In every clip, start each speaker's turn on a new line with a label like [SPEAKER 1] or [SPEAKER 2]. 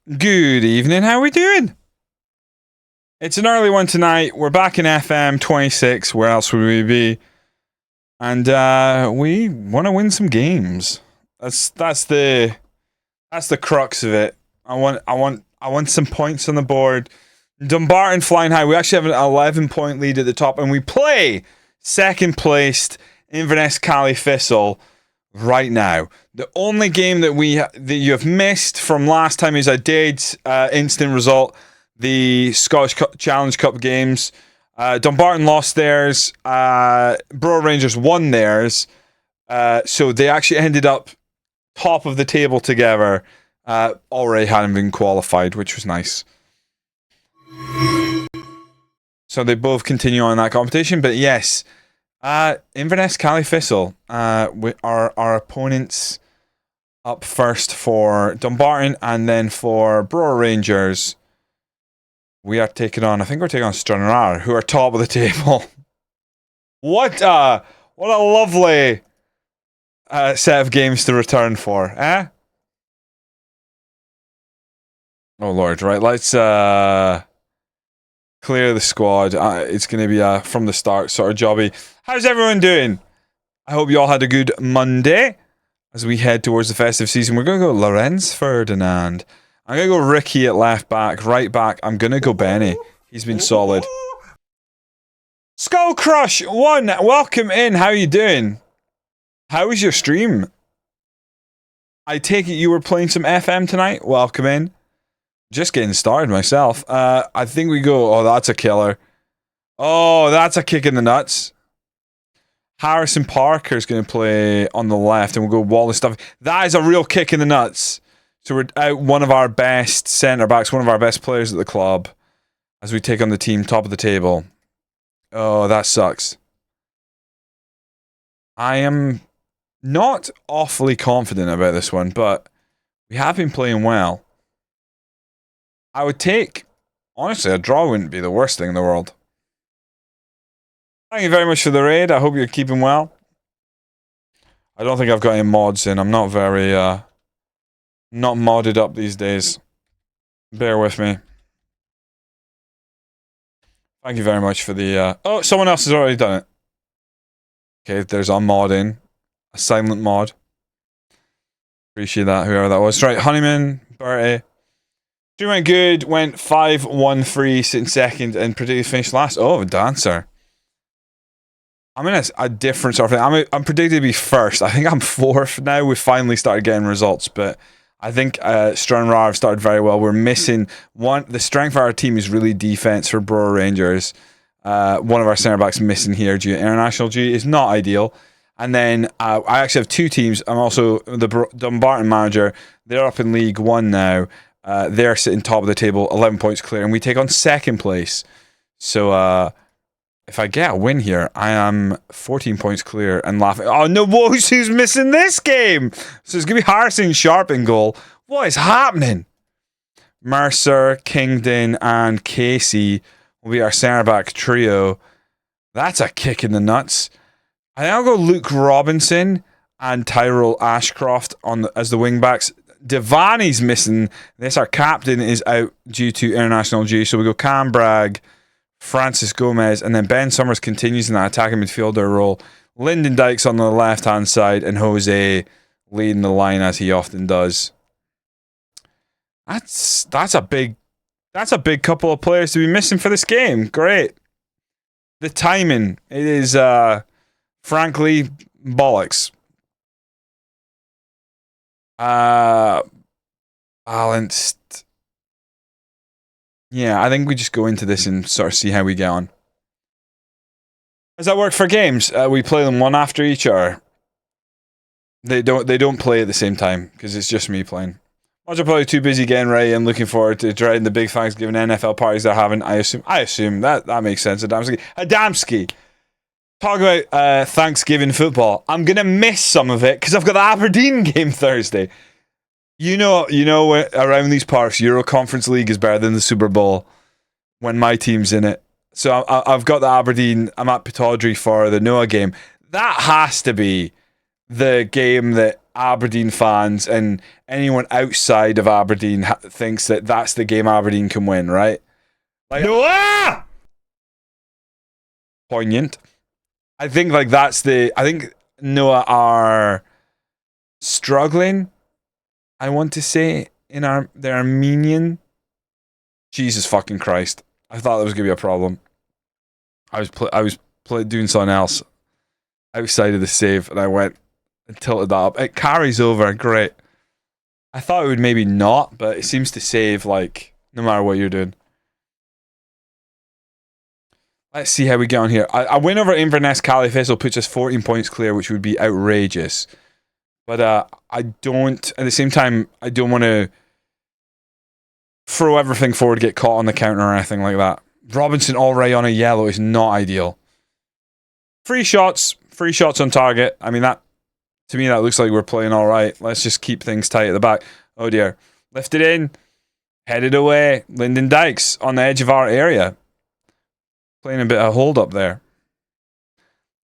[SPEAKER 1] Good evening, how are we doing? It's an early one tonight. We're back in FM26. Where else would we be? And we want to win some games. That's the crux of it. I want some points on the board. Dumbarton flying high. We actually have an 11-point lead at the top, and we play second placed Inverness Cally Thistle right now. The only game that you have missed from last time is I did instant result the Scottish Challenge Cup games. Dumbarton lost theirs. Brora Rangers won theirs. So they actually ended up top of the table together. Already hadn't been qualified, which was nice. So they both continue on in that competition. But yes, Inverness Cally Thistle, our opponents up first for Dumbarton, and then for Brora Rangers, we are taking on, I think we're taking on Stranraer, who are top of the table. What a lovely set of games to return for, eh? Oh Lord, right, let's clear the squad. It's going to be from the start sort of jobby. How's everyone doing? I hope you all had a good Monday. As we head towards the festive season, we're going to go Lorenz Ferdinand. I'm going to go Ricky at left back. Right back, I'm going to go Benny. He's been solid. Skull Crush 1, welcome in. How are you doing? How was your stream? I take it you were playing some FM tonight? Welcome in. Just getting started myself. I think we go... Oh, that's a killer. Oh, that's a kick in the nuts. Harrison Parker is going to play on the left, and we'll go Wallace stuff. That is a real kick in the nuts. So we're out one of our best centre-backs, one of our best players at the club, as we take on the team top of the table. Oh, that sucks. I am not awfully confident about this one, but we have been playing well. I would take... Honestly, a draw wouldn't be the worst thing in the world. Thank you very much for the raid. I hope you're keeping well. I don't think I've got any mods in. I'm not very, not modded up these days. Bear with me. Thank you very much for the, Oh, someone else has already done it. Okay, there's a mod in. A silent mod. Appreciate that, whoever that was. Right, Honeyman, Bertie. Stream went good, went 5-1-3, sitting second, and predicted finished last. Oh, a dancer. I'm in a different sort of thing. I'm predicted to be first. I think I'm fourth now. We've finally started getting results, but I think Stranraer have started very well. We're missing one. The strength of our team is really defense for Brora Rangers. One of our centre backs missing here due to international duty is not ideal. And then I actually have two teams. I'm also the Dumbarton manager. They're up in League One now. They're sitting top of the table, 11 points clear, and we take on second place. So if I get a win here, I am 14 points clear and laughing. Oh no, who's missing this game? So it's going to be Harrison Sharp in goal. What is happening? Mercer, Kingdon, and Casey will be our centre-back trio. That's a kick in the nuts. I think I'll go Luke Robinson and Tyrell Ashcroft as the wing-backs. Devani's missing. This, our captain, is out due to international duty. So we go Cam Bragg, Francis Gomez, and then Ben Summers continues in that attacking midfielder role. Lyndon Dykes on the left-hand side, and Jose leading the line as he often does. That's a big couple of players to be missing for this game. Great. The timing, it is frankly bollocks. Balanced. Yeah, I think we just go into this and sort of see how we get on. Does that work for games? We play them one after each, or they don't play at the same time because it's just me playing. I'm probably too busy getting ready and looking forward to dreading the big Thanksgiving NFL parties they're having. I assume that makes sense. Adamski. Talk about Thanksgiving football. I'm gonna miss some of it because I've got the Aberdeen game Thursday. You know, around these parts, Euro Conference League is better than the Super Bowl when my team's in it. So I've got the Aberdeen. I'm at Pittodrie for the Noah game. That has to be the game that Aberdeen fans and anyone outside of Aberdeen thinks that that's the game Aberdeen can win, right? Like, Noah! Poignant. I think like I think Noah are struggling, I want to say, in the Armenian. Jesus fucking Christ. I thought that was going to be a problem. I was doing something else outside of the save, and I went and tilted that up. It carries over, great. I thought it would maybe not, but it seems to save, like, no matter what you're doing. Let's see how we get on here. A win over Inverness Califestal puts us 14 points clear, which would be outrageous. But I don't, at the same time, I don't want to throw everything forward, get caught on the counter or anything like that. Robinson already on a yellow is not ideal. Free shots on target. I mean, that to me, that looks like we're playing all right. Let's just keep things tight at the back. Oh dear. Lift it in. Headed away. Lyndon Dykes on the edge of our area. Playing a bit of hold up there.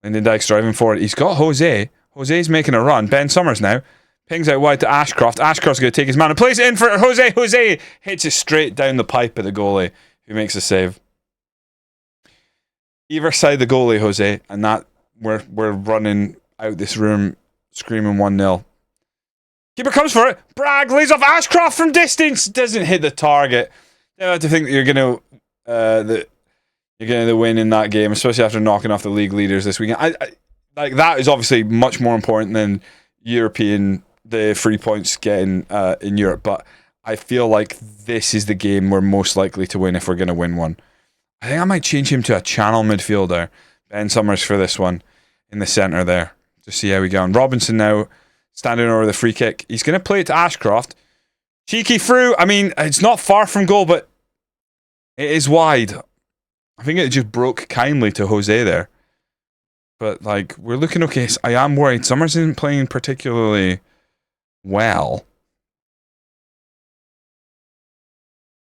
[SPEAKER 1] Lyndon Dykes driving forward. He's got Jose. Jose's making a run. Ben Summers now. Pings out wide to Ashcroft. Ashcroft's going to take his man and plays it in for Jose. Jose hits it straight down the pipe of the goalie, who makes a save. Either side the goalie, Jose, and that we're running out this room screaming 1-0. Keeper comes for it. Bragg lays off Ashcroft from distance. Doesn't hit the target. You have to think that you're going to win in that game, especially after knocking off the league leaders this weekend. I like that is obviously much more important than the 3 points getting in Europe. But I feel like this is the game we're most likely to win if we're going to win one. I think I might change him to a channel midfielder. Ben Summers for this one in the centre there. Just see how we go. And Robinson now standing over the free kick. He's going to play it to Ashcroft. Cheeky through. I mean, it's not far from goal, but it is wide. I think it just broke kindly to Jose there. But, like, we're looking okay. I am worried. Summers isn't playing particularly well.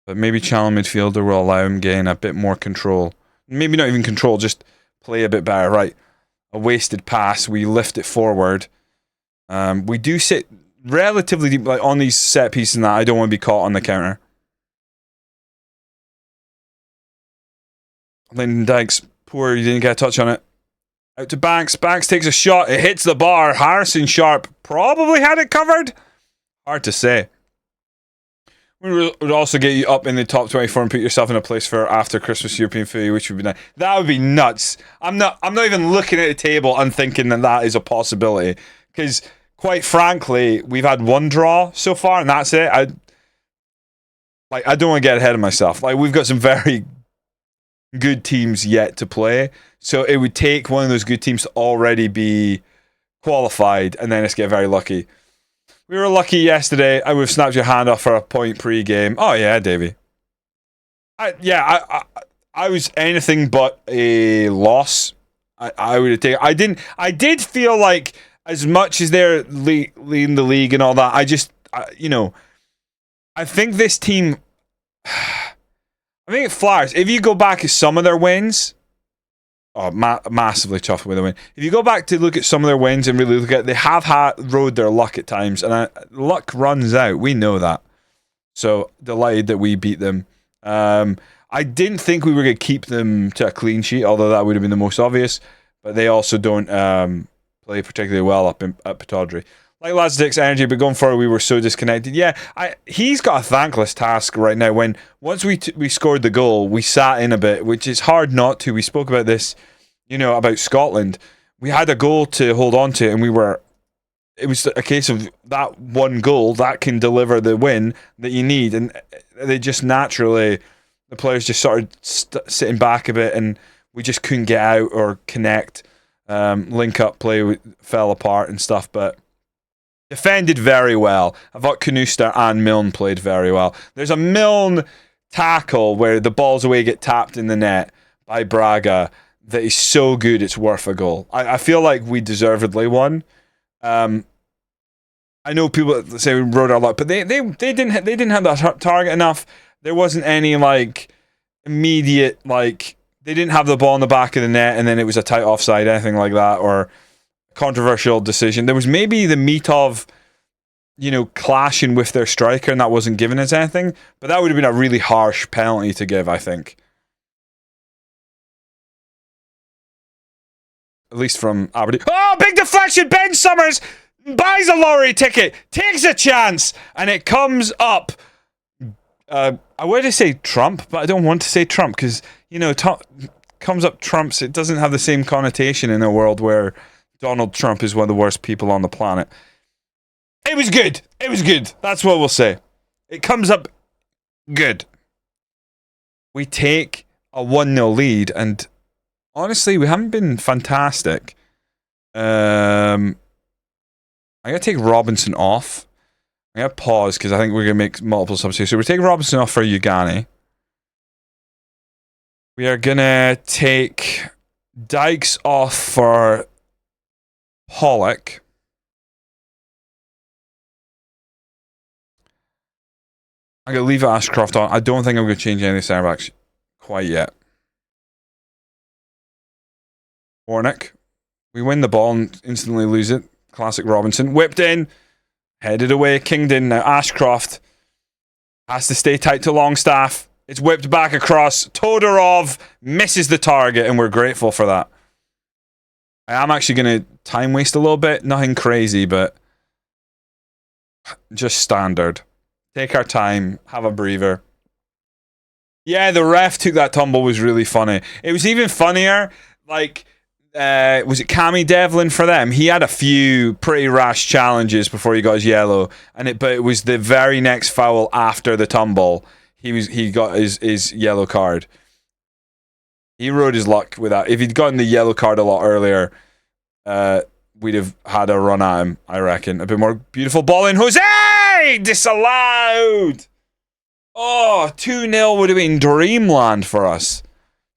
[SPEAKER 1] But maybe channel midfielder will allow him gain a bit more control. Maybe not even control, just play a bit better. Right. A wasted pass. We lift it forward. We do sit relatively deep, like on these set pieces and that. I don't want to be caught on the counter. Lyndon Dykes, poor, he didn't get a touch on it. Out to Banks. Banks takes a shot. It hits the bar. Harrison Sharp probably had it covered. Hard to say. We would also get you up in the top 24 and put yourself in a place for after Christmas European food, which would be nice. That would be nuts. I'm not even looking at the table and thinking that is a possibility. Because, quite frankly, we've had one draw so far, and that's it. I don't want to get ahead of myself. Like, we've got some very good teams yet to play. So it would take one of those good teams to already be qualified, and then us get very lucky. We were lucky yesterday. I would have snapped your hand off for a point pre-game. Oh yeah, Davey. I was anything but a loss. I would have taken. I did feel like as much as they're leading the league and all that. I think this team. I think it flatters. If you go back at some of their wins. Oh, massively chuffed with a win. If you go back to look at some of their wins and really look at, they have rode their luck at times, and luck runs out. We know that. So delighted that we beat them. I didn't think we were going to keep them to a clean sheet, although that would have been the most obvious. But they also don't play particularly well up at Pataudry. Like Lazdic's energy, but going forward, we were so disconnected. Yeah, he's got a thankless task right now. Once we scored the goal, we sat in a bit, which is hard not to. We spoke about this, about Scotland. We had a goal to hold on to, and it was a case of that one goal that can deliver the win that you need. And they just naturally, the players just started sitting back a bit, and we just couldn't get out or connect. Link up play fell apart and stuff, but defended very well. I thought Canuster and Milne played very well. There's a Milne tackle where the balls away get tapped in the net by Braga that is so good it's worth a goal. I feel like we deservedly won. I know people say we rode our luck, but they didn't have that target enough. There wasn't any immediate they didn't have the ball in the back of the net and then it was a tight offside, anything like that, or controversial decision. There was maybe the meat of, clashing with their striker, and that wasn't given as anything. But that would have been a really harsh penalty to give, I think. At least from Aberdeen. Oh, big deflection! Ben Summers buys a lottery ticket, takes a chance, and it comes up. I would say Trump, but I don't want to say Trump because, comes up trumps. It doesn't have the same connotation in a world where Donald Trump is one of the worst people on the planet. It was good. It was good. That's what we'll say. It comes up good. We take a 1-0 lead, and honestly, we haven't been fantastic. I gotta take Robinson off. I gotta pause because I think we're gonna make multiple subs here. So we're taking Robinson off for Ugani. We are gonna take Dykes off for Pollock. I'm gonna leave Ashcroft on. I don't think I'm gonna change any of the centre backs quite yet. Warnock. We win the ball and instantly lose it. Classic Robinson. Whipped in. Headed away. Kinged in. Now Ashcroft has to stay tight to Longstaff. It's whipped back across. Todorov misses the target, and we're grateful for that. I am actually going to time waste a little bit. Nothing crazy, but just standard. Take our time. Have a breather. Yeah, the ref took that tumble was really funny. It was even funnier, like, was it Cammy Devlin for them? He had a few pretty rash challenges before he got his yellow, but it was the very next foul after the tumble. He got his yellow card. He rode his luck with that. If he'd gotten the yellow card a lot earlier, we'd have had a run at him, I reckon. A bit more beautiful ball in. Jose! Disallowed! Oh, 2-0 would have been dreamland for us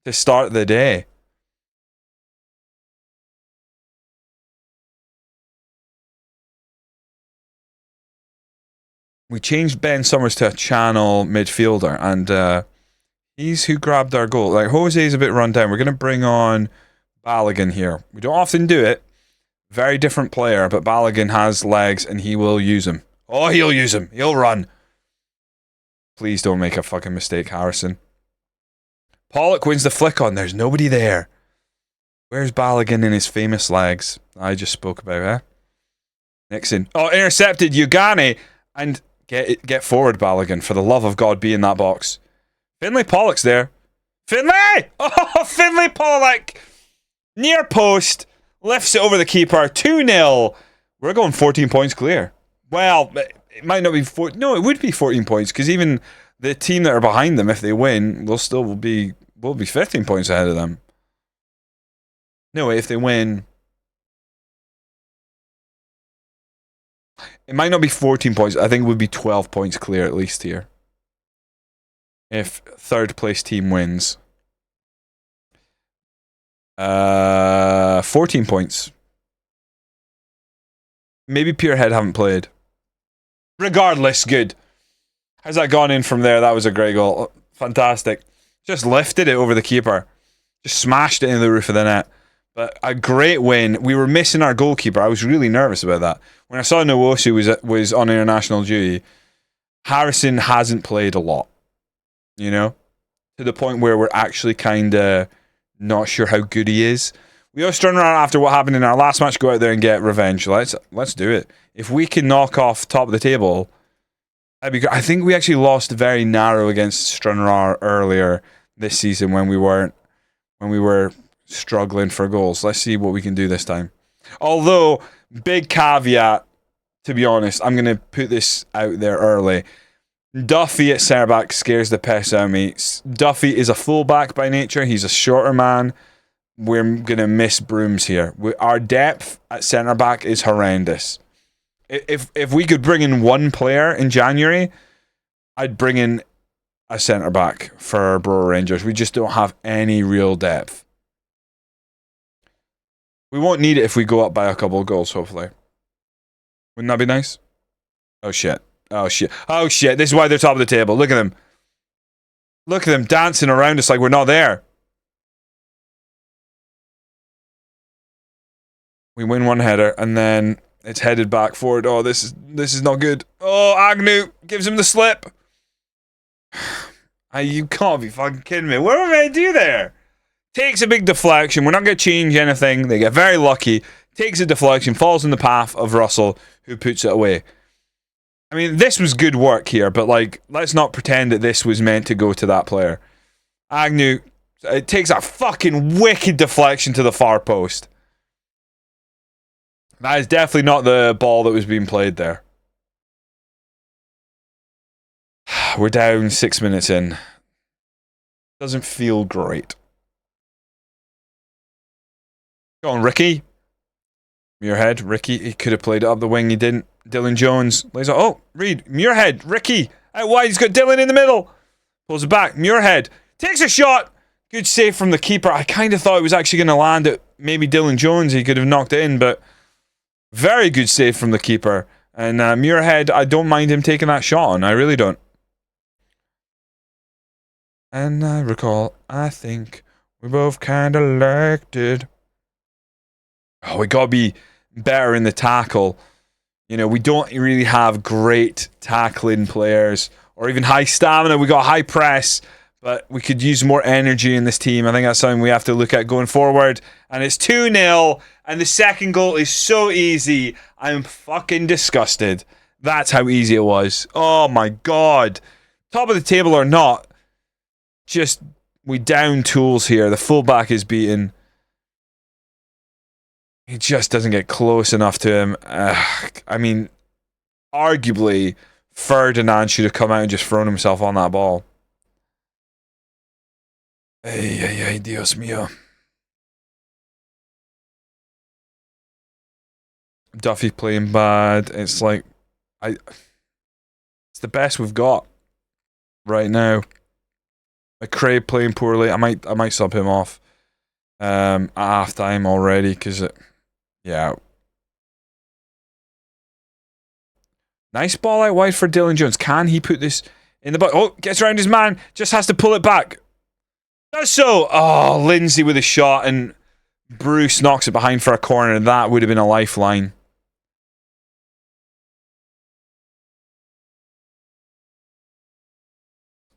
[SPEAKER 1] to start the day. We changed Ben Summers to a channel midfielder, and he's who grabbed our goal. Like, Jose's a bit run down. We're going to bring on Balogun here. We don't often do it. Very different player, but Balogun has legs, and he will use them. Oh, he'll use them. He'll run. Please don't make a fucking mistake, Harrison. Pollock wins the flick on. There's nobody there. Where's Balogun in his famous legs I just spoke about, eh? Nixon. Oh, intercepted Ugani. And get forward, Balogun. For the love of God, be in that box. Finlay Pollock's there. Finlay! Oh, Finlay Pollock! Near post. Lifts it over the keeper. 2-0. We're going 14 points clear. Well, it might not be... No, it would be 14 points, because even the team that are behind them, if they win, we'll be 15 points ahead of them. No, if they win... It might not be 14 points. I think it would be 12 points clear at least here. If third place team wins. 14 points. Maybe Peterhead haven't played. Regardless, good. How's that gone in from there? That was a great goal. Fantastic. Just lifted it over the keeper. Just smashed it into the roof of the net. But a great win. We were missing our goalkeeper. I was really nervous about that. When I saw Nwosu was on international duty, Harrison hasn't played a lot. To the point where we're actually kind of not sure how good he is. We always turn around after what happened in our last match, go out there and get revenge. Let's do it. If we can knock off top of the table, that'd be great. I think we actually lost very narrow against Stranraer earlier this season when we were struggling for goals. Let's see what we can do this time. Although, big caveat, to be honest, I'm going to put this out there early. Duffy at centre back scares the piss out of me. Duffy is a fullback by nature. He's a shorter man. We're going to miss brooms here. Our depth at centre back is horrendous. If we could bring in one player in January, I'd bring in a centre back for Brora Rangers. We just don't have any real depth. We won't need it if we go up by a couple of goals, hopefully. Wouldn't that be nice? Oh shit. Oh shit. Oh shit. This is why they're top of the table. Look at them. Look at them dancing around us like we're not there. We win one header, and then it's headed back forward. Oh, this is not good. Oh, Agnew gives him the slip. You can't be fucking kidding me. What am I to do there? Takes a big deflection. We're not going to change anything. They get very lucky. Takes a deflection, falls in the path of Russell, who puts it away. I mean, this was good work here, but like, let's not pretend that this was meant to go to that player. Agnew, it takes a fucking wicked deflection to the far post. That is definitely not the ball that was being played there. We're down 6 minutes in. Doesn't feel great. Go on, Ricky. Muirhead, Ricky, he could have played it up the wing, he didn't. Dylan Jones lays it. Oh, Reed, Muirhead, Ricky, out wide, he's got Dylan in the middle. Pulls it back, Muirhead takes a shot. Good save from the keeper. I kind of thought it was actually going to land at maybe Dylan Jones. He could have knocked it in, but very good save from the keeper. And Muirhead, I don't mind him taking that shot on. I really don't. And I recall, I think we both kind of liked it. Oh, we got to be better in the tackle. You know, we don't really have great tackling players or even high stamina. We got high press, but we could use more energy in this team. I think that's something we have to look at going forward. And it's 2-0, and the second goal is so easy. I'm fucking disgusted. That's how easy it was. Oh my god. Top of the table or not, just we down tools here. The fullback is beaten. He just doesn't get close enough to him. I mean, arguably, Ferdinand should have come out and just thrown himself on that ball. Ay, Dios mío. Duffy playing bad. It's like, it's the best we've got right now. McRae playing poorly. I might sub him off at half time already because yeah. Nice ball out wide for Dylan Jones. Can he put this in the box? Oh, gets around his man. Just has to pull it back. Does so. Oh, Lindsay with a shot and Bruce knocks it behind for a corner. That would have been a lifeline.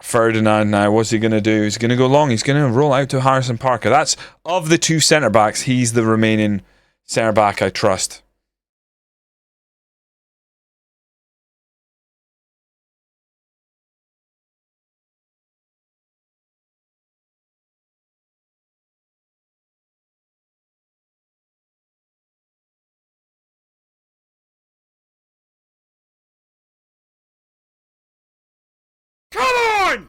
[SPEAKER 1] Ferdinand now, what's he going to do? He's going to go long. He's going to roll out to Harrison Parker. That's, of the two centre-backs, he's the remaining centre-back I trust. Come on!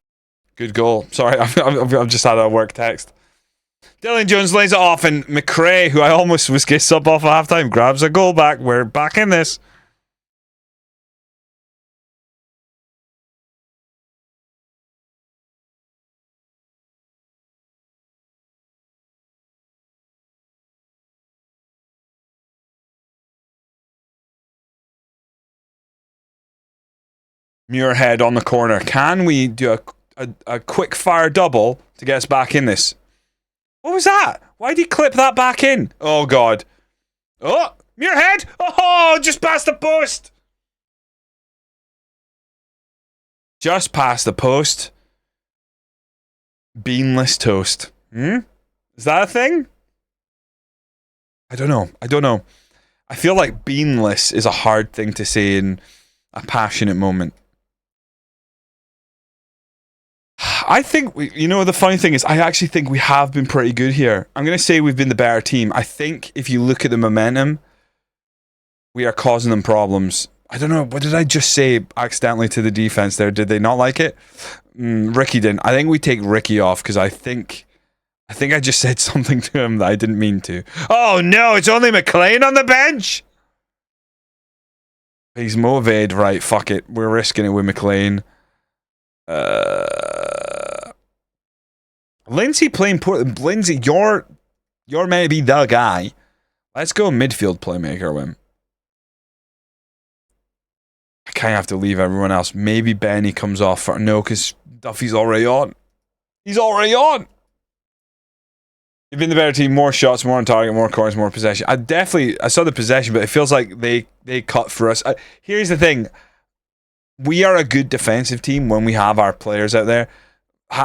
[SPEAKER 1] Good goal. Sorry, I've just had a work text. Dylan Jones lays it off, and McRae, who I almost was going to sub off at halftime, grabs a goal back. We're back in this. Muirhead on the corner. Can we do a quick fire double to get us back in this? What was that? Why did he clip that back in? Oh, God. Oh, Muirhead. Oh, just past the post. Just past the post. Beanless toast. Is that a thing? I don't know. I feel like beanless is a hard thing to say in a passionate moment. I think, the funny thing is, I actually think we have been pretty good here. I'm going to say we've been the better team. I think if you look at the momentum, we are causing them problems. I don't know, what did I just say accidentally to the defense there? Did they not like it? Ricky didn't. I think we take Ricky off because I think I just said something to him that I didn't mean to. Oh no, it's only McLean on the bench! He's motivated, right, fuck it. We're risking it with McLean. Lindsay playing poor. Lindsay, you're meant to be the guy. Let's go midfield playmaker with him. I kind of have to leave everyone else. Maybe Benny comes off for no, because Duffy's already on. He's already on. You've been the better team, more shots, more on target, more corners, more possession. I saw the possession, but it feels like they cut for us. Here's the thing. We are a good defensive team when we have our players out there.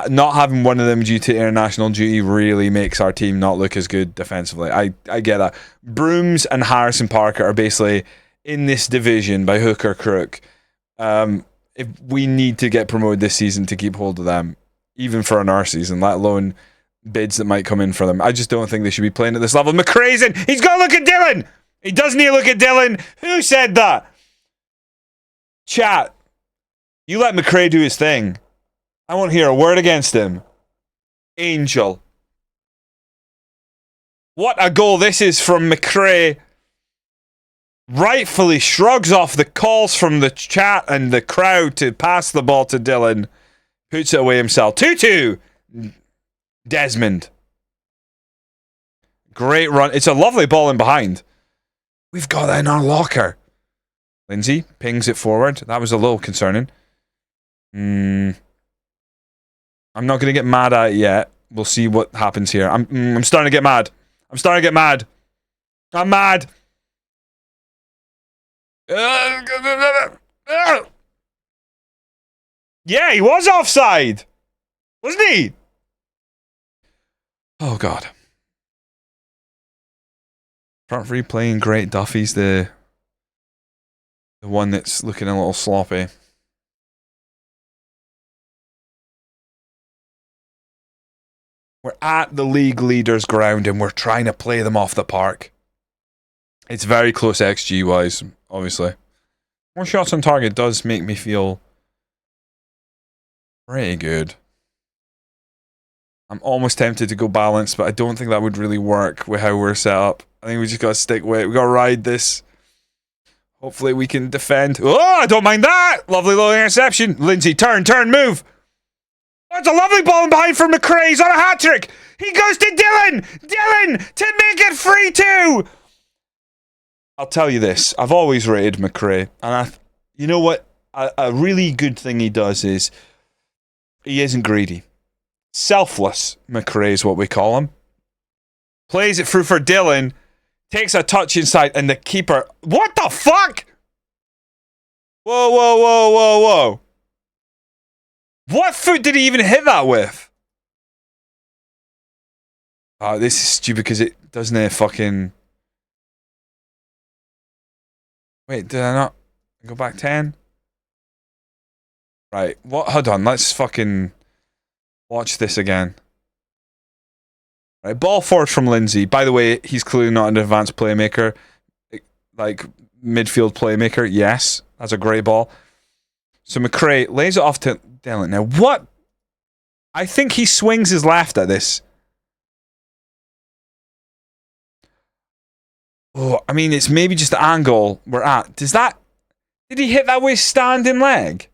[SPEAKER 1] Not having one of them due to international duty really makes our team not look as good defensively. I get that. Brooms and Harrison Parker are basically in this division by hook or crook. If we need to get promoted this season to keep hold of them, even for another season, let alone bids that might come in for them. I just don't think they should be playing at this level. McRae's in. He's got to look at Dylan. He doesn't need to look at Dylan. Who said that? Chat. You let McRae do his thing. I won't hear a word against him. Angel. What a goal this is from McRae. Rightfully shrugs off the calls from the chat and the crowd to pass the ball to Dylan. Puts it away himself. 2-2. Desmond. Great run. It's a lovely ball in behind. We've got that in our locker. Lindsay pings it forward. That was a little concerning. I'm not going to get mad at it yet. We'll see what happens here. I'm starting to get mad. I'm starting to get mad. I'm mad. Yeah, he was offside. Wasn't he? Oh, God. Front three playing great. Duffy's the one that's looking a little sloppy. We're at the league leaders' ground and we're trying to play them off the park. It's very close XG-wise, obviously. More shots on target does make me feel pretty good. I'm almost tempted to go balanced, but I don't think that would really work with how we're set up. I think we just got to stick with it. We got to ride this. Hopefully we can defend. Oh, I don't mind that. Lovely little interception. Lindsay, turn, move. That's a lovely ball in behind for McRae. He's on a hat-trick. He goes to Dylan. Dylan to make it 3-2. I'll tell you this. I've always rated McRae. And you know what? A really good thing he does is he isn't greedy. Selfless McRae is what we call him. Plays it through for Dylan. Takes a touch inside and the keeper... What the fuck? Whoa. What foot did he even hit that with? Oh, this is stupid because it doesn't fucking... Wait, did I not go back 10? Right, what? Hold on, let's fucking watch this again. Right, ball forward from Lindsay. By the way, he's clearly not an advanced playmaker. Like, midfield playmaker, yes. That's a great ball. So McRae lays it off to Dylan. Now, what? I think he swings his left at this. Oh, I mean, it's maybe just the angle we're at. Did he hit that with his standing leg?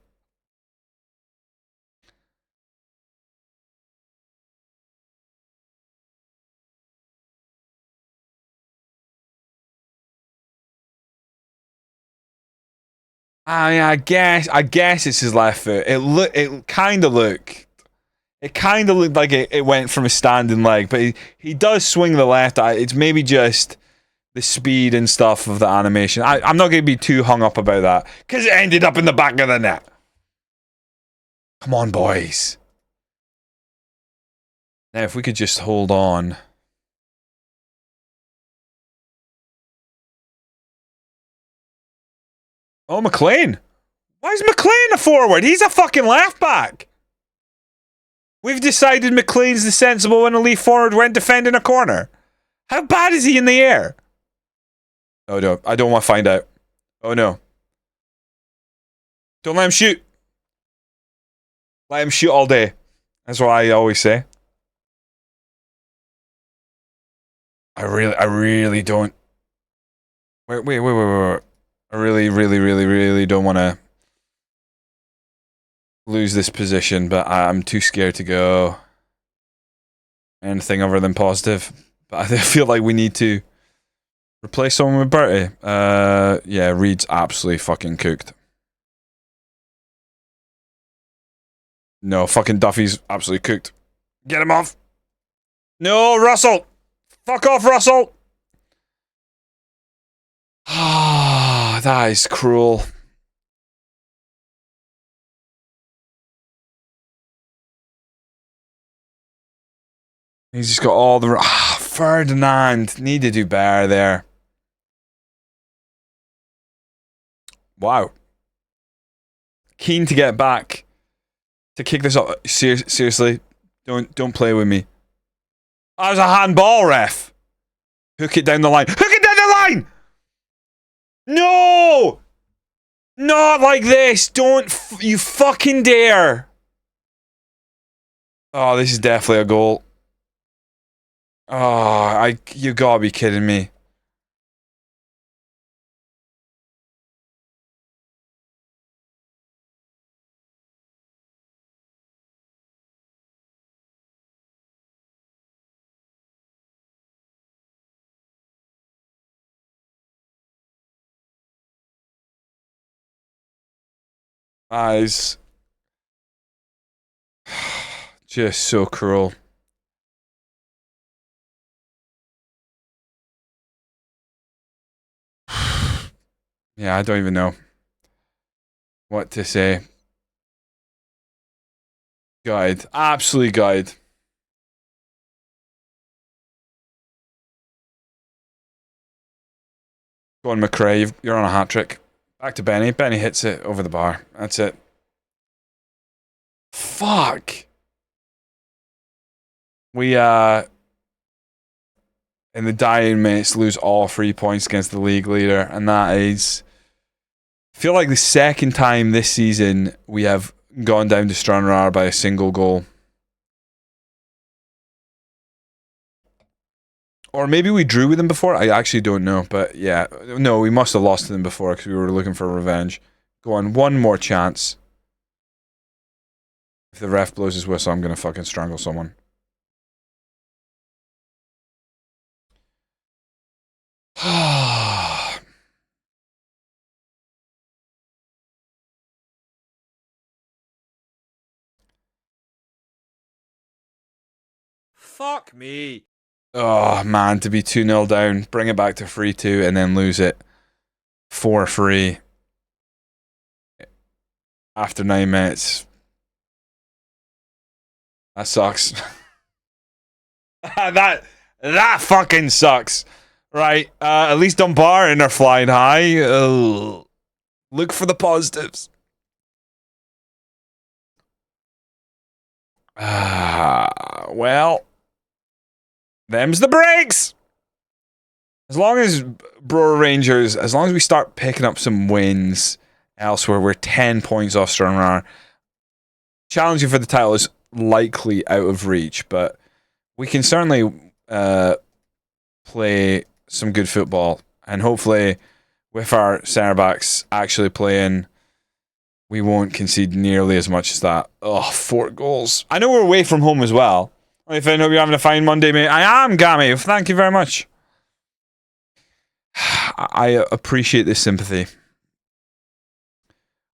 [SPEAKER 1] I guess it's his left foot. It kind of looked like it went from a standing leg, but he does swing the left. It's maybe just the speed and stuff of the animation. I'm not going to be too hung up about that because it ended up in the back of the net. Come on, boys. Now, if we could just hold on. Oh, McLean. Why is McLean a forward? He's a fucking left back. We've decided McLean's the sensible one to leave forward when defending a corner. How bad is he in the air? Oh no, I don't want to find out. Oh no. Don't let him shoot. Let him shoot all day. That's what I always say. I really don't. Wait. I really don't want to lose this position, but I'm too scared to go anything other than positive. But I feel like we need to replace someone with Bertie. Yeah, Reed's absolutely fucking cooked. No, fucking Duffy's absolutely cooked. Get him off. No, Russell! Fuck off, Russell! Ah, that is cruel. He's just got all the... Ferdinand. Need to do better there. Wow. Keen to get back. To kick this up. Seriously. Don't play with me. That was a handball, ref. Hook it down the line. Hook it down the line! No! Not like this. Don't you fucking dare. Oh, this is definitely a goal. Oh, you gotta be kidding me. That is just so cruel. Yeah, I don't even know what to say. Guide. Absolutely guide. Go on, McRae. You're on a hat trick. Back to Benny. Benny hits it over the bar. That's it. Fuck. We, in the dying minutes, lose all 3 points against the league leader. And that is... I feel like the second time this season we have gone down to Stranraer by a single goal. Or maybe we drew with them before. I actually don't know. But yeah, no, we must have lost to them before because we were looking for revenge. Go on, one more chance. If the ref blows his whistle, I'm going to fucking strangle someone. Fuck me. Oh, man, to be 2-0 down, bring it back to 3-2, and then lose it 4-3 after 9 minutes. That sucks. that fucking sucks. Right, at least Dumbarton are flying high. Ugh. Look for the positives. Well, them's the breaks. As long as Brora Rangers, as long as we start picking up some wins elsewhere, we're 10 points off Stranraer. Challenging for the title is likely out of reach, but we can certainly play some good football. And hopefully, with our centre backs actually playing, we won't concede nearly as much as that. Oh, 4 goals. I know we're away from home as well. If I hope you're having a fine Monday, mate. I am, Gammy. Thank you very much. I appreciate this sympathy.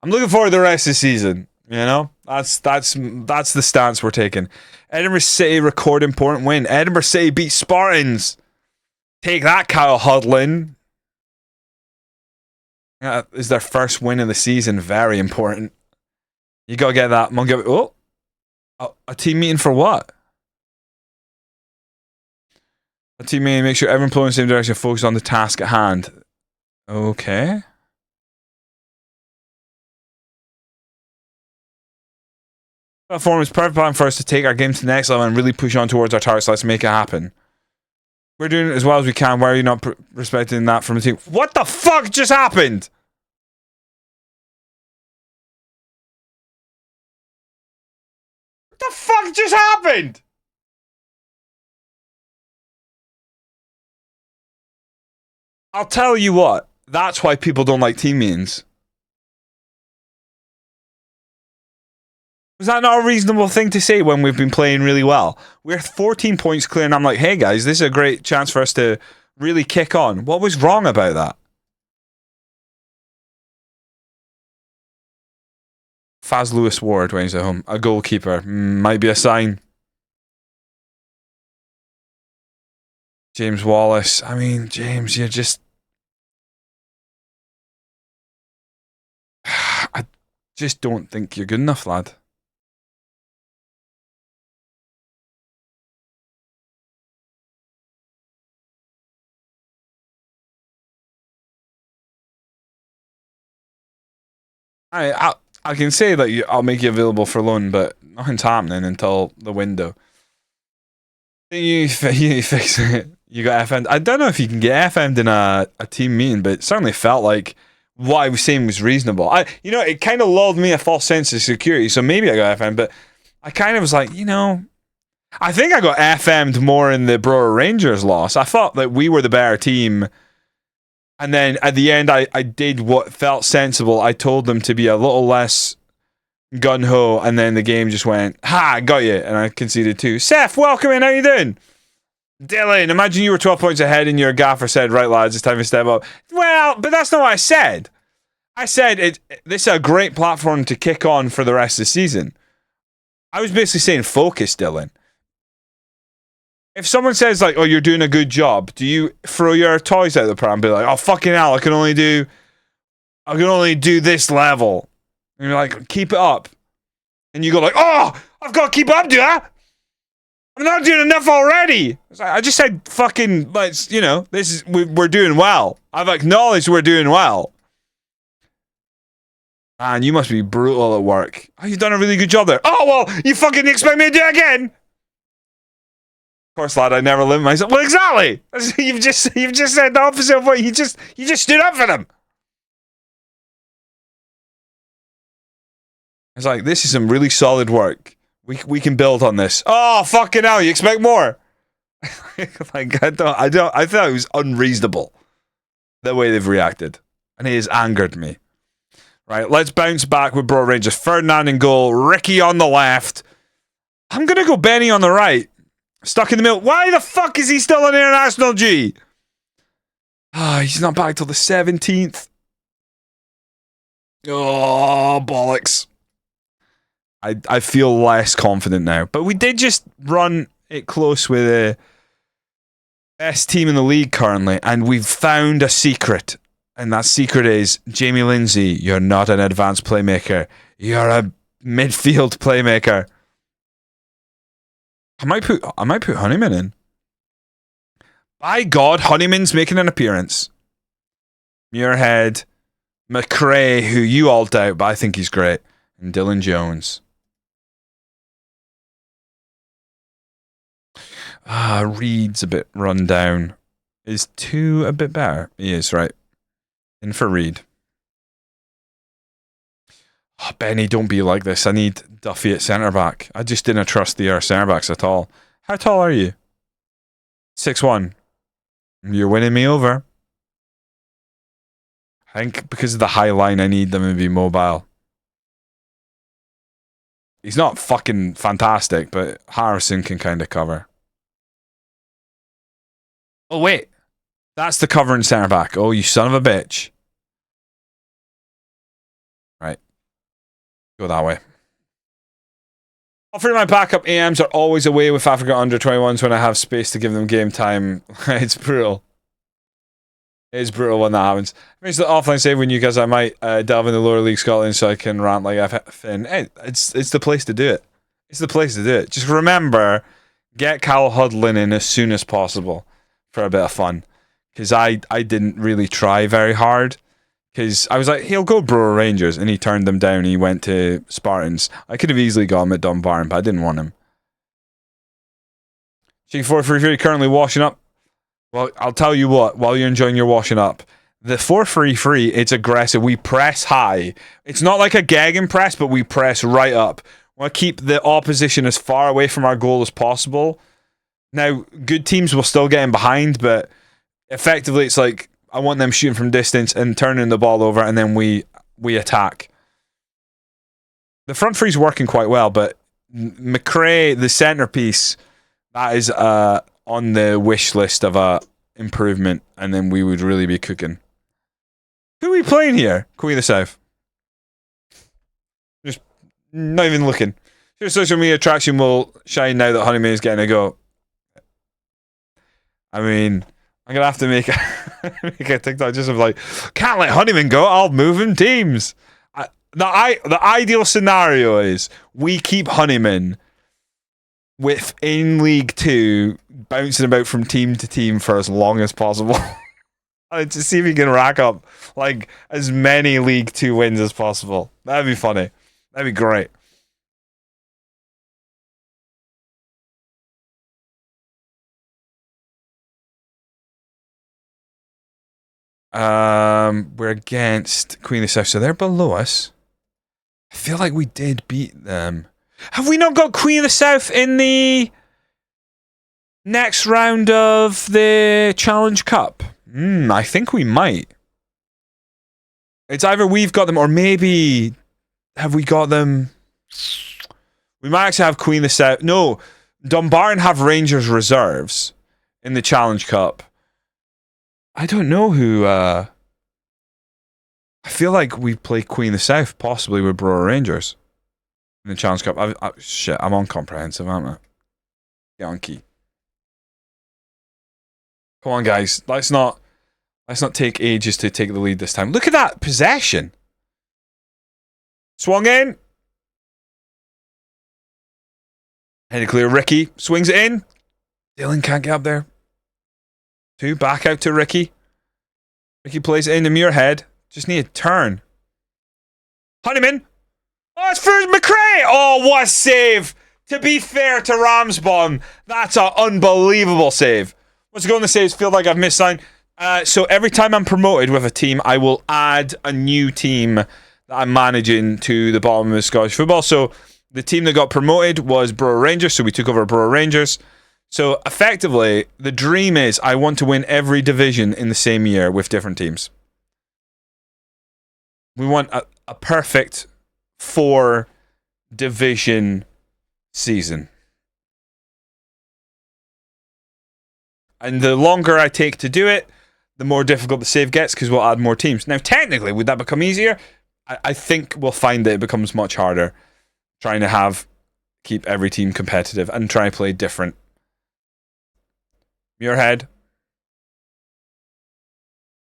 [SPEAKER 1] I'm looking forward to the rest of the season. You know, that's the stance we're taking. Edinburgh City record important win. Edinburgh City beat Spartans. Take that, Kyle Hudlin. Is their first win of the season. Very important. You gotta get that. Oh, a team meeting for what? A team meeting. Make sure everyone pulling in the same direction. Focus on the task at hand. Okay. That form is perfect plan for us to take our game to the next level and really push on towards our targets. Let's make it happen. We're doing it as well as we can. Why are you not respecting that from the team? What the fuck just happened? What the fuck just happened? I'll tell you what. That's why people don't like team meetings. Was that not a reasonable thing to say when we've been playing really well? We're 14 points clear, and I'm like, hey guys, this is a great chance for us to really kick on. What was wrong about that? Faz Lewis Ward when he's at home. A goalkeeper. Might be a sign. James Wallace. I mean, James, you're just... I just don't think you're good enough, lad. I can say that I'll make you available for loan, but nothing's happening until the window. You fix it. You got FM'd. I don't know if you can get FM'd in a team meeting, but it certainly felt like what I was saying was reasonable. It kind of lulled me a false sense of security, so maybe I got FM'd, but I kind of was like, I think I got FM'd more in the Brora Rangers loss. I thought that we were the better team. And then at the end, I did what felt sensible. I told them to be a little less gun-ho, and then the game just went, ha, got you, and I conceded 2. Seth, welcome in, how you doing? Dylan, imagine you were 12 points ahead and your gaffer said, right lads, it's time to step up. Well, but that's not what I said. I said this is a great platform to kick on for the rest of the season. I was basically saying focus, Dylan. If someone says, like, oh, you're doing a good job, do you throw your toys out of the pram and be like, oh, fucking hell, I can only do this level? And you're like, keep it up. And you go like, oh, I've got to keep up, do I? I'm not doing enough already. I just said, fucking, we're doing well. I've acknowledged we're doing well. Man, you must be brutal at work. Oh, you've done a really good job there. Oh, well, you fucking expect me to do it again? Of course, lad, I never limit myself. Well, exactly. You've just said the opposite of what you just stood up for them. It's like, this is some really solid work. We can build on this. Oh, fucking hell, you expect more? Like, I thought it was unreasonable the way they've reacted, and it has angered me. Right, let's bounce back with Brora Rangers. Ferdinand in goal, Ricky on the left. I'm gonna go Benny on the right. Stuck in the middle. Why the fuck is he still on international G? He's not back till the 17th. Oh, bollocks. I feel less confident now. But we did just run it close with the best team in the league currently, and we've found a secret. And that secret is, Jamie Lindsay, you're not an advanced playmaker. You're a midfield playmaker. I might put Honeyman in. By God, Honeyman's making an appearance. Muirhead, McRae, who you all doubt, but I think he's great, and Dylan Jones. Reed's a bit run down. Is 2 a bit better? He is, right. In for Reed. Oh, Benny, don't be like this. I need Duffy at centre-back. I just didn't trust the centre-backs at all. How tall are you? 6'1". You're winning me over. I think because of the high line, I need them to be mobile. He's not fucking fantastic, but Harrison can kind of cover. Oh, wait. That's the covering centre-back. Oh, you son of a bitch. Right. Go that way. Offering my backup AMs are always away with Africa under-21s when I have space to give them game time. It's brutal. It's brutal when that happens. It's the offline save when you guys, I might delve in the lower league Scotland so I can rant like Finn. Hey, it's the place to do it. It's the place to do it. Just remember, get Cal Hudlin in as soon as possible for a bit of fun. Because I didn't really try very hard. Because I was like, he'll go Brora Rangers, and he turned them down. He went to Spartans. I could have easily got him at Dumbarton, but I didn't want him. Chicken 433 currently washing up. Well, I'll tell you what, while you're enjoying your washing up, the 433, it's aggressive. We press high. It's not like a Gagging press, but we press right up. We want to keep the opposition as far away from our goal as possible. Now, good teams will still get in behind, but effectively it's like, I want them shooting from distance and turning the ball over, and then we attack. The front three's working quite well, but McRae, the centerpiece, that is on the wish list of a improvement, and then we would really be cooking. Who are we playing here? Queen of the South. Just not even looking. Your social media traction will shine now that Honeyman is getting a go. I mean, I'm gonna have to make make a TikTok just of like, can't let Honeyman go. I'll move him teams. The ideal scenario is we keep Honeyman within League 2, bouncing about from team to team for as long as possible. To see if he can rack up like as many League 2 wins as possible. That'd be funny. That'd be great. We're against Queen of the South, so they're below us. I feel like we did beat them. Have we not got Queen of the South in the next round of the Challenge Cup? I think we might. It's either we've got them or maybe have we got them? We might actually have Queen of the South. No, Dumbarton have Rangers reserves in the Challenge Cup. I don't know who. I feel like we play Queen of the South, possibly with Brora Rangers in the Challenge Cup. Shit, I'm on comprehensive, aren't I? Get on key. Come on, guys. Let's not take ages to take the lead this time. Look at that possession. Swung in. Headed clear. Ricky swings it in. Dylan can't get up there. 2 back out to Ricky. Ricky plays it into Muirhead. Just need a turn. Honeyman. Oh, it's for McRae. Oh, what a save. To be fair to Ramsbottom, that's an unbelievable save. What's going to say is feel like I've missed sign. So every time I'm promoted with a team, I will add a new team that I'm managing to the bottom of Scottish football. So the team that got promoted was Brora Rangers, so we took over Brora Rangers. So effectively, the dream is I want to win every division in the same year with different teams. We want a perfect 4-division season. And the longer I take to do it, the more difficult the save gets because we'll add more teams. Now, technically, would that become easier? I think we'll find that it becomes much harder trying to keep every team competitive and try to play different. Muirhead.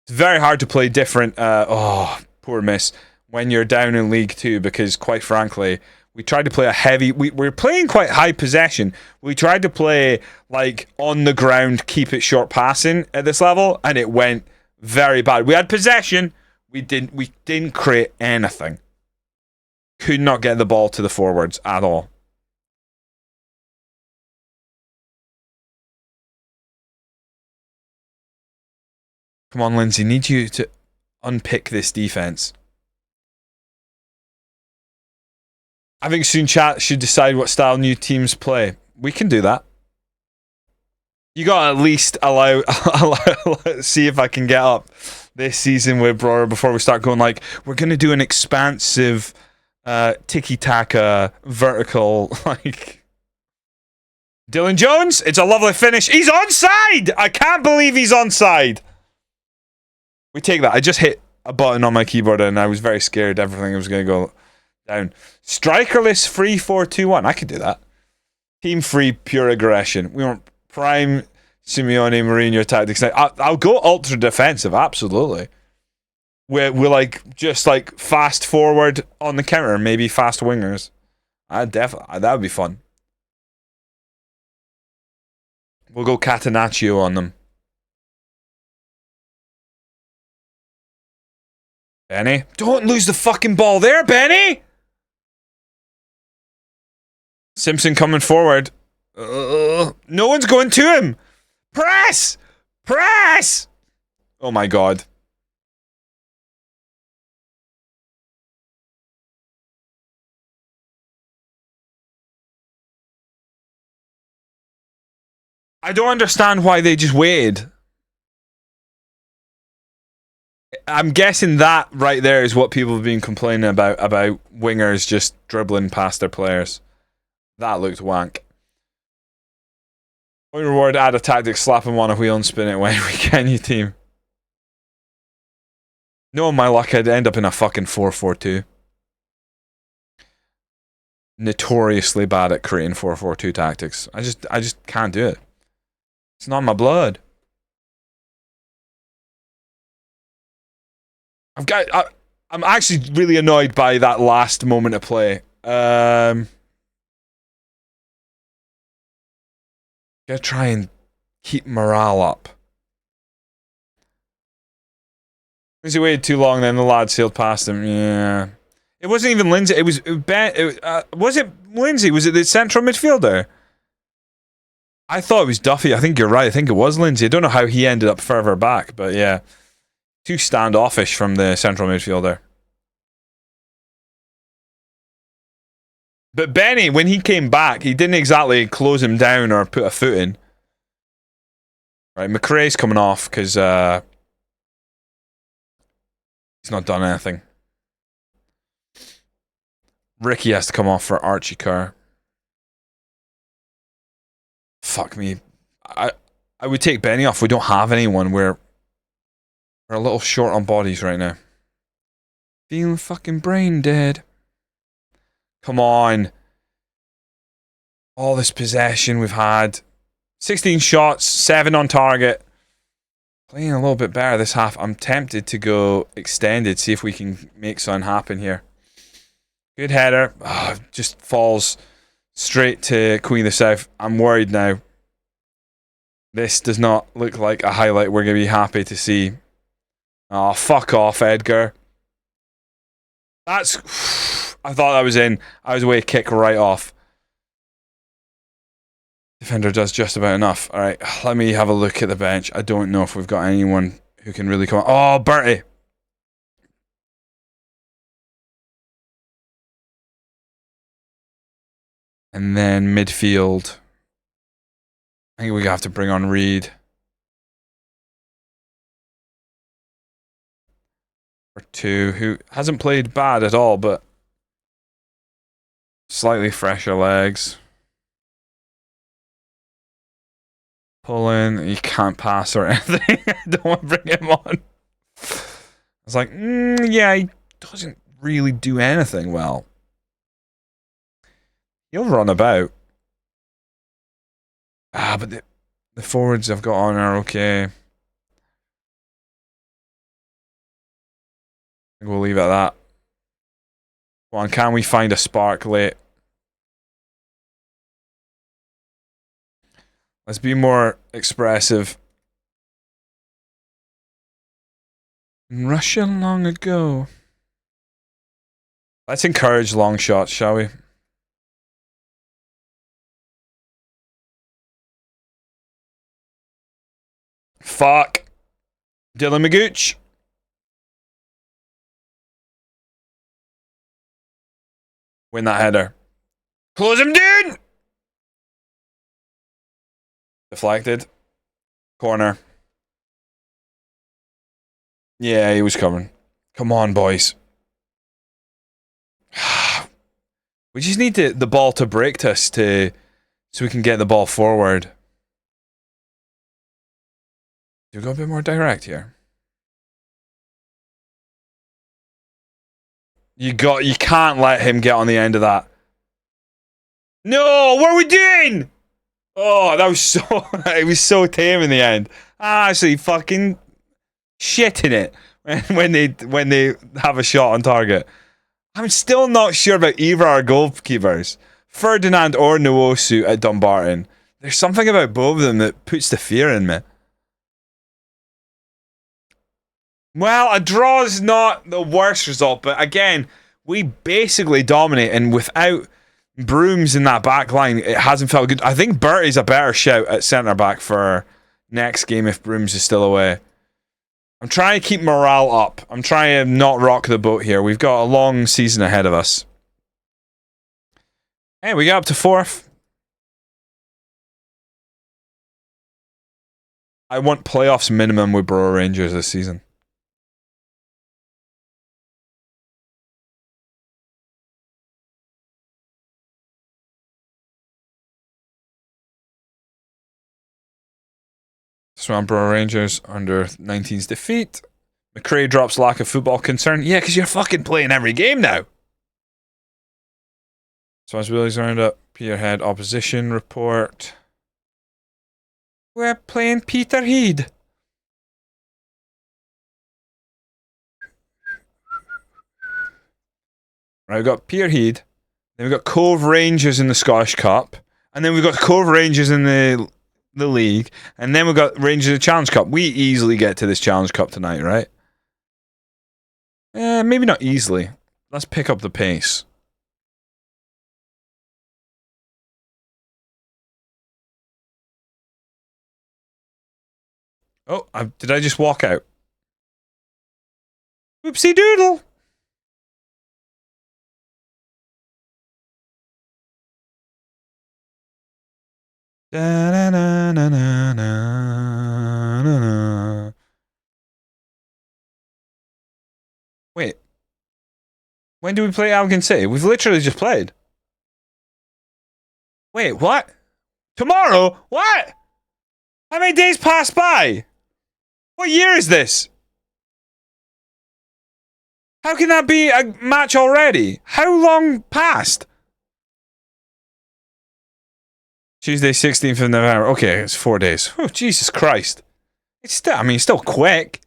[SPEAKER 1] It's very hard to play different. Poor miss. When you're down in League 2 because, quite frankly, we tried to play a heavy... We're playing quite high possession. We tried to play, like, on the ground, keep it short passing at this level, and it went very bad. We had possession. We didn't create anything. Could not get the ball to the forwards at all. Come on, Lindsay. Need you to unpick this defense. I think soon chat should decide what style new teams play. We can do that. You got to at least allow see if I can get up this season with Brora before we start going like, we're going to do an expansive tiki-taka vertical like... Dylan Jones, it's a lovely finish. He's onside! I can't believe he's onside. We take that. I just hit a button on my keyboard and I was very scared everything was going to go down. Strikerless 3-4-2-1. I could do that. Team free, pure aggression. We want prime Simeone Mourinho tactics. I'll go ultra defensive, absolutely. We're like just like fast forward on the counter, maybe fast wingers. That would be fun. We'll go Catenaccio on them. Benny, don't lose the fucking ball there, Benny. Simpson coming forward. No one's going to him. Press! Press! Oh my god. I don't understand why they just waited. I'm guessing that right there is what people have been complaining about wingers just dribbling past their players. That looked wank. Point reward, add a tactic, slap him on a wheel and spin it away. We can, you team. Knowing my luck, I'd end up in a fucking 4-4-2. Notoriously bad at creating 4-4-2 tactics. I just can't do it. It's not in my blood. I'm actually really annoyed by that last moment of play. Gonna try and keep morale up. Because he waited too long, then the lad sailed past him. Yeah. It wasn't even Lindsay. It was Ben. Was it Lindsay? Was it the central midfielder? I thought it was Duffy. I think you're right. I think it was Lindsay. I don't know how he ended up further back, but yeah. Too standoffish from the central midfielder. But Benny, when he came back, he didn't exactly close him down or put a foot in. Right, McRae's coming off because he's not done anything. Ricky has to come off for Archie Kerr. Fuck me. I would take Benny off. We don't have anyone. We're a little short on bodies right now. Feeling fucking brain dead. Come on. All this possession we've had. 16 shots, 7 on target. Playing a little bit better this half. I'm tempted to go extended, see if we can make something happen here. Good header. Oh, just falls straight to Queen of the South. I'm worried now. This does not look like a highlight we're going to be happy to see. Oh, fuck off, Edgar. That's... I thought that was in. I was away kick right off. Defender does just about enough. Alright, let me have a look at the bench. I don't know if we've got anyone who can really come on. Oh, Bertie! And then midfield. I think we have to bring on Reed. Or 2, who hasn't played bad at all, but slightly fresher legs. Pull in, he can't pass or anything. I don't want to bring him on. I was like, yeah, he doesn't really do anything well. He'll run about. But the forwards I've got on are okay. I think we'll leave it at that. Come on, can we find a spark late? Let's be more expressive. In Russia long ago. Let's encourage long shots, shall we? Fuck. Dylan Magooch. Win that header. Close him down! Deflected. Corner. Yeah, he was covering. Come on, boys. We just need the ball to break to us so we can get the ball forward. Do we go a bit more direct here? You can't let him get on the end of that. No, what are we doing? Oh, that was so it was so tame in the end. Actually fucking shitting it when they have a shot on target. I'm still not sure about either our goalkeepers, Ferdinand or Nwosu at Dumbarton. There's something about both of them that puts the fear in me. Well, a draw is not the worst result, but again, we basically dominate, and without Brooms in that back line, it hasn't felt good. I think Bertie's a better shout at centre-back for next game if Brooms is still away. I'm trying to keep morale up. I'm trying to not rock the boat here. We've got a long season ahead of us. Hey, we got up to 4th. I want playoffs minimum with Brora Rangers this season. So on Brora Rangers under 19's defeat. McRae drops lack of football concern. Yeah, because you're fucking playing every game now. Responsibilities round up. Peterhead opposition report. We're playing Peterhead. Right, we've got Peterhead, then we've got Cove Rangers in the Scottish Cup, and then we've got Cove Rangers in the league, and then we've got Rangers in the Challenge Cup. We easily get to this Challenge Cup tonight, right? Maybe not easily. Let's pick up the pace. Oh, did I just walk out? Whoopsie doodle! Wait. When do we play Elgin City? We've literally just played. Wait, what? Tomorrow? What? How many days passed by? What year is this? How can that be a match already? How long passed? Tuesday, 16th of November. Okay, it's 4 days. Oh, Jesus Christ. It's still quick.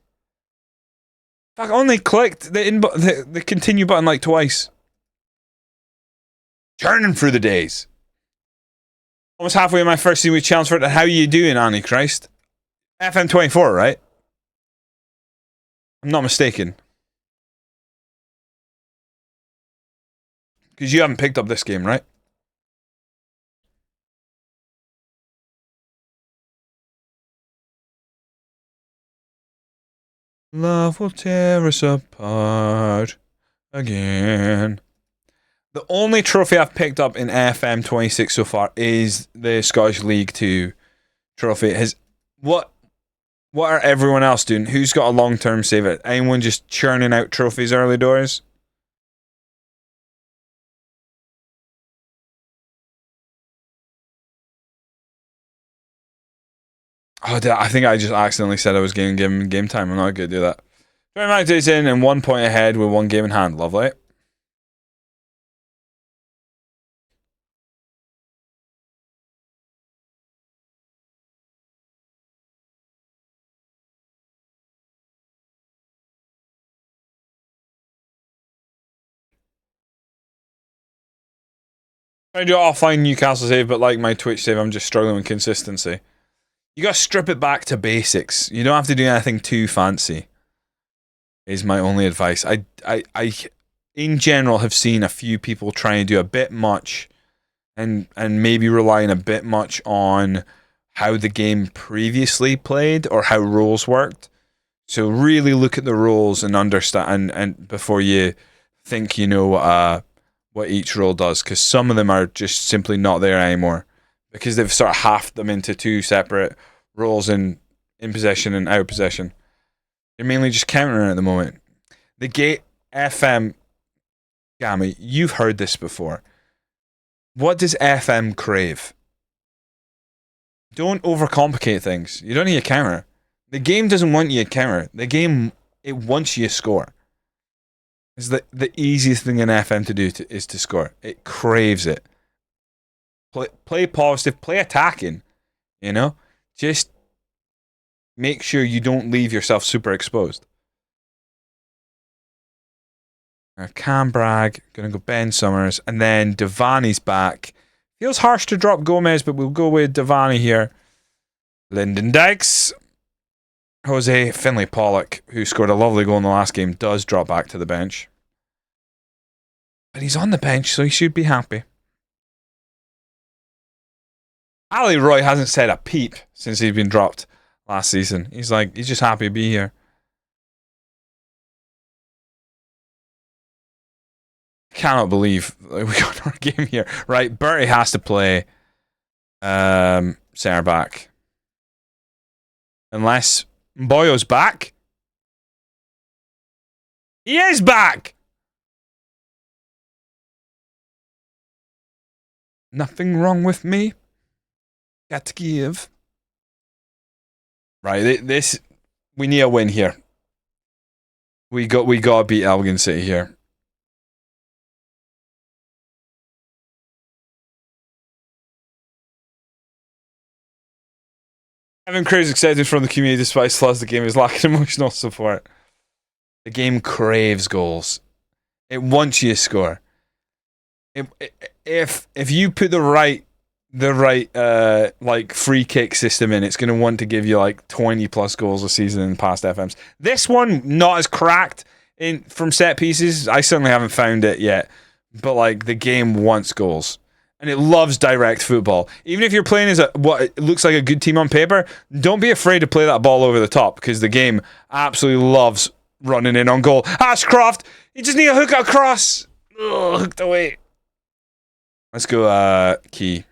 [SPEAKER 1] I only clicked the continue button like twice. Churning through the days. Almost halfway in my first season with Chelmsford. How are you doing, Annie Christ? FM26, right? I'm not mistaken. Because you haven't picked up this game, right? Love will tear us apart again. The only trophy I've picked up in FM26 so far is the Scottish League 2 trophy. What are everyone else doing? Who's got a long-term save it? Anyone just churning out trophies early doors? Oh, I think I just accidentally said I was giving game time. I'm not going to do that. 29 days in and 1 point ahead with 1 game in hand. Lovely. I do offline Newcastle save, but like my Twitch save, I'm just struggling with consistency. You gotta strip it back to basics. You don't have to do anything too fancy. Is my only advice. I in general have seen a few people try and do a bit much, and maybe relying a bit much on how the game previously played or how rules worked. So really look at the rules and understand, and before you think you know what each rule does, because some of them are just simply not there anymore. Because they've sort of halved them into 2 separate roles in possession and out of possession. They're mainly just countering at the moment. The gate FM, Gammy, you've heard this before. What does FM crave? Don't overcomplicate things. You don't need a counter. The game doesn't want you to counter. The game, it wants you to score. It's the easiest thing in FM to do is to score. It craves it. Play positive, play attacking, you know? Just make sure you don't leave yourself super exposed. Cam Bragg, gonna go Ben Summers, and then Devani's back. Feels harsh to drop Gomez, but we'll go with Devani here. Lyndon Dykes. Jose Finlay Pollock, who scored a lovely goal in the last game, does drop back to the bench. But he's on the bench, so he should be happy. Ali Roy hasn't said a peep since he's been dropped last season. He's just happy to be here. Cannot believe we got our game here. Right, Bertie has to play centre back. Unless Boyo's back. He is back! Nothing wrong with me. Got to give. Right, this we need a win here. We gotta beat Elgin City here. Evan Cruz accepted from the community despite slots the game is lacking emotional support. The game craves goals. It wants you to score. If you put the right like free kick system in, it's going to want to give you like 20 plus goals a season in past FMs. This one not as cracked in from set pieces. I certainly haven't found it yet, but like the game wants goals and it loves direct football. Even if you're playing as what it looks like a good team on paper, don't be afraid to play that ball over the top because the game absolutely loves running in on goal. Ashcroft, you just need a hook across. Ugh, hooked away. Let's go Key.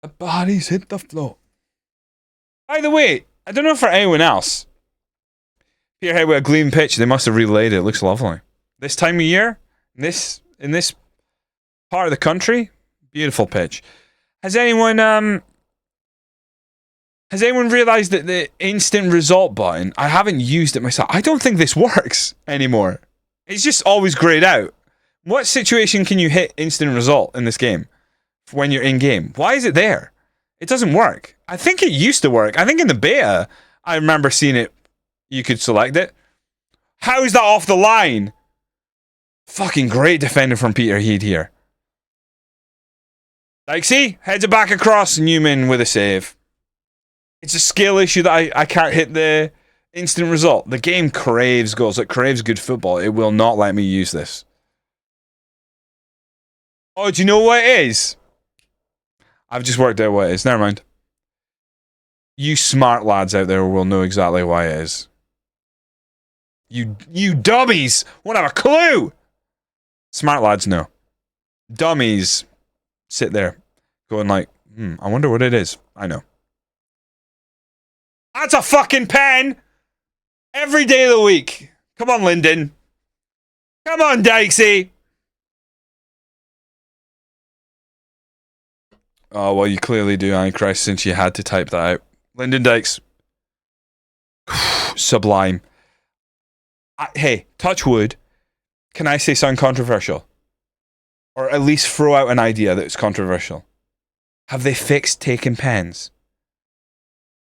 [SPEAKER 1] The bodies hit the floor. By the way, I don't know for anyone else. Peterhead with a gleam pitch, they must have relayed it. It looks lovely. This time of year, in this part of the country, beautiful pitch. Has anyone realized that the instant result button, I haven't used it myself. I don't think this works anymore. It's just always grayed out. What situation can you hit instant result in this game when you're in game? Why is it there? It doesn't work. I think it used to work. I think in the beta, I remember seeing it. You could select it. How is that off the line? Fucking great defender from Peter Heed here. Like, see? Heads it back across. Newman with a save. It's a skill issue that I can't hit the instant result. The game craves goals. It craves good football. It will not let me use this. Oh, do you know what it is? I've just worked out what it is. Never mind. You smart lads out there will know exactly why it is. You dummies won't have a clue. Smart lads know. Dummies sit there going like, I wonder what it is. I know. That's a fucking pen. Every day of the week. Come on, Lyndon. Come on, Dykesy. Oh, well, you clearly do, Antichrist, since you had to type that out. Lyndon Dykes. Sublime. Hey, touch wood. Can I say something controversial? Or at least throw out an idea that's controversial. Have they fixed taking pens?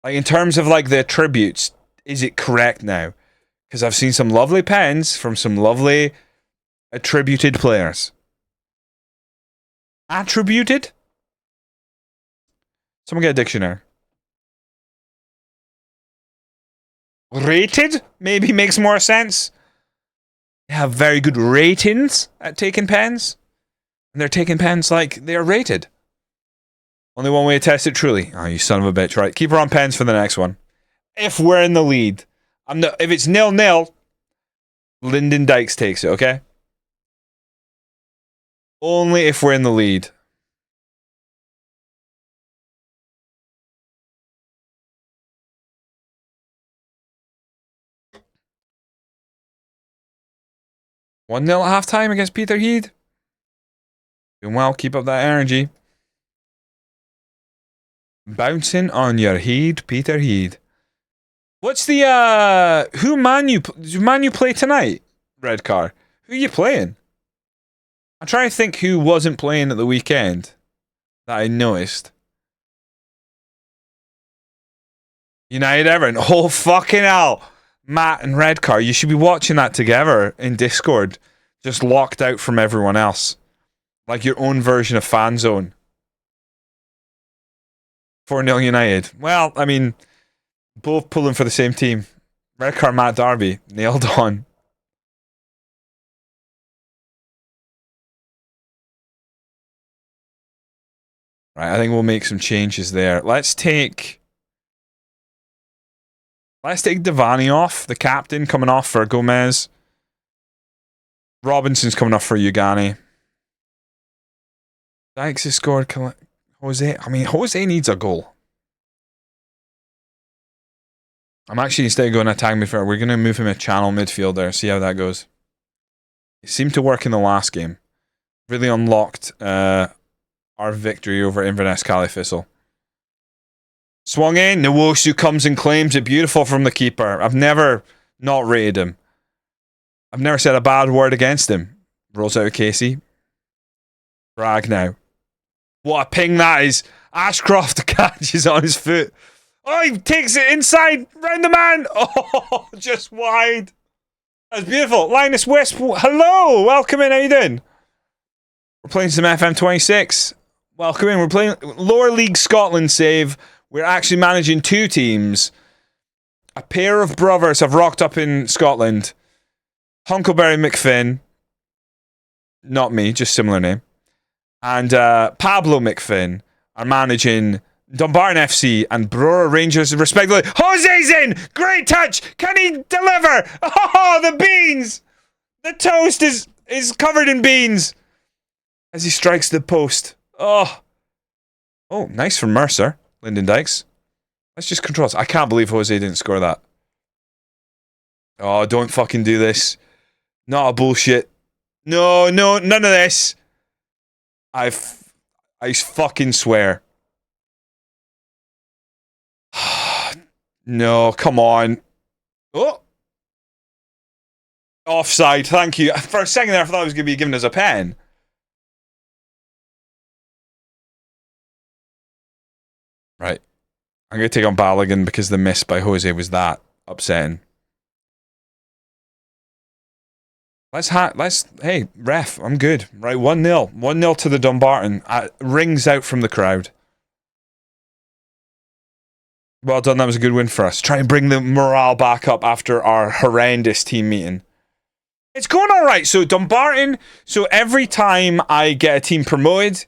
[SPEAKER 1] Like, in terms of, like, the attributes, is it correct now? Because I've seen some lovely pens from some lovely attributed players. Attributed? Someone get a dictionary. Rated? Maybe makes more sense. They have very good ratings at taking pens. And they're taking pens like they're rated. Only one way to test it, truly. Oh, you son of a bitch. Right, keep her on pens for the next one. If we're in the lead. If it's 0-0, Lyndon Dykes takes it, okay? Only if we're in the lead. One 0 at halftime against Peter Heed. Doing well, keep up that energy. Bouncing on your head, Peter Heed. What's the who do Man U play tonight? Red car. Who are you playing? I'm trying to think who wasn't playing at the weekend that I noticed. United Everton. Oh fucking hell. Matt and Redcar, you should be watching that together in Discord, just locked out from everyone else. Like your own version of Fan Zone. 4-0 United. Well, I mean, both pulling for the same team. Redcar, Matt Darby, nailed on. Right, I think we'll make some changes there. Let's take Devani off, the captain, coming off for Gomez. Robinson's coming off for Ugani. Dykes has scored. Jose. I mean, Jose needs a goal. I'm actually, instead of going to attack midfielder, we're going to move him a channel midfielder, see how that goes. It seemed to work in the last game. Really unlocked our victory over Inverness Califissel. Swung in, Nwosu comes and claims it. Beautiful from the keeper. I've never not rated him. I've never said a bad word against him. Rolls out of Casey. Brag now. What a ping that is. Ashcroft catches on his foot. Oh, he takes it inside. Round the man. Oh, just wide. That's beautiful. Linus Wisp. Hello. Welcome in. How you doing? We're playing some FM26. Welcome in. We're playing Lower League Scotland save. We're actually managing two teams. A pair of brothers have rocked up in Scotland. Hunkleberry McFinn. Not me, just similar name. And Pablo McFinn are managing Dumbarton FC and Brora Rangers respectively. Jose's in! Great touch! Can he deliver? Oh, the beans! The toast is covered in beans as he strikes the post. Oh, nice from Mercer. Lyndon Dykes. Let's just control this. I can't believe Jose didn't score that. Oh, don't fucking do this. Not a bullshit. No, none of this. I fucking swear. No, come on. Oh. Offside, thank you. For a second there, I thought it was going to be given as a pen. Right. I'm going to take on Balogun because the miss by Jose was that upsetting. Hey, ref, I'm good. Right, 1-0. 1-0 to the Dumbarton. Rings out from the crowd. Well done, that was a good win for us. Try and bring the morale back up after our horrendous team meeting. It's going alright. So Dumbarton, every time I get a team promoted,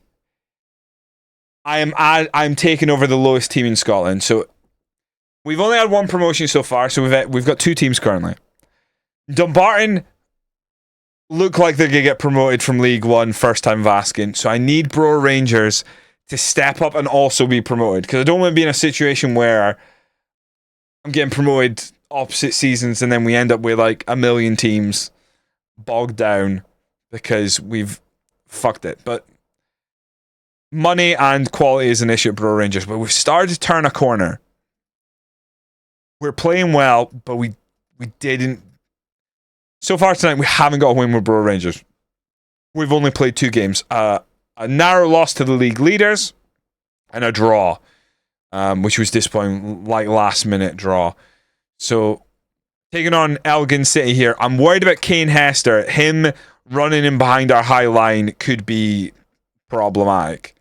[SPEAKER 1] I'm taking over the lowest team in Scotland. So we've only had one promotion so far, so we've got two teams currently. Dumbarton look like they're going to get promoted from League One first time Vaskin. So I need Brora Rangers to step up and also be promoted. Because I don't want to be in a situation where I'm getting promoted opposite seasons and then we end up with like a million teams bogged down because we've fucked it. But money and quality is an issue at Brora Rangers. But we've started to turn a corner. We're playing well, but we didn't. So far tonight, we haven't got a win with Brora Rangers. We've only played two games. A narrow loss to the league leaders and a draw, which was disappointing, like last-minute draw. So, taking on Elgin City here. I'm worried about Kane Hester. Him running in behind our high line could be problematic.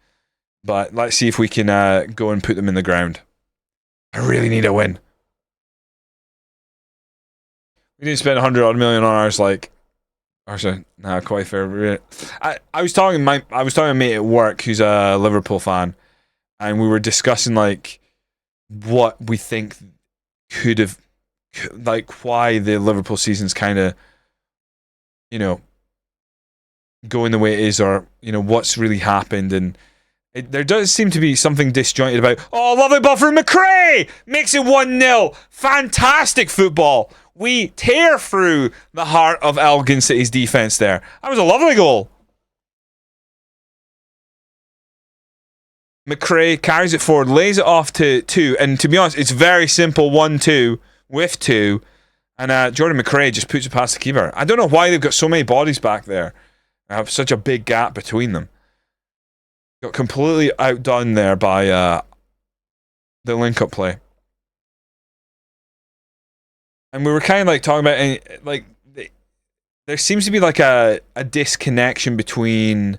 [SPEAKER 1] But let's see if we can go and put them in the ground. I really need a win. We didn't spend 100 million on ours, quite fair. I was talking to a mate at work who's a Liverpool fan, and we were discussing like what we think could have, like why the Liverpool season's kind of, going the way it is, or what's really happened, and there does seem to be something disjointed about. Oh, lovely ball from McRae! Makes it 1-0. Fantastic football. We tear through the heart of Elgin City's defence there. That was a lovely goal. McRae carries it forward, lays it off to 2, and to be honest, it's very simple 1-2 with 2, and Jordan McRae just puts it past the keeper. I don't know why they've got so many bodies back there. I have such a big gap between them. Got completely outdone there by the link-up play. And we were kind of like talking about, like, there seems to be like a disconnection between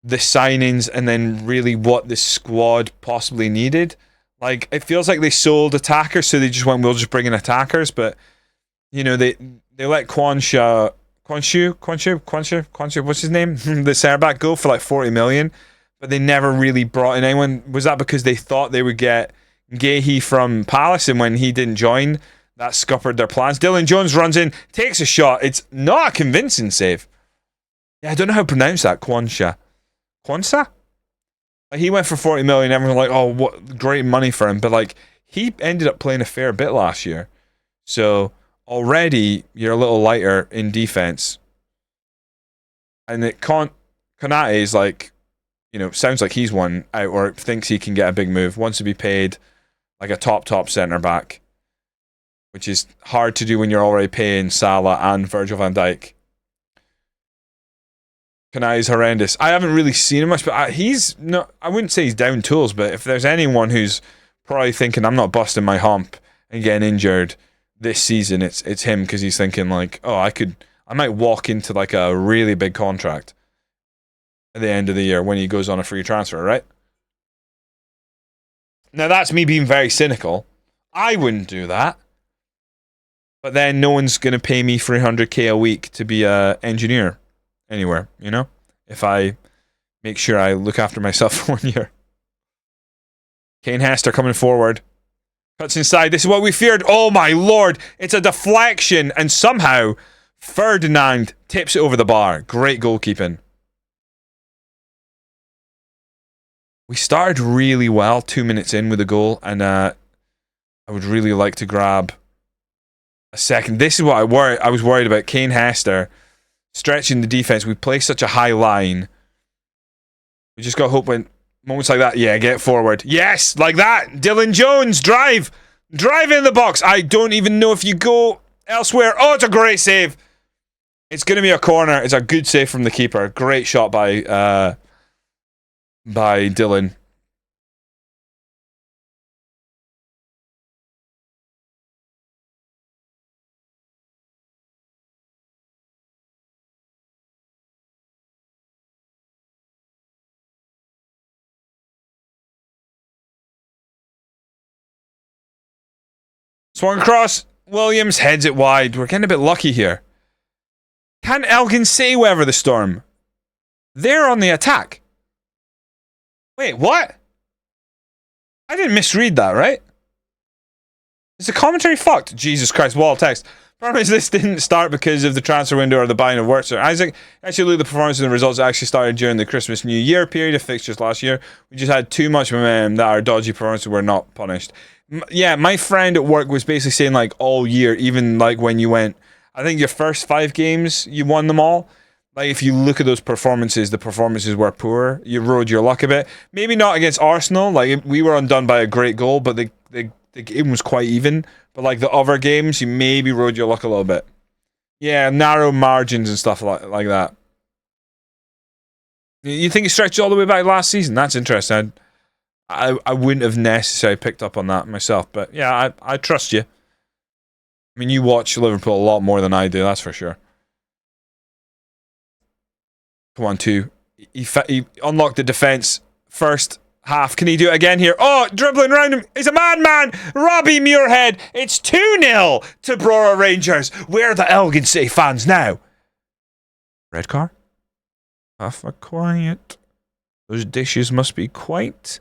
[SPEAKER 1] the signings and then really what the squad possibly needed. Like, it feels like they sold attackers, so they just went, we'll just bring in attackers. But, they let Quanshu, what's his name? The centre back go for like 40 million. But they never really brought in anyone. Was that because they thought they would get Gahey from Palace, and when he didn't join, that scuppered their plans? Dylan Jones runs in, takes a shot. It's not a convincing save. Yeah, I don't know how to pronounce that. Quansha? Like, he went for 40 million. Everyone was like, oh, what great money for him. But like, he ended up playing a fair bit last year. So already you're a little lighter in defense. And Konate is like, sounds like he's one out, or thinks he can get a big move, wants to be paid like a top centre back, which is hard to do when you're already paying Salah and Virgil van Dijk. Konate is horrendous. I haven't really seen him much, but I wouldn't say he's down tools, but if there's anyone who's probably thinking, I'm not busting my hump and getting injured this season, it's him, because he's thinking like, oh, I might walk into like a really big contract at the end of the year when he goes on a free transfer, right? Now, that's me being very cynical. I wouldn't do that. But then no one's going to pay me 300k a week to be an engineer anywhere, you know? If I make sure I look after myself for 1 year. Kane Hester coming forward. Cuts inside. This is what we feared. Oh my lord. It's a deflection. And somehow Ferdinand tips it over the bar. Great goalkeeping. We started really well 2 minutes in with a goal. And I would really like to grab a second. This is what I was worried about. Kane Hester stretching the defense. We play such a high line. We just got hope when moments like that. Yeah, get forward. Yes, like that. Dylan Jones, drive. Drive in the box. I don't even know if you go elsewhere. Oh, it's a great save. It's going to be a corner. It's a good save from the keeper. Great shot by Dylan. Swung across. Williams heads it wide. We're getting a bit lucky here. Can Elgin say weather the storm? They're on the attack. Wait, what? I didn't misread that, right? Is the commentary fucked? Jesus Christ, wall text. Problem is, this didn't start because of the transfer window or the buying of Wurzer. Isaac, actually look at the performance and the results that actually started during the Christmas New Year period of fixtures last year. We just had too much momentum that our dodgy performances were not punished. Yeah, my friend at work was basically saying like all year, even like when you went, I think your first 5 games, you won them all. Like if you look at those performances, the performances were poor. You rode your luck a bit. Maybe not against Arsenal. Like we were undone by a great goal, but the game was quite even. But like the other games, you maybe rode your luck a little bit. Yeah, narrow margins and stuff like that. You think it stretched all the way back last season? That's interesting. I wouldn't have necessarily picked up on that myself, but yeah, I trust you. I mean, you watch Liverpool a lot more than I do, that's for sure. Come on, 2. He unlocked the defense first half. Can he do it again here? Oh, dribbling around him. He's a madman. Robbie Muirhead. It's 2-0 to Brora Rangers. Where are the Elgin City fans now? Red car? Half a quiet. Those dishes must be quite...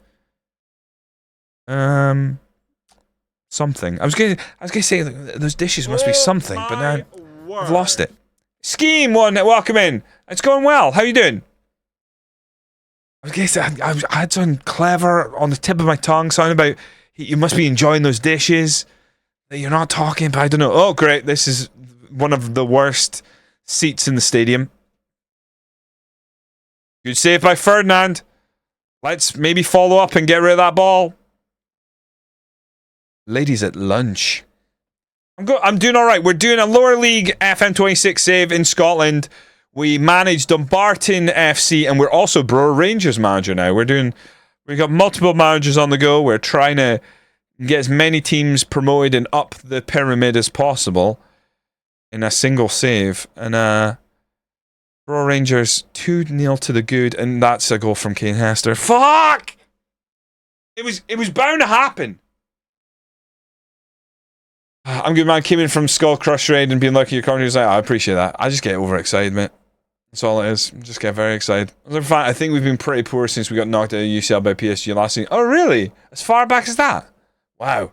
[SPEAKER 1] something. I was gonna say those dishes must be something, but now I've lost it. Scheme one, welcome in. It's going well. How you doing? I was gonna say I had something clever on the tip of my tongue, something about you must be enjoying those dishes that you're not talking about. I don't know. Oh, great! This is one of the worst seats in the stadium. Good save by Ferdinand. Let's maybe follow up and get rid of that ball. Ladies at lunch. I'm doing all right. We're doing a lower league FM26 save in Scotland. We manage Dumbarton FC, and we're also Brora Rangers manager now. We've got multiple managers on the go. We're trying to get as many teams promoted and up the pyramid as possible in a single save. And Brora Rangers 2-0 to the good, and that's a goal from Kane Hester. Fuck! It was bound to happen. I'm good, man. Came in from Skull Crush Raid and being lucky your commentary was like, I appreciate that. I just get overexcited, mate. That's all it is. Just get very excited. I think we've been pretty poor since we got knocked out of UCL by PSG last season. Oh, really? As far back as that? Wow.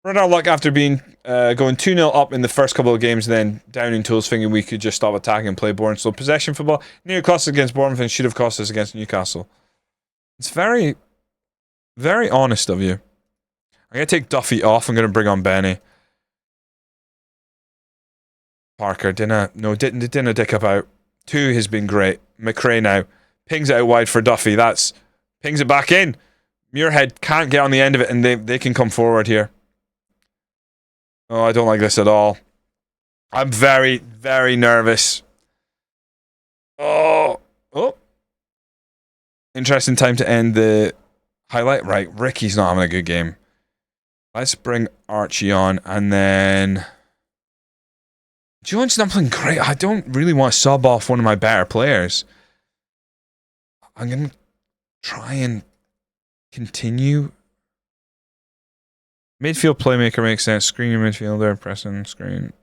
[SPEAKER 1] We're in our luck after being going 2-0 up in the first couple of games and then down in tools, thinking we could just stop attacking and play boring. So possession football nearly cost us against Bournemouth and should have cost us against Newcastle. It's very, very honest of you. I'm going to take Duffy off. I'm going to bring on Benny. Parker didn't dick up out. 2 has been great. McRae now pings it out wide for Duffy. Pings it back in. Muirhead can't get on the end of it, and they can come forward here. Oh, I don't like this at all. I'm very, very nervous. Oh. Interesting time to end the highlight. Right, Ricky's not having a good game. Let's bring Archie on, and then... Jones not playing great. I don't really want to sub off one of my better players. I'm going to try and continue. Midfield playmaker makes sense. Screen your midfielder, pressing screen.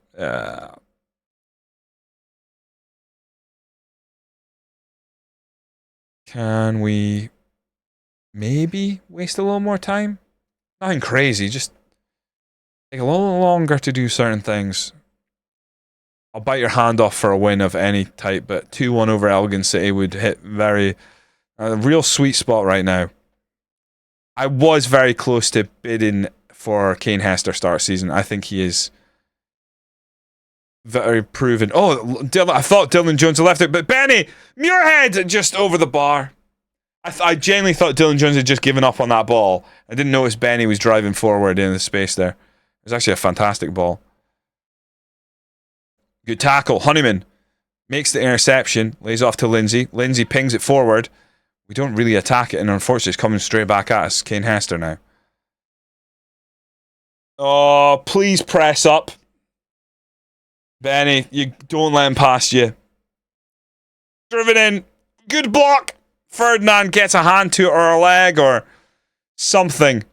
[SPEAKER 1] Can we maybe waste a little more time? Nothing crazy, just take a little longer to do certain things. I'll bite your hand off for a win of any type, but 2-1 over Elgin City would hit a real sweet spot right now. I was very close to bidding for Kane Hester start season. I think he is very proven. Oh, I thought Dylan Jones had left it, but Benny Muirhead just over the bar. I genuinely thought Dylan Jones had just given up on that ball. I didn't notice Benny was driving forward in the space there. It was actually a fantastic ball. Good tackle. Honeyman makes the interception, lays off to Lindsay. Lindsay pings it forward. We don't really attack it, and unfortunately it's coming straight back at us. Kane Hester now. Oh, please press up. Benny, you don't let him past you. Driven in. Good block. Ferdinand gets a hand to it or a leg or something.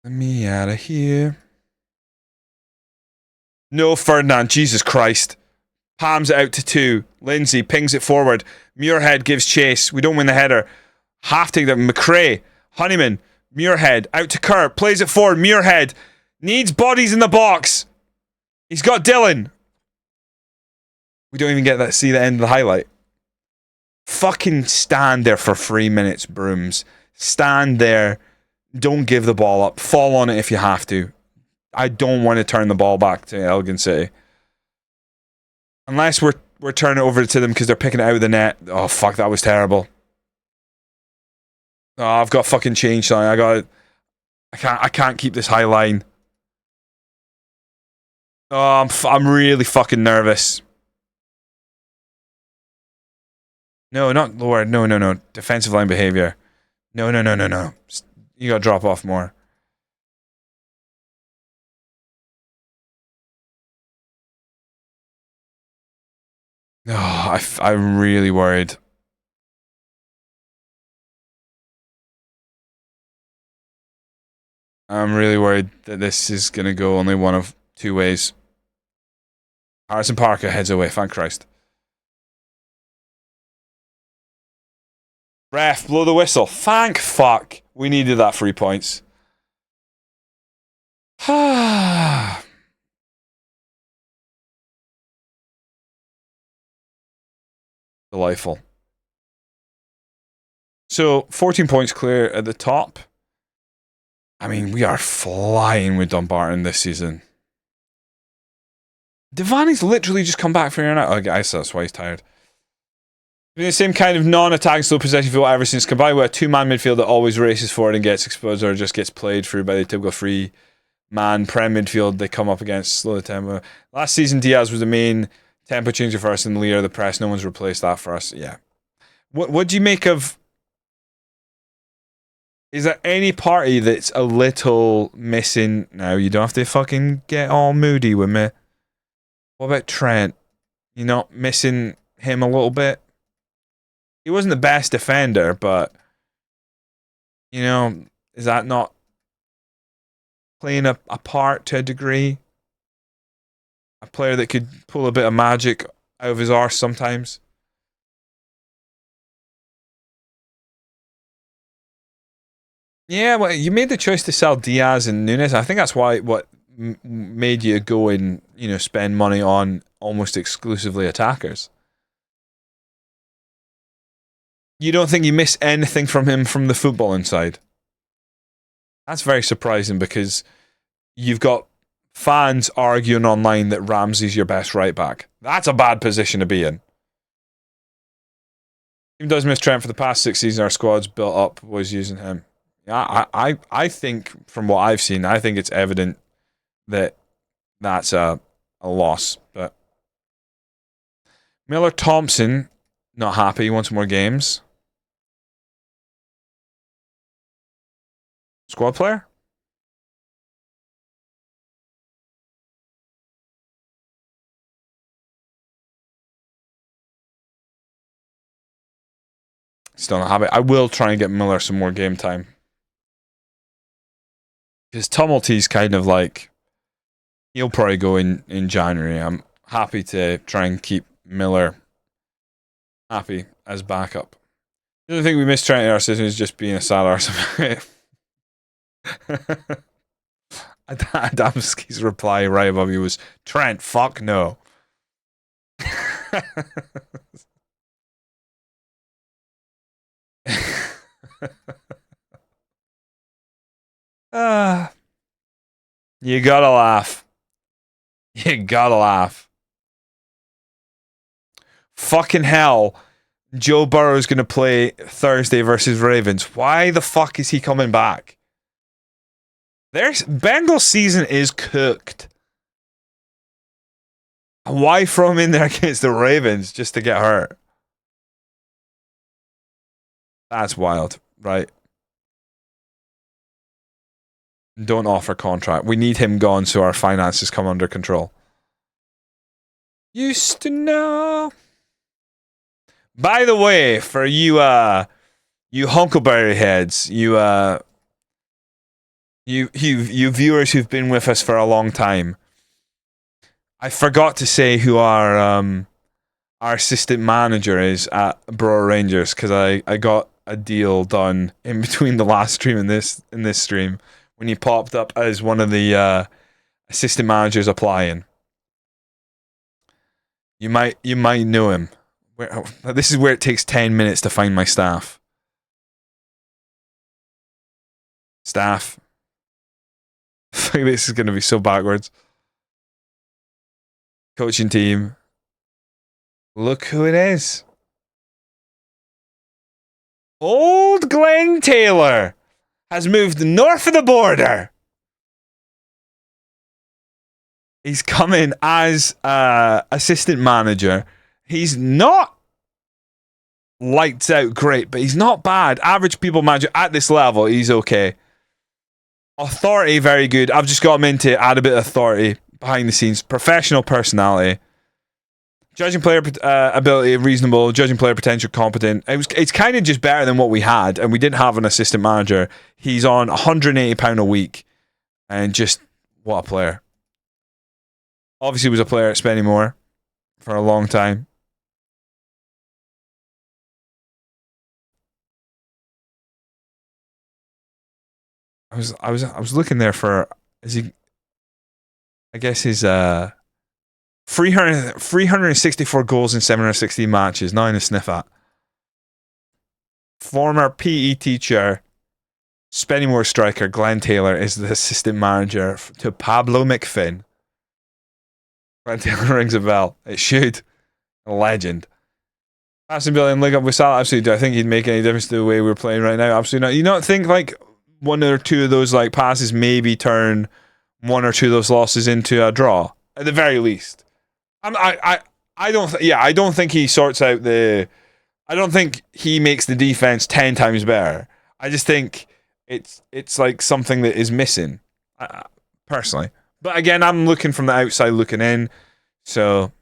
[SPEAKER 1] Let me out of here. No, Ferdinand. Jesus Christ. Palms it out to 2. Lindsay pings it forward. Muirhead gives chase. We don't win the header. Half take them. McRae. Honeyman. Muirhead. Out to Kerr. Plays it forward. Muirhead. Needs bodies in the box. He's got Dylan. We don't even get that. See the end of the highlight. Fucking stand there for 3 minutes, Brooms. Stand there. Don't give the ball up. Fall on it if you have to. I don't want to turn the ball back to Elgin City. Unless we're turning it over to them because they're picking it out of the net. Oh, fuck, that was terrible. Oh, I've got fucking change something. I can't keep this high line. Oh, I'm really fucking nervous. No, not lower. No. Defensive line behavior. No. You gotta drop off more. Oh, I'm really worried. I'm really worried that this is going to go only one of 2 ways. Harrison Parker heads away, thank Christ. Ref, blow the whistle. Thank fuck. We needed that 3 points. Delightful. So, 14 points clear at the top. I mean, we are flying with Dumbarton this season. Devani's literally just come back from here now. Oh, I guess that's why he's tired. The same kind of non-attacking slow possession feel ever since, combined with a 2-man midfield that always races forward and gets exposed or just gets played through by the typical 3-man prem midfield they come up against. Slow the tempo. Last season, Diaz was the main tempo changer for us in the leader of the press. No one's replaced that for us. Yeah. What do you make of... Is there any party that's a little missing now? You don't have to fucking get all moody with me. What about Trent? You're not missing him a little bit? He wasn't the best defender, but... You know, is that not playing a part to a degree? A player that could pull a bit of magic out of his arse sometimes? Yeah, well, you made the choice to sell Diaz and Nunes. I think that's what made you go and spend money on almost exclusively attackers. You don't think you miss anything from him from the footballing side? That's very surprising because you've got fans arguing online that Ramsey's your best right back. That's a bad position to be in. Team does miss Trent for the past 6 seasons. Our squad's built up was using him. Yeah, I think from what I've seen, I think it's evident that that's a loss. But Miller Thompson, not happy. He wants more games. Squad player? Still not happy. I will try and get Miller some more game time. Because Tumulty's kind of like, he'll probably go in January. I'm happy to try and keep Miller happy as backup. The other thing we missed trying our system is just being a sad arse. Adamski's reply right above you was, Trent, fuck no. You gotta laugh. You gotta laugh. Fucking hell. Joe Burrow's gonna play Thursday versus Ravens. Why the fuck is he coming back? Bengals season is cooked. Why throw him in there against the Ravens just to get hurt? That's wild, right? Don't offer contract. We need him gone so our finances come under control. Used to know. By the way, for you Hunkleberry heads, you viewers who've been with us for a long time, I forgot to say who our assistant manager is at Brora Rangers, because I got a deal done in between the last stream and this stream when he popped up as one of the assistant managers applying. You might know him. This is where it takes 10 minutes to find my staff. Staff. I think this is going to be so backwards. Coaching team. Look who it is. Old Glenn Taylor has moved north of the border. He's coming as assistant manager. He's not lights out great, but he's not bad. Average people manager at this level, he's okay. Authority, very good. I've just got him in to add a bit of authority behind the scenes. Professional personality. Judging player ability, reasonable. Judging player potential, competent. It's kind of just better than what we had, and we didn't have an assistant manager. He's on £180 a week, and just, what a player. Obviously was a player at Spennymoor for a long time. I was looking there for, is he, I guess his 364 goals in 760 matches, nothing to sniff at. Former PE teacher, Spennymoor striker Glenn Taylor is the assistant manager to Pablo McFinn. Glenn Taylor rings a bell. It should. A legend. Aston Villa and link up with Salah. Absolutely. Do I think he'd make any difference to the way we're playing right now? Absolutely not. You don't think like one or two of those like passes maybe turn one or two of those losses into a draw at the very least? I don't think he sorts out the. I don't think he makes the defense 10 times better. I just think it's like something that is missing, personally. But again, I'm looking from the outside looking in, so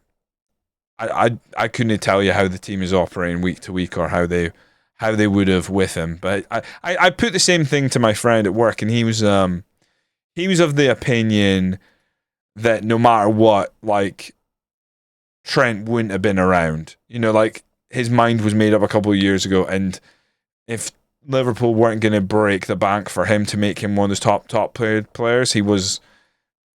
[SPEAKER 1] I couldn't tell you how the team is operating week to week or how they would have with him. But I put the same thing to my friend at work, and he was of the opinion that no matter what, like, Trent wouldn't have been around. You know, like, his mind was made up a couple of years ago, and if Liverpool weren't going to break the bank for him to make him one of those top players,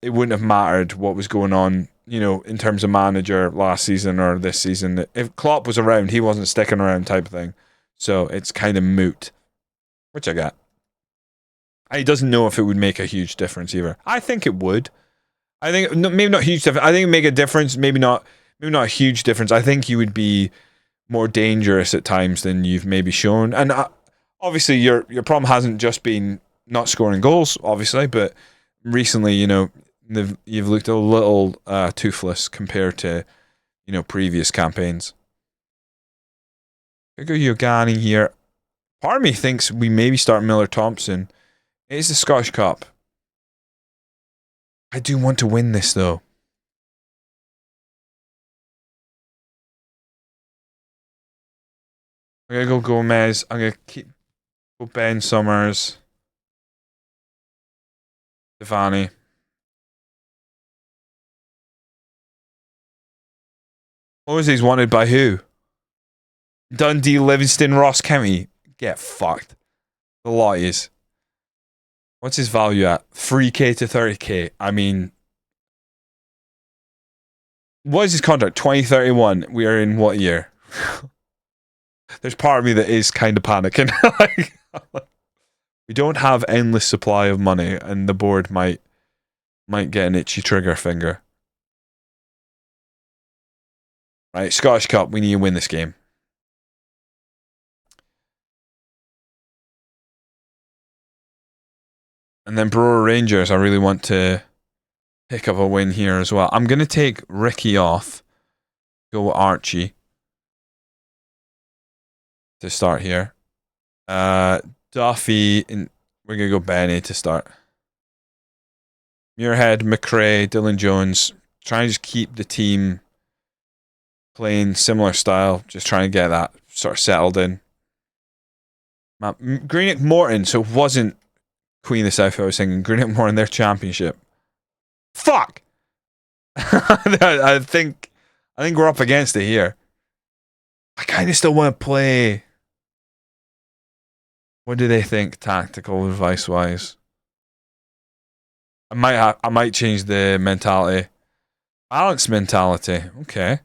[SPEAKER 1] it wouldn't have mattered what was going on, you know, in terms of manager last season or this season. If Klopp was around, he wasn't sticking around type of thing. So it's kind of moot, which I get. He doesn't know if it would make a huge difference either. I think it would. I think maybe not huge difference. I think it would make a difference. Maybe not a huge difference. I think you would be more dangerous at times than you've maybe shown. And obviously, your problem hasn't just been not scoring goals, obviously, but recently, you know, you've looked a little toothless compared to, you know, previous campaigns. Hugo Yogani here. Part of me thinks we maybe start Miller Thompson. It is the Scottish Cup. I do want to win this, though. I'm going to go Gomez. I'm going to go Ben Summers. Stefani. Mosley's wanted by who? Dundee, Livingston, Ross County. Get fucked. The lot is. What's his value at? 3k to 30k. I mean, what is his contract? 2031. We are in what year? There's part of me that is kind of panicking. We don't have endless supply of money, and the board might get an itchy trigger finger. Right, Scottish Cup. We need to win this game. And then Brora Rangers, I really want to pick up a win here as well. I'm going to take Ricky off. Go with Archie. To start here. Duffy, and we're going to go Benny to start. Muirhead, McRae, Dylan Jones. Trying to just keep the team playing similar style. Just trying to get that sort of settled in. Greenock Morton, so it wasn't Queen of the South I was thinking. Greenock Morton, their championship. Fuck! I think we're up against it here. I kind of still want to play. What do they think, tactical advice wise? I might change the mentality. Balanced mentality. Okay.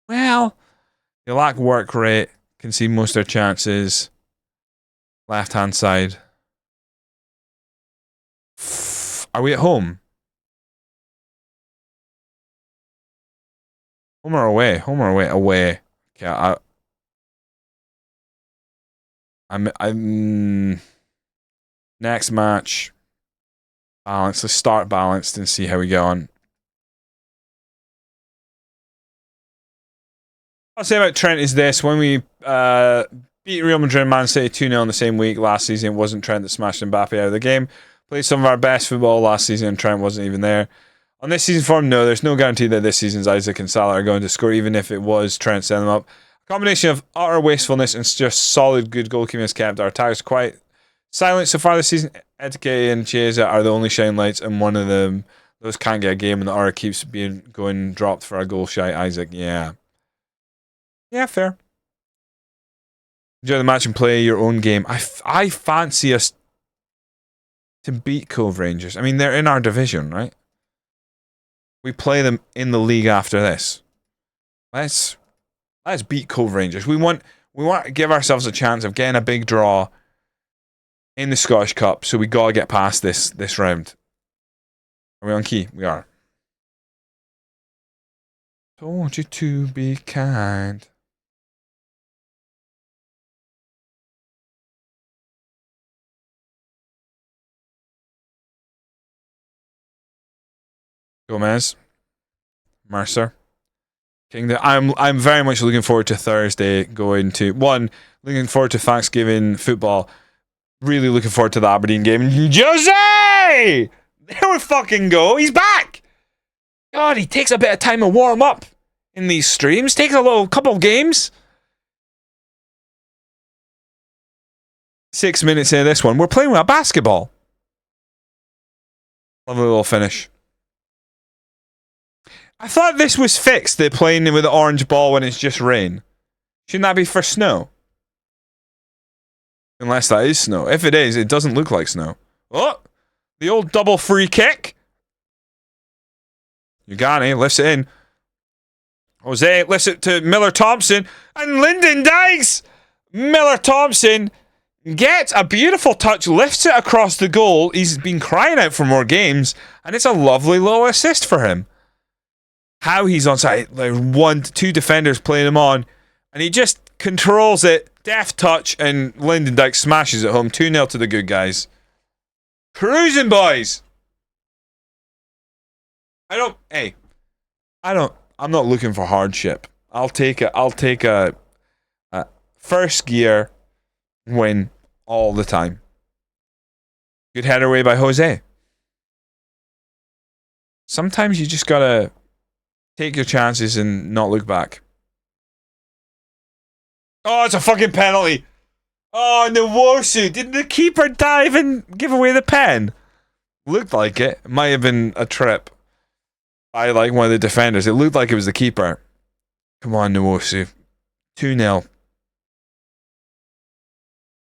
[SPEAKER 1] Well, they lack work rate. Can see most of their chances. Left hand side. Are we at home? Home or away? Home or away? Away. Okay, I'm next match. Balance. Let's start balanced and see how we go on. What I'll say about Trent is this: when we beat Real Madrid and Man City 2-0 in the same week last season, it wasn't Trent that smashed Mbappe out of the game. Played some of our best football last season and Trent wasn't even there. On this season form, no, there's no guarantee that this season's Isaac and Salah are going to score, even if it was Trent setting them up. A combination of utter wastefulness and just solid good goalkeeping has kept our attackers quite silent so far this season. Etike and Chiesa are the only shining lights, and one of them, those can't get a game, and the other keeps going dropped for a goal shy Isaac. Yeah, fair. Enjoy the match and play your own game. I fancy us to beat Cove Rangers. I mean, they're in our division, right? We play them in the league after this. Let's beat Cove Rangers. We want to give ourselves a chance of getting a big draw in the Scottish Cup, so we gotta get past this round. Are we on key? We are. Told you to be kind. Gomez, Mercer, Kingdom. I'm very much looking forward to Thursday. Looking forward to Thanksgiving football. Really looking forward to the Aberdeen game. Jose! There we fucking go. He's back. God, he takes a bit of time to warm up in these streams. Takes a couple of games. 6 minutes into this one, we're playing with a basketball. Lovely little finish. I thought this was fixed, they're playing with the orange ball when it's just rain. Shouldn't that be for snow? Unless that is snow. If it is, it doesn't look like snow. Oh! The old double free kick. Ugani lifts it in. Jose lifts it to Miller-Thompson. And Lyndon Dykes! Miller-Thompson gets a beautiful touch, lifts it across the goal. He's been crying out for more games. And it's a lovely little assist for him. How he's on side, like two defenders playing him on, and he just controls it, deft touch, and Lyndon Dykes smashes it home. 2-0 to the good guys. Cruising, boys. I'm not looking for hardship. I'll take a first gear win all the time. Good header away by Jose. Sometimes you just gotta take your chances and not look back. Oh, it's a fucking penalty. Oh, Nwosu. Did the keeper dive and give away the pen? Looked like it. It might have been a trip by like one of the defenders. It looked like it was the keeper. Come on, Nwosu. 2-0.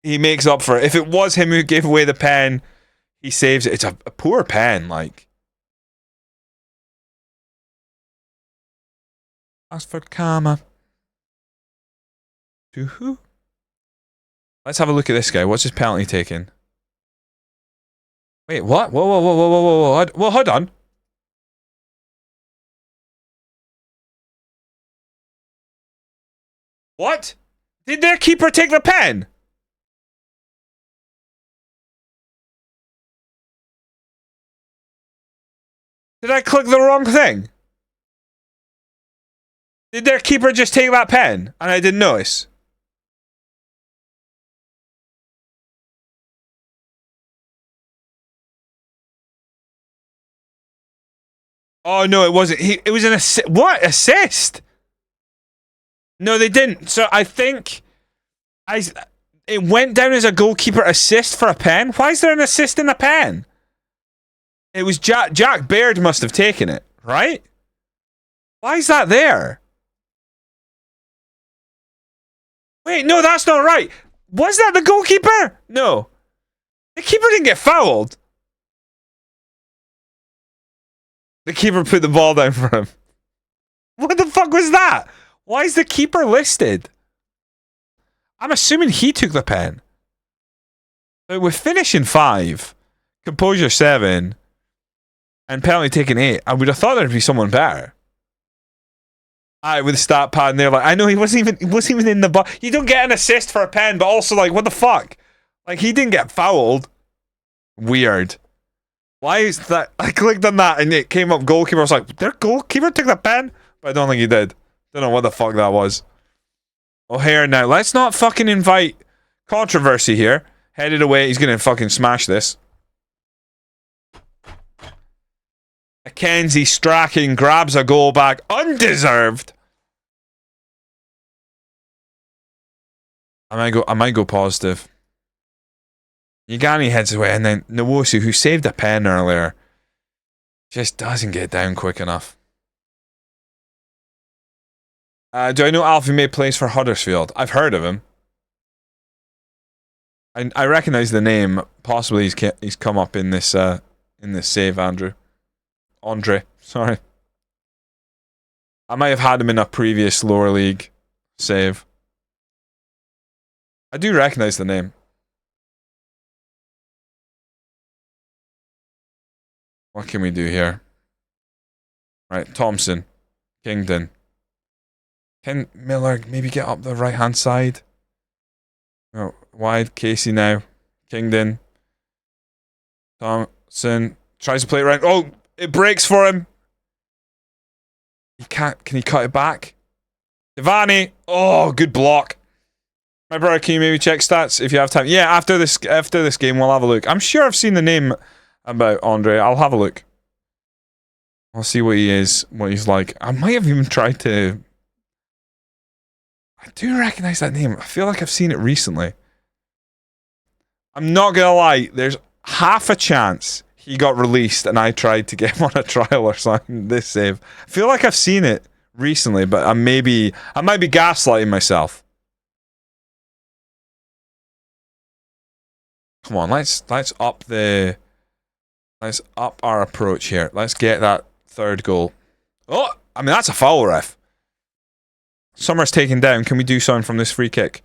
[SPEAKER 1] He makes up for it. If it was him who gave away the pen, he saves it. It's a poor pen, like. Ask for karma. To who? Let's have a look at this guy. What's his penalty taking? Wait, what? Whoa, whoa, whoa, whoa, whoa, whoa, whoa. Well, hold on. What? Did their keeper take the pen? Did I click the wrong thing? Did their keeper just take that pen and I didn't notice? Oh no, it wasn't. It was an assist. What assist? No, they didn't. So I think it went down as a goalkeeper assist for a pen. Why is there an assist in a pen? It was Jack Baird must have taken it, right? Why is that there? Wait, no, that's not right. Was that the goalkeeper? No. The keeper didn't get fouled. The keeper put the ball down for him. What the fuck was that? Why is the keeper listed? I'm assuming he took the pen. But we're finishing 5. Composure 7. And penalty taken 8. I would have thought there'd be someone better. Alright, with the stat pad and they're like, I know he wasn't even in the box. You don't get an assist for a pen, but also like, what the fuck? Like, he didn't get fouled. Weird. Why is that? I clicked on that and it came up goalkeeper. I was like, their goalkeeper took the pen? But I don't think he did. Don't know what the fuck that was. O'Hare now. Let's not fucking invite controversy here. Headed away. He's gonna fucking smash this. Mackenzie Strachan grabs a goal back. Undeserved. I might go positive. Yagani heads away, and then Nwosu, who saved a pen earlier, just doesn't get down quick enough. Do I know Alfie May plays for Huddersfield? I've heard of him. I recognise the name. Possibly he's come up in this save, Andre. Sorry. I might have had him in a previous lower league save. I do recognise the name. What can we do here? Right, Thompson. Kingdon. Can Miller maybe get up the right-hand side? Oh, wide. Casey now. Kingdon. Thompson. Tries to play it right. Oh, it breaks for him. He can't. Can he cut it back? Devani. Oh, good block. My brother, can you maybe check stats if you have time? Yeah, after this game, we'll have a look. I'm sure I've seen the name about Andre. I'll have a look. I'll see what he is, what he's like. I might have even tried to... I do recognise that name. I feel like I've seen it recently. I'm not gonna lie, there's half a chance he got released and I tried to get him on a trial or something this save. I feel like I've seen it recently, but I might be gaslighting myself. Come on, let's up our approach here. Let's get that third goal. Oh, I mean that's a foul, ref. Summers taken down. Can we do something from this free kick?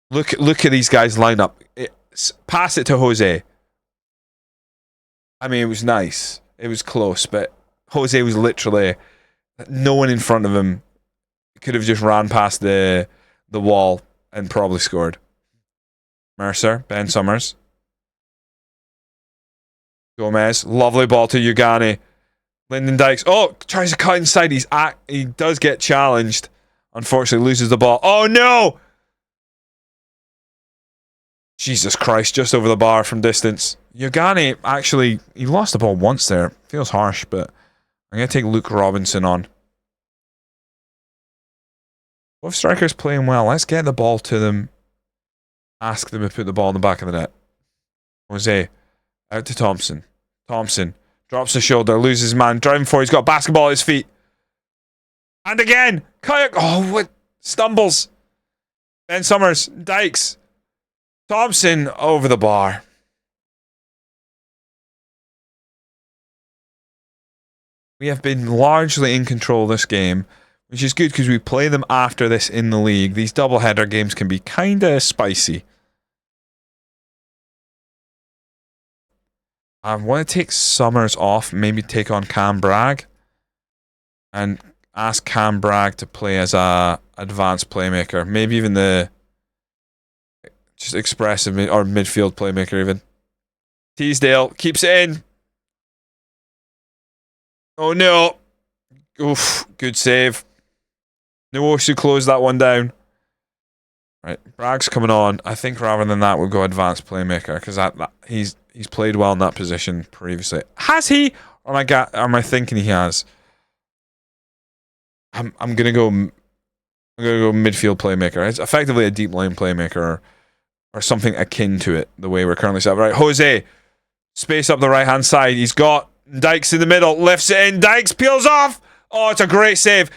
[SPEAKER 1] Look at these guys line up. Pass it to Jose. I mean, it was nice. It was close, but Jose was literally no one in front of him. Could have just ran past the wall and probably scored. Mercer, Ben Summers. Gomez, lovely ball to Ugani. Lyndon Dykes, oh, tries to cut inside. He does get challenged. Unfortunately, loses the ball. Oh no! Jesus Christ, just over the bar from distance. Ugani, actually, he lost the ball once there. Feels harsh, but I'm going to take Luke Robinson on. Both strikers playing well. Let's get the ball to them. Ask them to put the ball in the back of the net. Jose. Out to Thompson. Thompson. Drops the shoulder. Loses his man. Driving forward. He's got basketball at his feet. And again. Kayak. Oh, what? Stumbles. Ben Summers. Dykes. Thompson over the bar. We have been largely in control of this game, which is good because we play them after this in the league. These doubleheader games can be kind of spicy. I want to take Summers off, maybe take on Cam Bragg, and ask Cam Bragg to play as a advanced playmaker. Maybe even the just expressive or midfield playmaker even. Teasdale keeps it in. Oh no. Oof, good save. Nwosu closed that one down. Right, Bragg's coming on. I think rather than that, we'll go advanced playmaker because he's played well in that position previously. Has he? Or am I thinking he has? I'm gonna go midfield playmaker. It's effectively a deep line playmaker or something akin to it. The way we're currently set up. Right, Jose, space up the right hand side. He's got Dykes in the middle, lifts it in. Dykes peels off. Oh, it's a great save.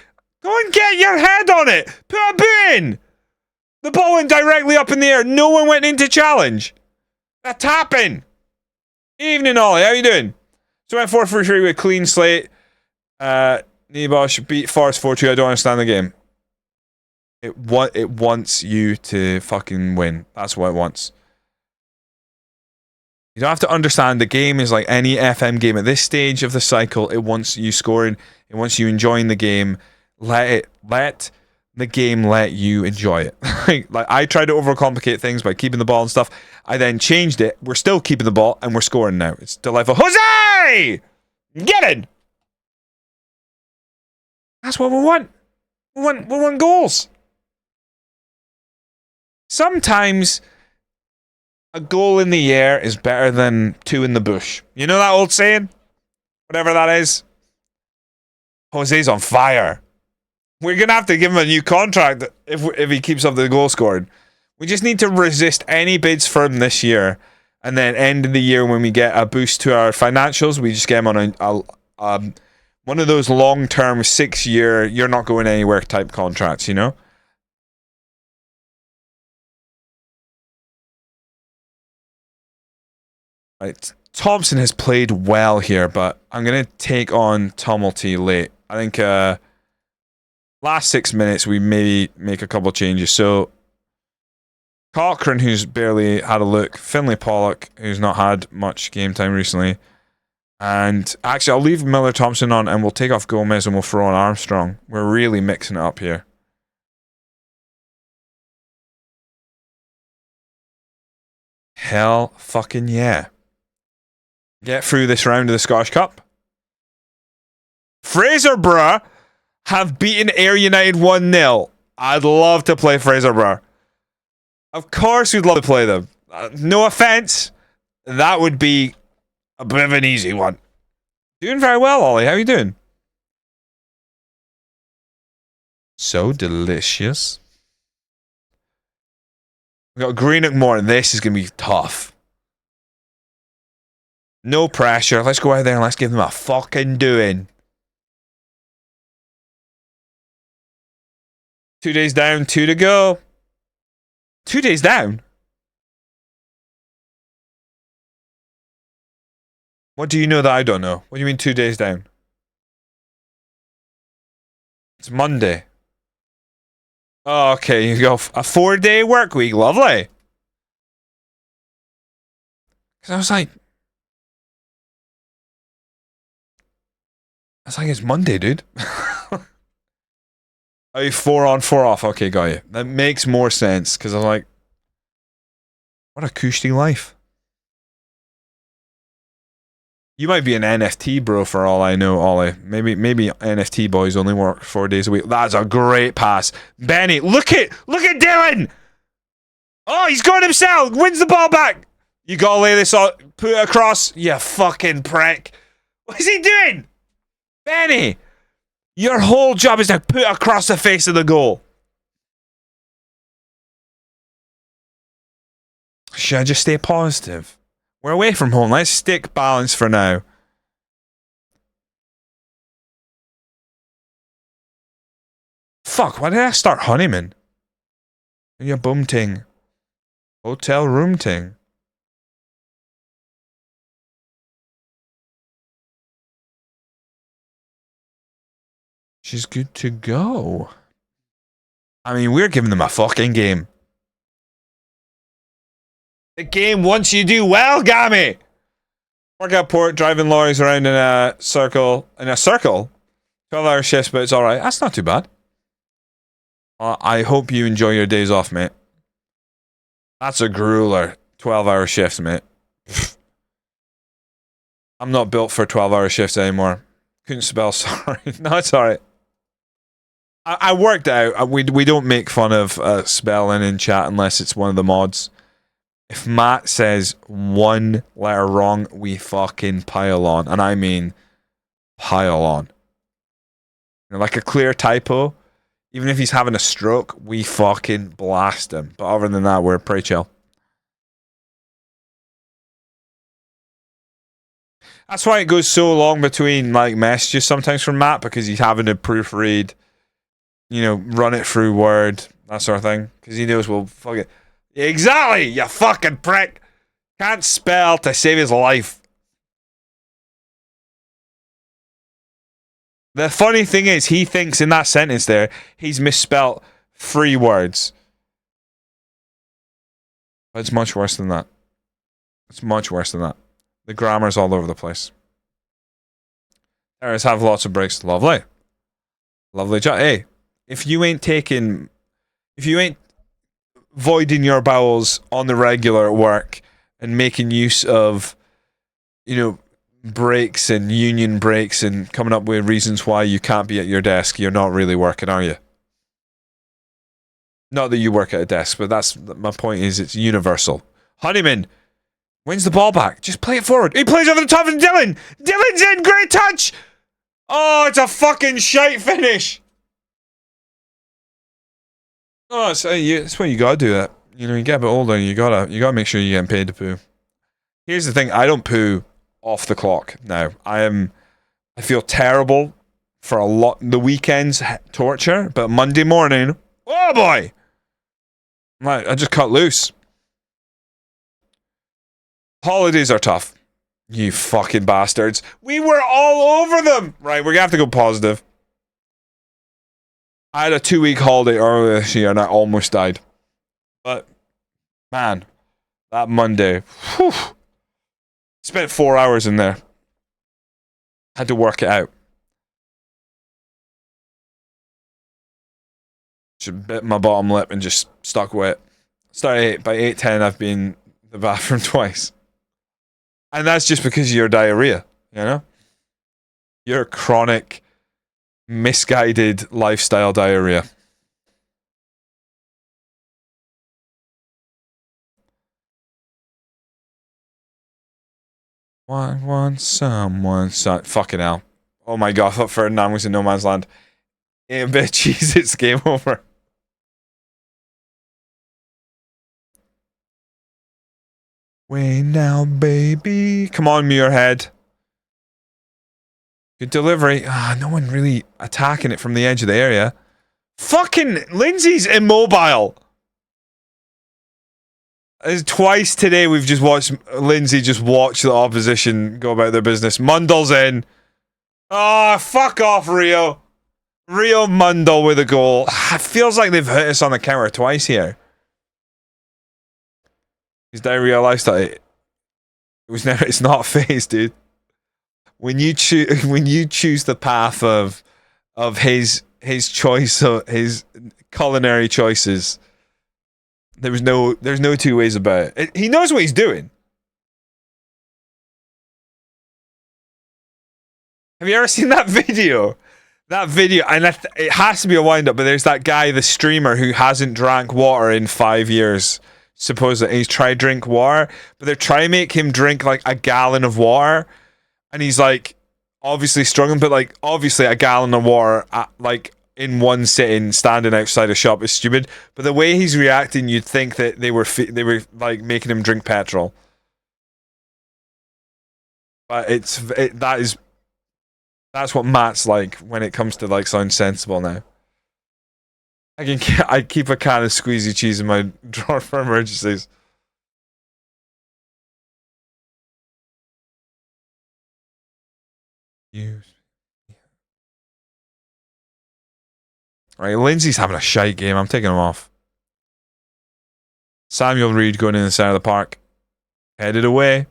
[SPEAKER 1] Go and get your head on it. Put a boot in. The ball went directly up in the air. No one went into challenge. A tap-in. Evening, Ollie. How you doing? So went 4-3 with clean slate. Nibosh beat Forest 4-2. I don't understand the game. It wants you to fucking win. That's what it wants. You don't have to understand the game is like any FM game. At this stage of the cycle, it wants you scoring. It wants you enjoying the game. Let the game let you enjoy it. Like I tried to overcomplicate things by keeping the ball and stuff. I then changed it. We're still keeping the ball and we're scoring now. It's delightful. Jose! Get it! That's what we want. We want goals. Sometimes a goal in the air is better than 2 in the bush. You know that old saying? Whatever that is. Jose's on fire. We're going to have to give him a new contract if he keeps up the goal scoring. We just need to resist any bids for him this year. And then end of the year when we get a boost to our financials, we just get him on one of those long-term 6-year, you're not going anywhere type contracts, you know? Right. Thompson has played well here, but I'm going to take on Tumulty late. I think last 6 minutes we maybe make a couple of changes. So Cochrane, who's barely had a look. Finlay Pollock, who's not had much game time recently. And actually, I'll leave Miller Thompson on and we'll take off Gomez and we'll throw on Armstrong. We're really mixing it up here. Hell fucking yeah. Get through this round of the Scottish Cup. Fraserburgh have beaten Ayr United 1-0. I'd love to play Fraserburgh. Of course we'd love to play them. No offense. That would be a bit of an easy one. Doing very well, Ollie. How are you doing? So delicious. We got Greenock Moor. This is going to be tough. No pressure. Let's go out there and let's give them a fucking doing. 2 days down, 2 to go. 2 days down? What do you know that I don't know? What do you mean 2 days down? It's Monday. Oh, okay, you go a 4-day work week. Lovely. Because I was like, it's Monday, dude. Oh, 4 on, 4 off. Okay, got you. That makes more sense because I'm like, what a cushy life. You might be an NFT bro for all I know, Ollie. Maybe NFT boys only work 4 days a week. That's a great pass. Benny, look at Dylan. Oh, he's got himself. Wins the ball back. You gotta lay this on. Put it across. You fucking prick. What is he doing? Benny, your whole job is to put across the face of the goal. Should I just stay positive? We're away from home. Let's stick balance for now. Fuck, why did I start Honeyman? And your bum ting. Hotel room ting. She's good to go. I mean, we're giving them a fucking game. The game wants you to do well, Gammy! Work out port, driving lorries around in a circle. 12-hour shifts, but it's alright. That's not too bad. I hope you enjoy your days off, mate. That's a grueler. 12-hour shifts, mate. I'm not built for 12-hour shifts anymore. Couldn't spell, sorry. No, it's alright. I worked out. We don't make fun of spelling in chat unless it's one of the mods. If Matt says one letter wrong, we fucking pile on. And I mean pile on. You know, like a clear typo. Even if he's having a stroke, we fucking blast him. But other than that, we're pretty chill. That's why it goes so long between like messages sometimes from Matt, because he's having to proofread, you know, run it through Word, that sort of thing. Because he knows we'll fuck it. Exactly, you fucking prick. Can't spell to save his life. The funny thing is, he thinks in that sentence there, he's misspelt 3 words. But it's much worse than that. It's much worse than that. The grammar's all over the place. Errors have lots of breaks. Lovely. Lovely job. Hey, if you ain't voiding your bowels on the regular at work and making use of, you know, breaks and union breaks and coming up with reasons why you can't be at your desk, you're not really working, are you? Not that you work at a desk, but that's my point. Is it's universal. Honeyman wins the ball back. Just play it forward. He plays over the top of Dylan. Dylan's in. Great touch. Oh, it's a fucking shite finish. Oh, it's when you gotta do that. You know, you get a bit older, you gotta make sure you're getting paid to poo. Here's the thing, I don't poo off the clock now. I feel terrible for a lot. The weekends torture, but Monday morning, oh boy, I just cut loose. Holidays are tough. You fucking bastards. We were all over them. Right, we're gonna have to go positive. I had a 2-week holiday earlier this year and I almost died. But, man, that Monday, whew, spent 4 hours in there. Had to work it out. Just bit my bottom lip and just stuck with it. Started by 8:10, I've been to the bathroom twice. And that's just because of your diarrhea, you know? Your chronic, misguided lifestyle diarrhea. Want someone. Fucking hell. Oh my god, I thought Ferdinand was in no man's land. Ain't a bit of cheese, it's game over. Way now, baby. Come on, Muirhead. Good delivery. No one really attacking it from the edge of the area. Fucking Lindsay's immobile. Twice today we've just watched Lindsay just watch the opposition go about their business. Mundell's in. Oh, fuck off, Rio. Rio Mundell with a goal. It feels like they've hit us on the counter twice here. Because they realised that it's not a phase, dude. When you choose the path of his choice, of his culinary choices, there's no 2 ways about it. He knows what he's doing. Have you ever seen that video? That video, and it has to be a wind-up, but there's that guy, the streamer, who hasn't drank water in 5 years. Supposedly, he's tried to drink water, but they're trying to make him drink like a gallon of water, and he's like obviously struggling, but like obviously a gallon of water, like in one sitting, standing outside a shop is stupid. But the way he's reacting, you'd think that they were like making him drink petrol. But that's what Matt's like when it comes to like sound sensible now. I keep a can of squeezy cheese in my drawer for emergencies. Right, Lindsay's having a shite game. I'm taking him off. Samuel Reed going in the center of the park. Headed away.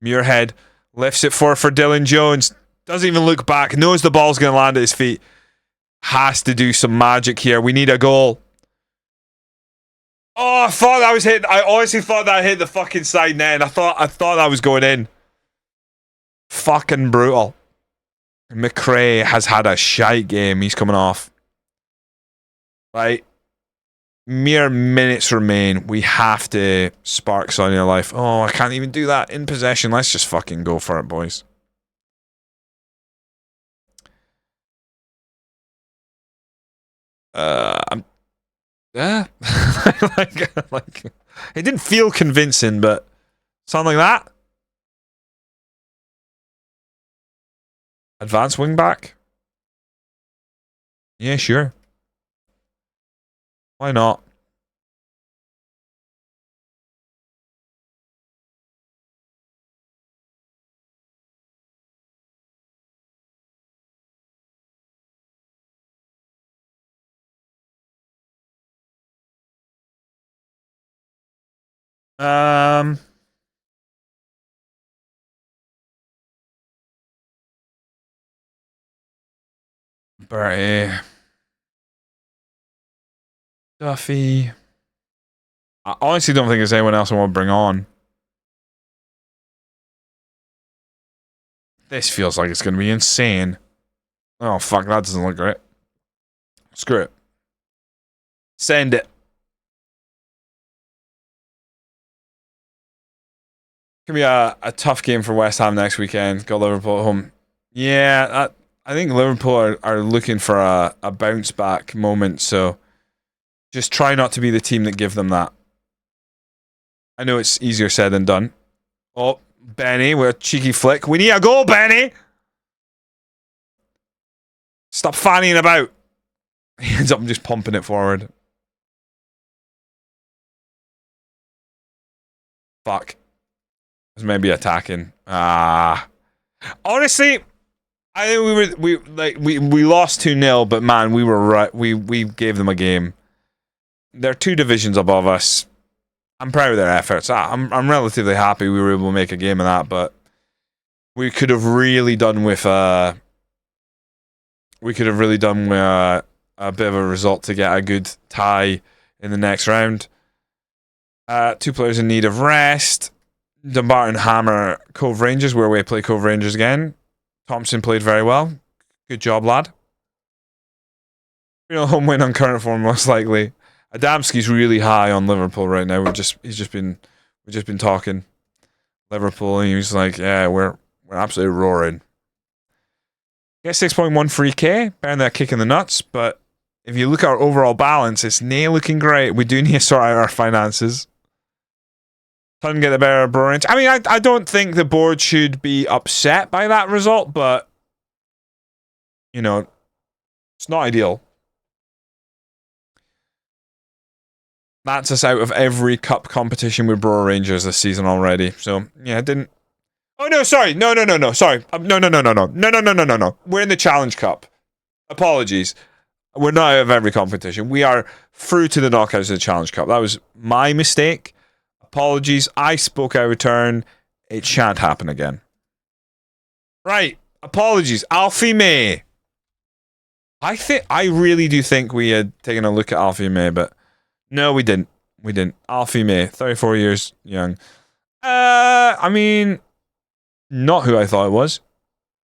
[SPEAKER 1] Muirhead lifts it for Dylan Jones. Doesn't even look back. Knows the ball's going to land at his feet. Has to do some magic here. We need a goal. Oh, I thought that was hit. I honestly thought that hit the fucking side net. I thought that was going in. Fucking brutal. McRae has had a shite game. He's coming off. Right. Mere minutes remain. We have to spark something in your life. Oh, I can't even do that in possession. Let's just fucking go for it, boys. Yeah. like it didn't feel convincing, but something like that. Advanced wing back. Yeah, sure. Why not? Bertie. Duffy. I honestly don't think there's anyone else I want to bring on. This feels like it's going to be insane. Oh, fuck, that doesn't look great. Screw it. Send it. It's going to be a tough game for West Ham next weekend. Got Liverpool at home. Yeah, I think Liverpool are looking for a bounce back moment, so just try not to be the team that give them that. I know it's easier said than done. Oh, Benny with a cheeky flick. We need a goal, Benny! Stop fannying about. He ends up just pumping it forward. Fuck. Was maybe attacking. Honestly, I think we lost 2-0, but man, we were right. We gave them a game. They're 2 divisions above us. I'm proud of their efforts. I'm relatively happy we were able to make a game of that, but we could have really done with a bit of a result to get a good tie in the next round. 2 players in need of rest. Dumbarton hammer Cove Rangers, where we play Cove Rangers again. Thompson played very well. Good job, lad. Home win on current form, most likely. Adamski's really high on Liverpool right now. We've just been talking Liverpool, and he was like, "Yeah, we're absolutely roaring." Get 6.1 free K, bearing that kick in the nuts. But if you look at our overall balance, it's not looking great. We do need to sort out our finances. Ton get the better of Brora Rangers. I mean, I don't think the board should be upset by that result, but you know, it's not ideal. That's us out of every cup competition with Brora Rangers this season already. So yeah, it didn't. Oh no, sorry, no, sorry, no. We're in the Challenge Cup. Apologies. We're not out of every competition. We are through to the knockouts of the Challenge Cup. That was my mistake. Apologies. I spoke out of turn. It shan't happen again. Right. Apologies. Alfie May. I really do think we had taken a look at Alfie May, but no, we didn't. Alfie May, 34 years young. I mean, not who I thought it was.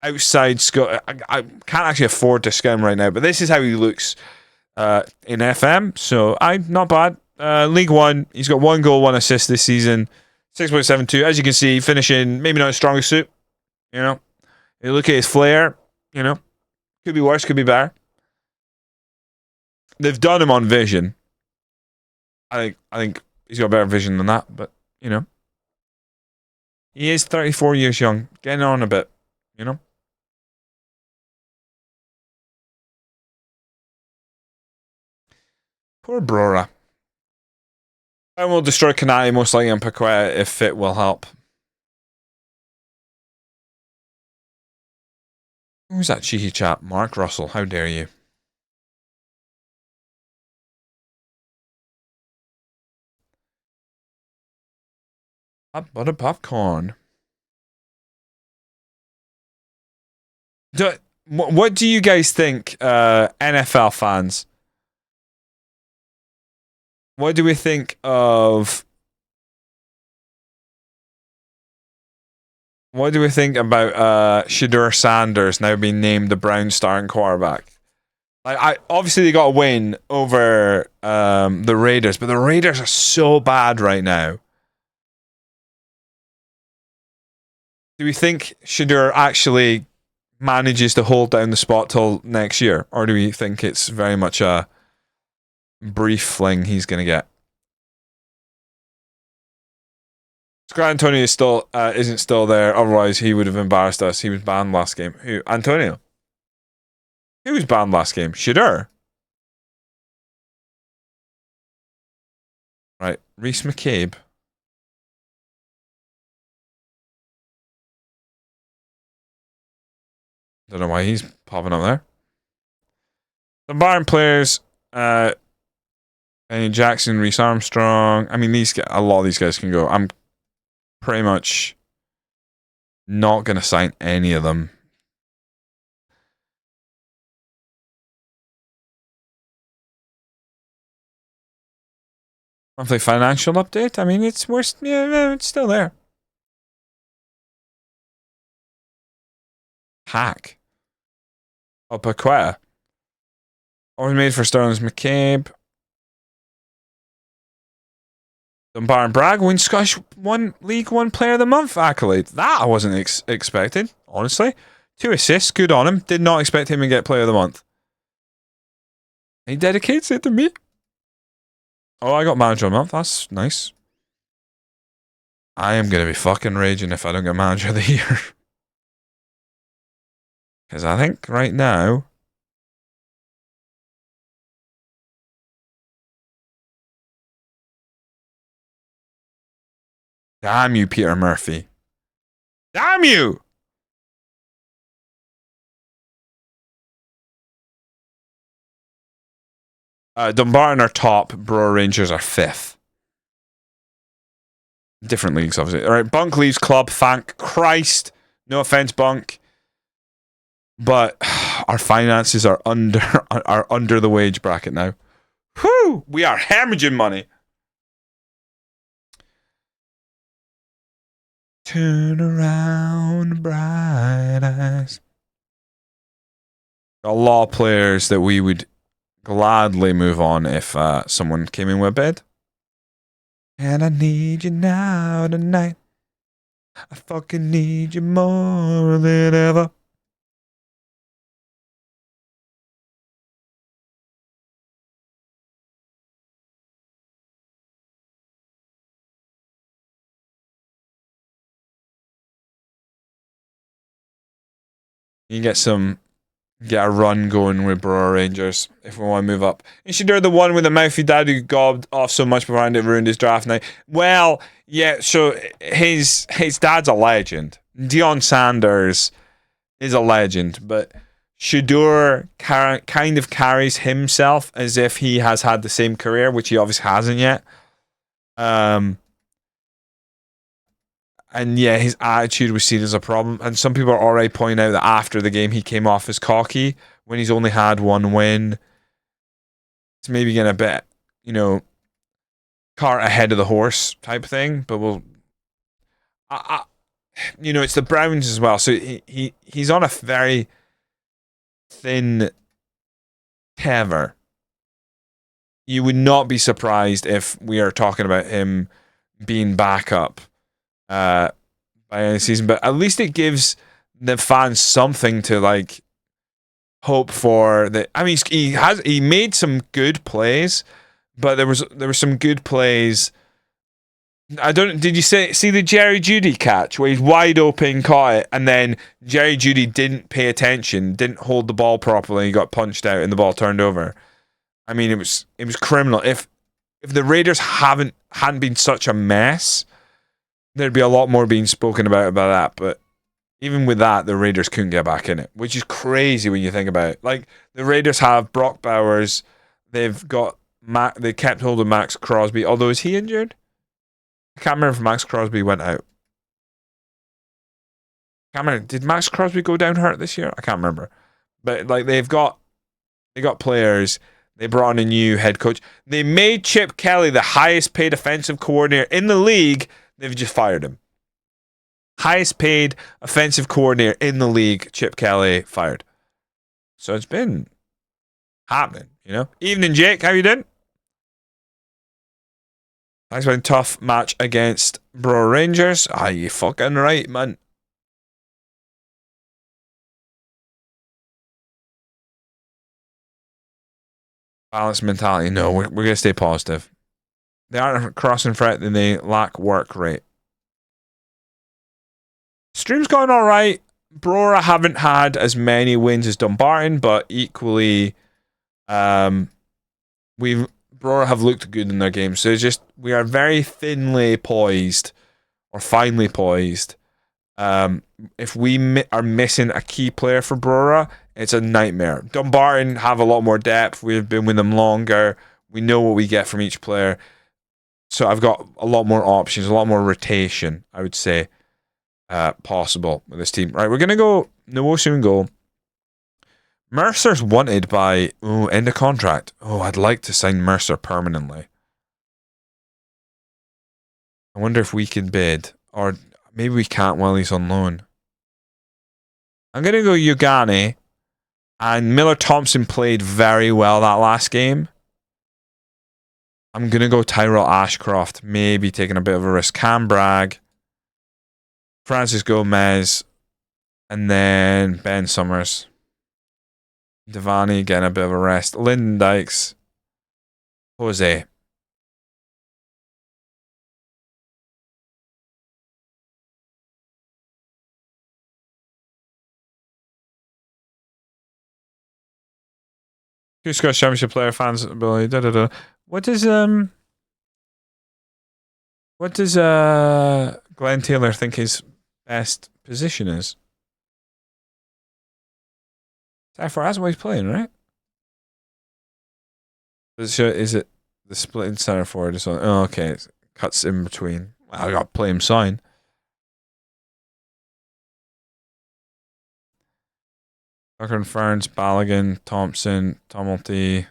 [SPEAKER 1] Outside Scott. I can't actually afford to scan him right now, but this is how he looks in FM. So not bad. League One, he's got 1 goal, 1 assist this season. 6.72. As you can see, finishing maybe not his strongest suit. You know, you look at his flair. You know, could be worse, could be better. they've done him on vision. I think he's got better vision than that, but you know, he is 34 years young, getting on a bit, you know. Poor Brora. I will destroy Kanai most likely on Paqueta if it will help. Who's that cheeky chap? Mark Russell, how dare you? Hot butter popcorn. What do you guys think, NFL fans? What do we think of... What do we think about Shedeur Sanders now being named the Browns starting quarterback? Obviously they got a win over the Raiders, but the Raiders are so bad right now. Do we think Shedeur actually manages to hold down the spot till next year, or do we think it's very much a brief fling he's going to get? Scott Antonio still isn't still there. Otherwise, he would have embarrassed us. He was banned last game. Who? Antonio? Who was banned last game? Shedeur. Right, Reese McCabe. Don't know why he's popping up there. The Bayern players, Benny Jackson, Reese Armstrong. I mean, a lot of these guys can go. I'm pretty much not going to sign any of them. Monthly financial update. I mean, it's still there. Hack. Oh, Paqueta. Always made for Sterling's McCabe. Dumbarton Bragg wins Scottish League One Player of the Month accolade. That I wasn't expecting, honestly. 2 assists, good on him. Did not expect him to get Player of the Month. He dedicates it to me. Oh, I got Manager of the Month. That's nice. I am going to be fucking raging if I don't get Manager of the Year. Because I think right now... Damn you, Peter Murphy. Damn you! Dumbarton are top. Brora Rangers are 5th. Different leagues, obviously. All right, Bunk leaves club. Thank Christ. No offense, Bunk. But our finances are under the wage bracket now. Whew! We are hemorrhaging money. Turn around, bright eyes. A lot of players that we would gladly move on if someone came in with a bid. And I need you now tonight. I fucking need you more than ever. You get a run going with Brora Rangers if we want to move up. You should do the one with the mouthy dad who gobbed off so much behind it ruined his draft night. Well, yeah, so his dad's a legend. Deion Sanders is a legend, but Shedeur kind of carries himself as if he has had the same career, which he obviously hasn't yet. And yeah, his attitude was seen as a problem. And some people are already pointing out that after the game he came off as cocky when he's only had one win. It's maybe getting a bit, cart ahead of the horse type thing. But it's the Browns as well. So he's on a very thin tether. You would not be surprised if we are talking about him being back up by any season, but at least it gives the fans something to hope for the. I mean, he made some good plays, but there were some good plays. Did you see the Jerry Jeudy catch where he's wide open, caught it, and then Jerry Jeudy didn't pay attention, didn't hold the ball properly, he got punched out, and the ball turned over. I mean, it was criminal. If the Raiders hadn't been such a mess, there'd be a lot more being spoken about that. But even with that, the Raiders couldn't get back in it, which is crazy when you think about it. Like, the Raiders have Brock Bowers, they've got they kept hold of Max Crosby, although is he injured? I can't remember if Max Crosby went out. I can't remember. Did Max Crosby go down hurt this year? I can't remember. But like they got players. They brought in a new head coach. They made Chip Kelly the highest paid offensive coordinator in the league. They've just fired him. Highest paid offensive coordinator in the league, Chip Kelly, fired. So it's been happening, you know. Evening, Jake. How you doing? Thanks for a tough match against Brora Rangers. Ah, you fucking right, man. Balanced mentality. No, we're going to stay positive. They aren't a crossing threat, then they lack work rate. Stream's going all right. Brora haven't had as many wins as Dumbarton, but equally, Brora have looked good in their games. So it's just we are very thinly poised, or finely poised. If we are missing a key player for Brora, it's a nightmare. Dumbarton have a lot more depth. We've been with them longer. We know what we get from each player. So I've got a lot more options, a lot more rotation, I would say, possible with this team. Right, we're going to go Nwosu in goal. Mercer's wanted by, end of contract. I'd like to sign Mercer permanently. I wonder if we can bid, or maybe we can't while he's on loan. I'm going to go Ugani, and Miller Thompson played very well that last game. I'm going to go Tyrell Ashcroft, maybe taking a bit of a risk. Cam Bragg, Francis Gomez, and then Ben Summers. Devani getting a bit of a rest. Lyndon Dykes. Jose. Two Scottish Championship player fans ability. What does Glenn Taylor think his best position is? That's what he's playing, right? Is it the split in center forward? Okay, it cuts in between. I got to play him sign. Tucker and Ferns, Balogun, Thompson, Tumulty,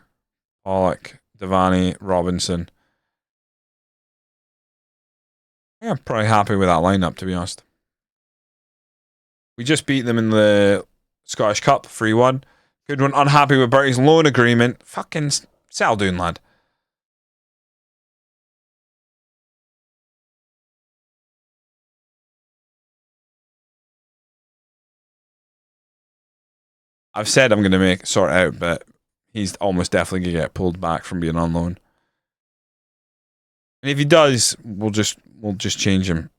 [SPEAKER 1] Pollock, Devani, Robinson. I'm probably happy with that lineup, to be honest. We just beat them in the Scottish Cup, 3-1. Good one. Unhappy with Bertie's loan agreement. Fucking Saldoon, lad. I've said I'm going to sort out, but he's almost definitely going to get pulled back from being on loan. And if he does, we'll just change him.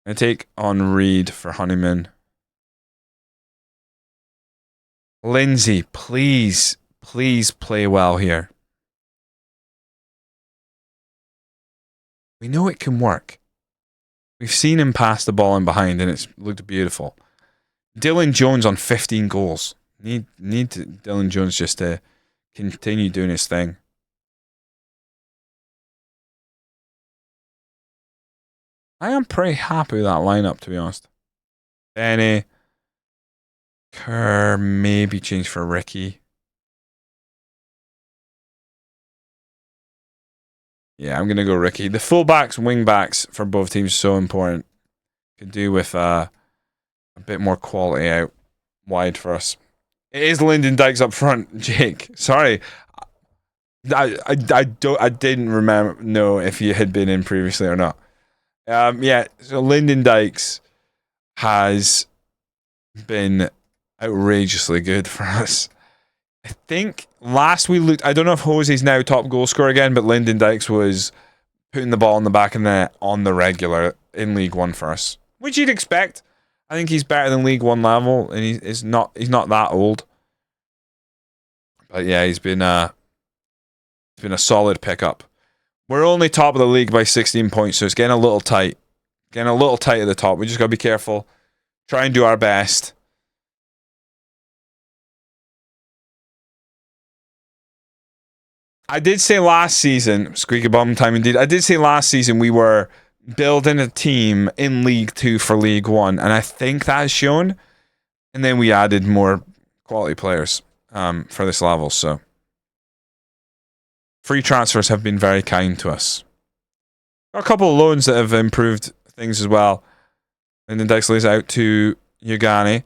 [SPEAKER 1] I'm going to take on Reed for Honeyman. Lindsay, please play well here. We know it can work. We've seen him pass the ball in behind, and it's looked beautiful. Dylan Jones on 15 goals. Need Dylan Jones just to continue doing his thing. I am pretty happy with that lineup, to be honest. Benny. Kerr, maybe change for Ricky. Yeah, I'm going to go Ricky. The fullbacks, wingbacks for both teams are so important. Could do with a bit more quality out wide for us. It is Lyndon Dykes up front, Jake. Sorry. I didn't know if you had been in previously or not. So Lyndon Dykes has been outrageously good for us. I think last we looked, I don't know if Jose's now top goal scorer again, but Lyndon Dykes was putting the ball in the back of the net on the regular in League One for us, which you'd expect. I think he's better than League One level, and he's not that old. But yeah, he's been a solid pickup. We're only top of the league by 16 points, so it's getting a little tight. Getting a little tight at the top. We just gotta be careful. Try and do our best. I did say last season, squeaky bum time indeed. I did say last season we were building a team in League 2 for League 1, and I think that has shown. And then we added more quality players for this level, so free transfers have been very kind to us. Got a couple of loans that have improved things as well. And then Dykes lays out to Ugani.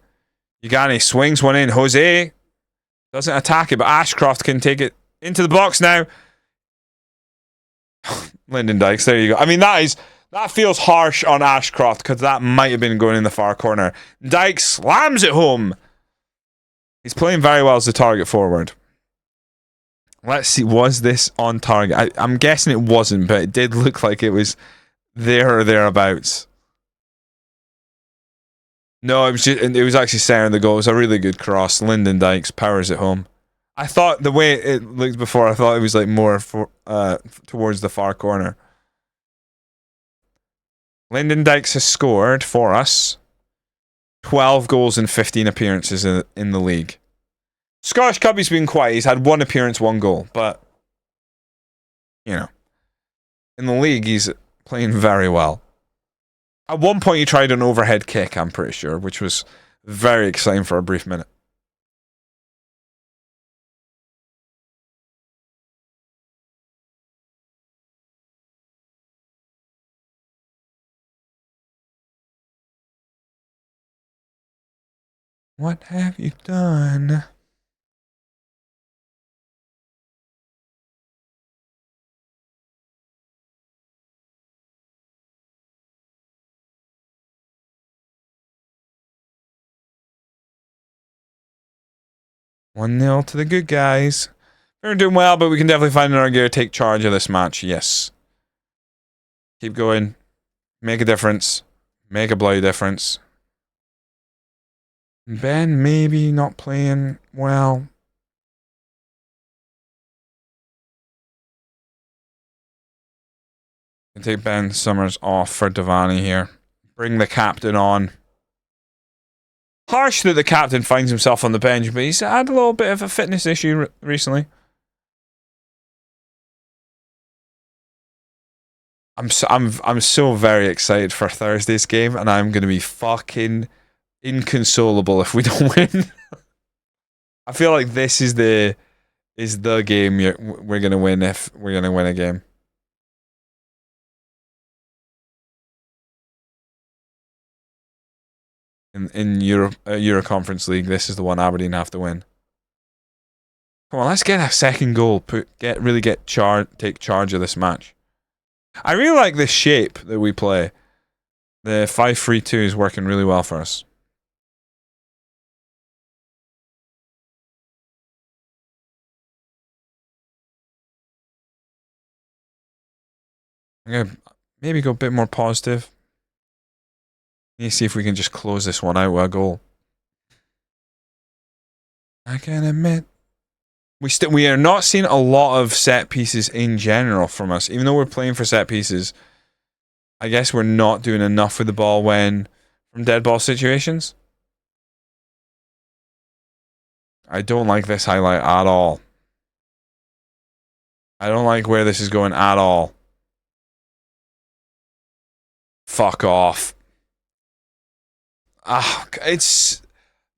[SPEAKER 1] Ugani swings one in. Jose doesn't attack it, but Ashcroft can take it into the box now. Lyndon Dykes, there you go. I mean, that feels harsh on Ashcroft because that might have been going in the far corner. Dykes slams it home. He's playing very well as the target forward. Let's see, was this on target? I'm guessing it wasn't, but it did look like it was there or thereabouts. No, it was actually centering the goal. It was a really good cross. Lyndon Dykes powers it home. I thought the way it looked before, I thought it was like more towards the far corner. Lyndon Dykes has scored for us 12 goals and 15 appearances in the league. Scottish Cup, he's been quiet. He's had 1 appearance, 1 goal. But, you know, in the league, he's playing very well. At one point, he tried an overhead kick, I'm pretty sure, which was very exciting for a brief minute. What have you done? One 0 to the good guys. We're doing well, but we can definitely find another gear to take charge of this match. Yes. Keep going. Make a difference. Make a bloody difference. Ben maybe not playing well. Can take Ben Summers off for Devani here. Bring the captain on. Harsh that the captain finds himself on the bench, but he's had a little bit of a fitness issue recently. I'm so very excited for Thursday's game, and I'm gonna be fucking inconsolable if we don't win. I feel like this is the game we're gonna win if we're gonna win a game. In Euro Conference League, this is the one Aberdeen have to win. Come on, let's get a second goal. Take charge of this match. I really like this shape that we play. The 5-3-2 is working really well for us. I'm gonna maybe go a bit more positive. Let me see if we can just close this one out with a goal. I can admit we are not seeing a lot of set pieces in general from us, even though we're playing for set pieces. I guess we're not doing enough with the ball from dead ball situations. I don't like this highlight at all. I don't like where this is going at all. Fuck off.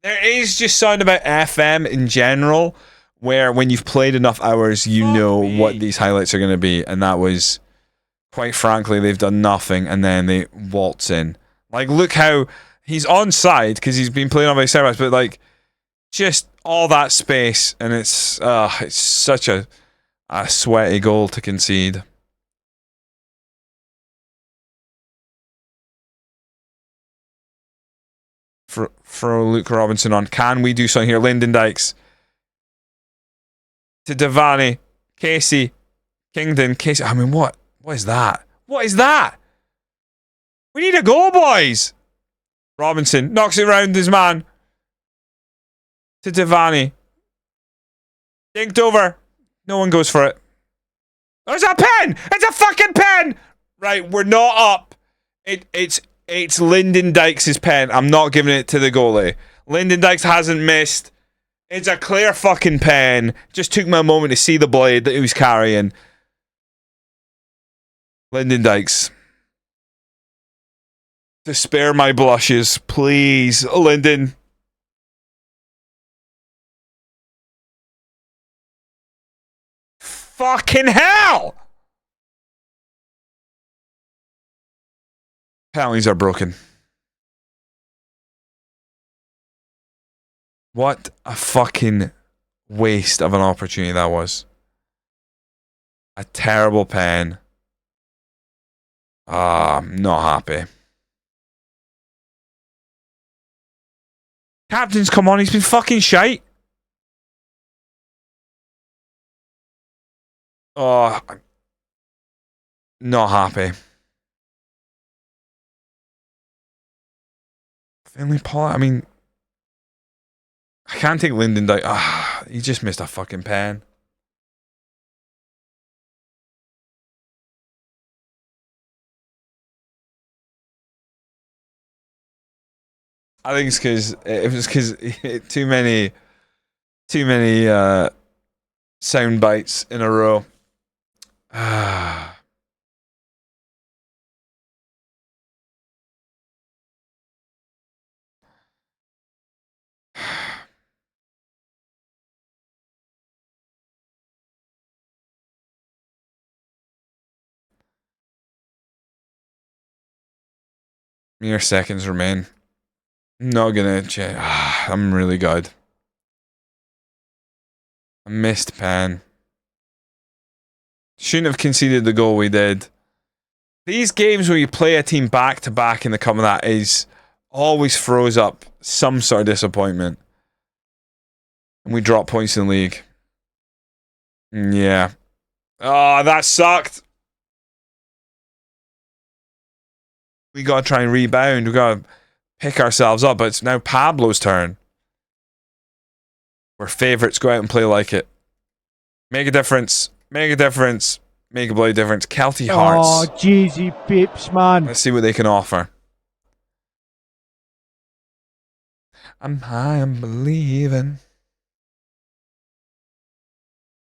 [SPEAKER 1] There is just something about FM in general where when you've played enough hours, you know what these highlights are going to be. And that was, quite frankly, they've done nothing and then they waltz in. Like, look how he's onside because he's been playing on by Servas, but like, just all that space, and it's such a sweaty goal to concede. throw Luke Robinson on. Can we do something here? Lyndon Dykes. To Devaney. Casey. Kingdon. Casey. I mean, what? What is that? What is that? We need a goal, boys. Robinson knocks it round his man. To Devaney. Dinked over. No one goes for it. There's a pen! It's a fucking pen! Right, we're not up. It's Lyndon Dykes' pen. I'm not giving it to the goalie. Lyndon Dykes hasn't missed. It's a clear fucking pen. Just took me a moment to see the blade that he was carrying. Lyndon Dykes. To spare my blushes, please, Lyndon. Fucking hell! Penalties are broken. What a fucking waste of an opportunity that was. A terrible pen. I'm not happy. Captain's come on, he's been fucking shite. Oh, not happy. Finley Paul, I mean, I can't take Lyndon Dyke. He just missed a fucking pen. I think it's because too many sound bites in a row. Mere seconds remain. Not gonna check. I'm really good. A missed pen. Shouldn't have conceded the goal we did. These games where you play a team back to back in the cup, that is always throws up some sort of disappointment. And we drop points in the league. Yeah. Oh, that sucked. We gotta try and rebound. We gotta pick ourselves up, but it's now Pablo's turn. We're favourites. Go out and play like it. Make a difference. Make a difference. Make a bloody difference. Kelty Hearts.
[SPEAKER 2] Oh, jeezy pips, man.
[SPEAKER 1] Let's see what they can offer. I'm high and believing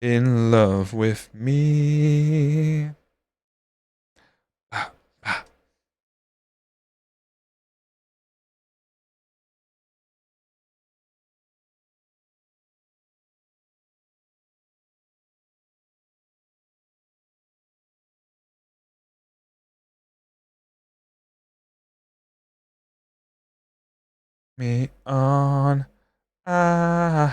[SPEAKER 1] in love with me. Me on. Da,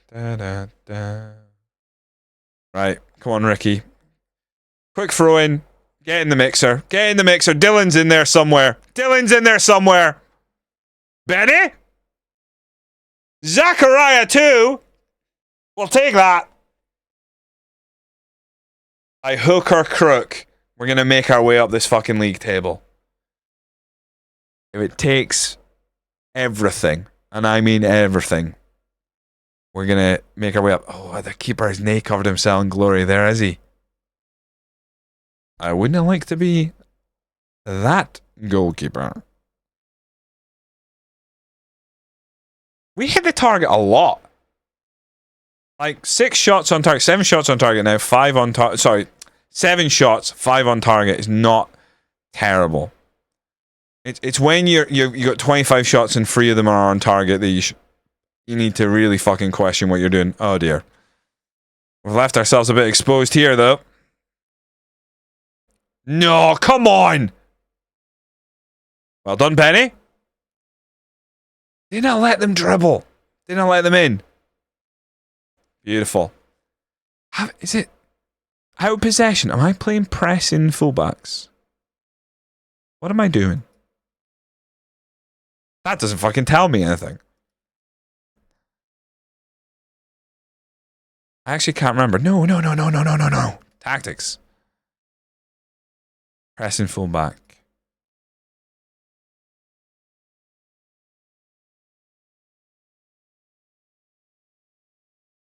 [SPEAKER 1] da, da, da. Right, come on, Ricky. Quick throw in. Get in the mixer. Get in the mixer. Dylan's in there somewhere. Dylan's in there somewhere. Benny? Zachariah too? We'll take that. By hook or crook, we're going to make our way up this fucking league table. If it takes everything, and I mean everything, we're going to make our way up. Oh, the keeper has nay covered himself in glory there, is he? I wouldn't like to be that goalkeeper. We hit the target a lot. Like 6 shots on target, 7 shots on target now, 5 on target. Sorry, 7 shots, 5 on target is not terrible. It's when you got 25 shots and 3 of them are on target that you need to really fucking question what you're doing. Oh dear, we've left ourselves a bit exposed here though. No, come on. Well done, Penny. Did not let them dribble. Did not let them in. Beautiful. Is it? Out of possession. Am I playing pressing fullbacks? What am I doing? That doesn't fucking tell me anything. I actually can't remember. No. Tactics. Pressing fullback.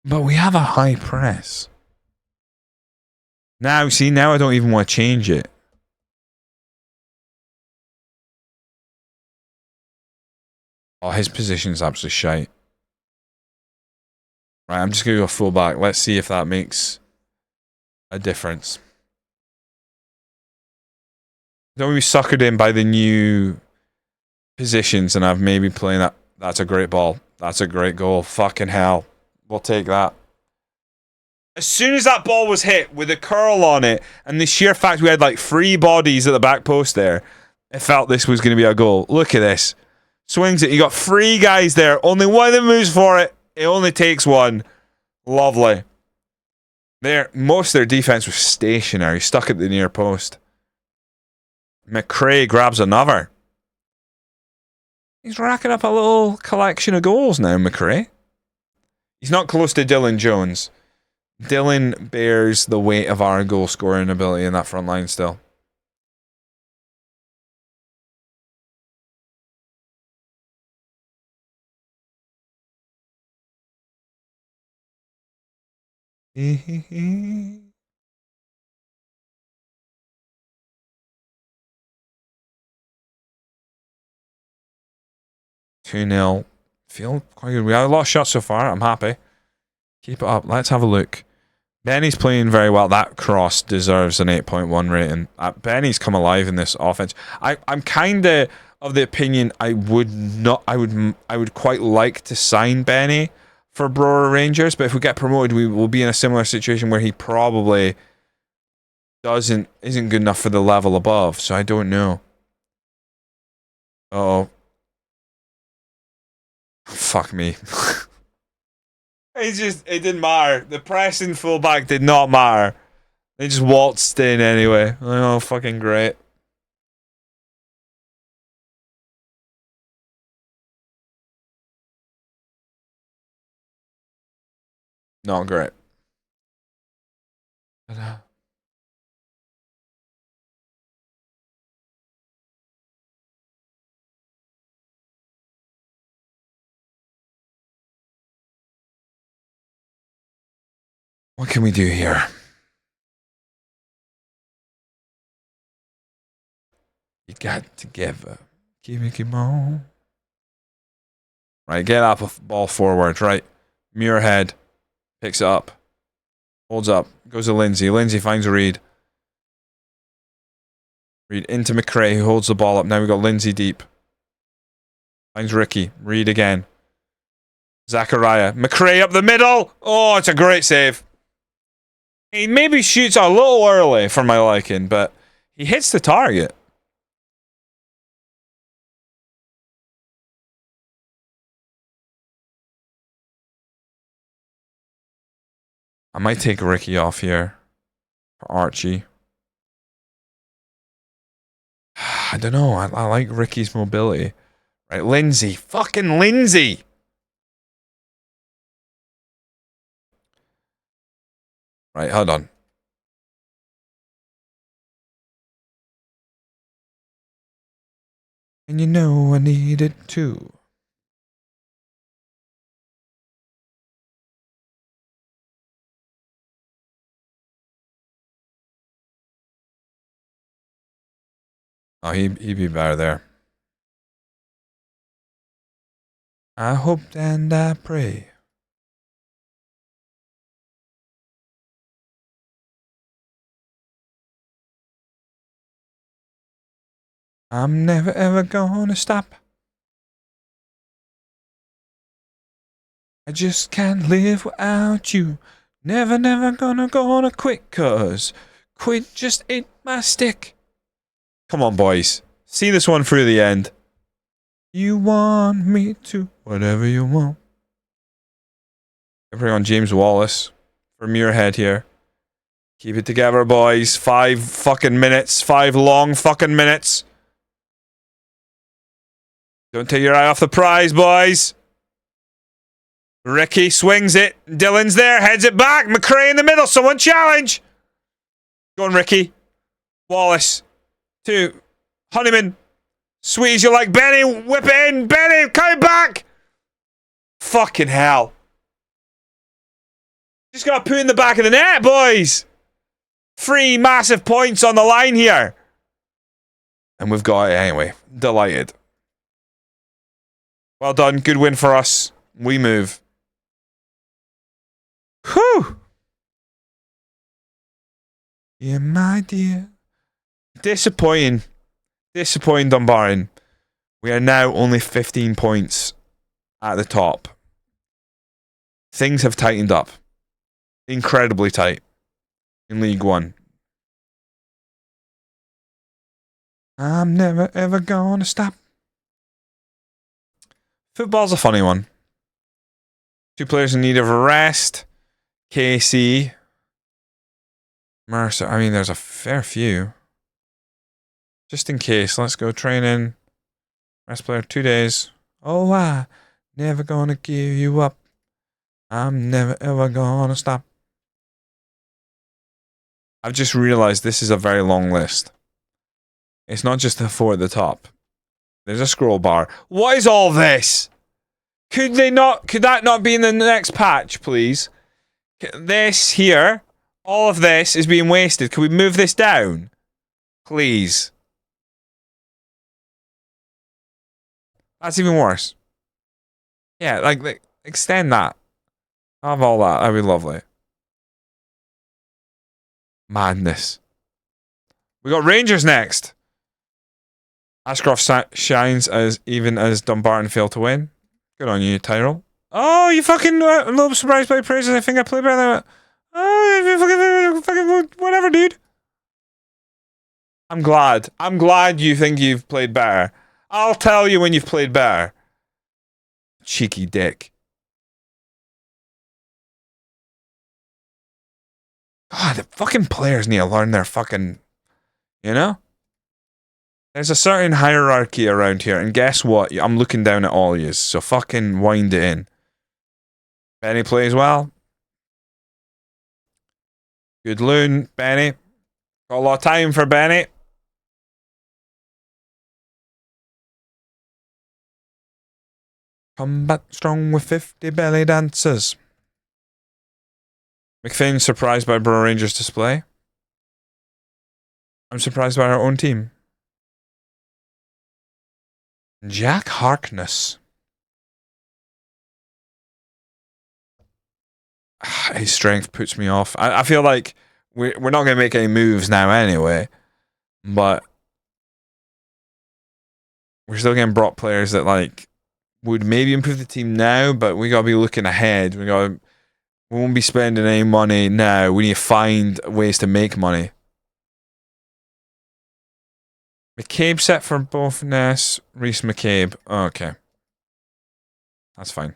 [SPEAKER 1] But we have a high press. Now, see, now I don't even want to change it. Oh, his position's absolutely shite. Right, I'm just going to go fullback. Let's see if that makes a difference. Don't want to be suckered in by the new positions and I've maybe playing that. That's a great ball. That's a great goal. Fucking hell. We'll take that. As soon as that ball was hit with a curl on it and the sheer fact we had like 3 bodies at the back post there, it felt this was going to be a goal. Look at this. Swings it. You got 3 guys there. Only one of them moves for it. It only takes 1. Lovely. There, most of their defense was stationary, stuck at the near post. McRae grabs another. He's racking up a little collection of goals now, McRae. He's not close to Dylan Jones. Dylan bears the weight of our goal scoring ability in that front line still. Two 2-0. Feel quite good. We had a lot of shots so far. I'm happy. Keep it up. Let's have a look. Benny's playing very well. That cross deserves an 8.1 rating. Benny's come alive in this offense. I'm kind of the opinion I would quite like to sign Benny for Brora Rangers, but if we get promoted, we will be in a similar situation where he probably isn't good enough for the level above. So I don't know. Uh-oh. Fuck me. It didn't matter. The pressing fullback did not matter. They just waltzed in anyway. Oh, fucking great. Not great. What can we do here? You got to give me more. Right, get up a ball forward. Right, Muirhead picks it up, holds up, goes to Lindsay. Lindsay finds Reed. Reed into McRae, who holds the ball up. Now we've got Lindsay deep. Finds Ricky. Reed again. Zachariah. McRae up the middle. Oh, it's a great save. He maybe shoots a little early for my liking, but he hits the target. I might take Ricky off here for Archie. I don't know. I like Ricky's mobility. Right, Lindsay. Fucking Lindsay. Right, hold on. And you know I need it too. Oh, he'd be better there. I hope and I pray. I'm never ever gonna stop. I just can't live without you. Never gonna quit, cause quit just ain't my stick. Come on, boys. See this one through the end. You want me to, whatever you want. I bring on James Wallace for Muirhead here. Keep it together, boys. 5 fucking minutes. 5 long fucking minutes. Don't take your eye off the prize, boys. Ricky swings it. Dylan's there. Heads it back. McRae in the middle. Someone challenge. Go on, Ricky. Wallace. 2. Honeyman. Sweet as you like. Benny. Whip it in. Benny. Come back. Fucking hell. Just got to put in the back of the net, boys. 3 massive points on the line here. And we've got it anyway. Delighted. Well done. Good win for us. We move. Whew. Yeah, my dear. Disappointing. Disappointing, Dumbarton. We are now only 15 points at the top. Things have tightened up. Incredibly tight. In League One. I'm never ever gonna stop. Football's a funny one. 2 players in need of a rest. KC. Mercer. I mean, there's a fair few. Just in case, let's go training. Rest player 2 days. Oh, I never gonna give you up. I'm never ever gonna stop. I've just realized this is a very long list. It's not just the 4 at the top. There's a scroll bar. What is all this? Could that not be in the next patch, please? This here, all of this is being wasted. Can we move this down? Please. That's even worse. Yeah, like extend that. Have all that. That'd be lovely. Madness. We got Rangers next. Ashcroft shines even as Dumbarton failed to win. Good on you, Tyrell. Oh, you fucking a little surprised by praises. I think I played better than. Oh, fucking whatever, dude. I'm glad. I'm glad you think you've played better. I'll tell you when you've played better. Cheeky dick. God, the fucking players need to learn their fucking. You know? There's a certain hierarchy around here, and guess what? I'm looking down at all yous, so fucking wind it in. Benny plays well. Good loon, Benny. Got a lot of time for Benny. Come back strong with 50 belly dancers. McFinn surprised by Brora Rangers' display. I'm surprised by our own team. Jack Harkness. His strength puts me off. I feel like we're not going to make any moves now anyway. But we're still getting brought players that like would maybe improve the team now, but we got to be looking ahead. We won't be spending any money now. We need to find ways to make money. McCabe set for both Ness, Reese McCabe. Oh, okay. That's fine.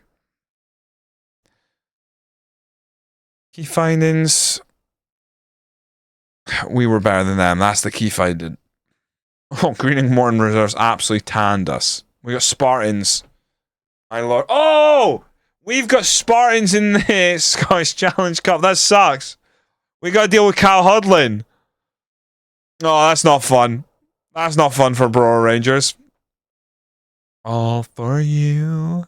[SPEAKER 1] Key findings. We were better than them. That's the key finding. Oh, Greening Morton Reserves absolutely tanned us. We got Spartans. My lord. Oh! We've got Spartans in the Scottish Challenge Cup. That sucks. We got to deal with Cal Hudlin. Oh, that's not fun. That's not fun for Brora Rangers. All for you.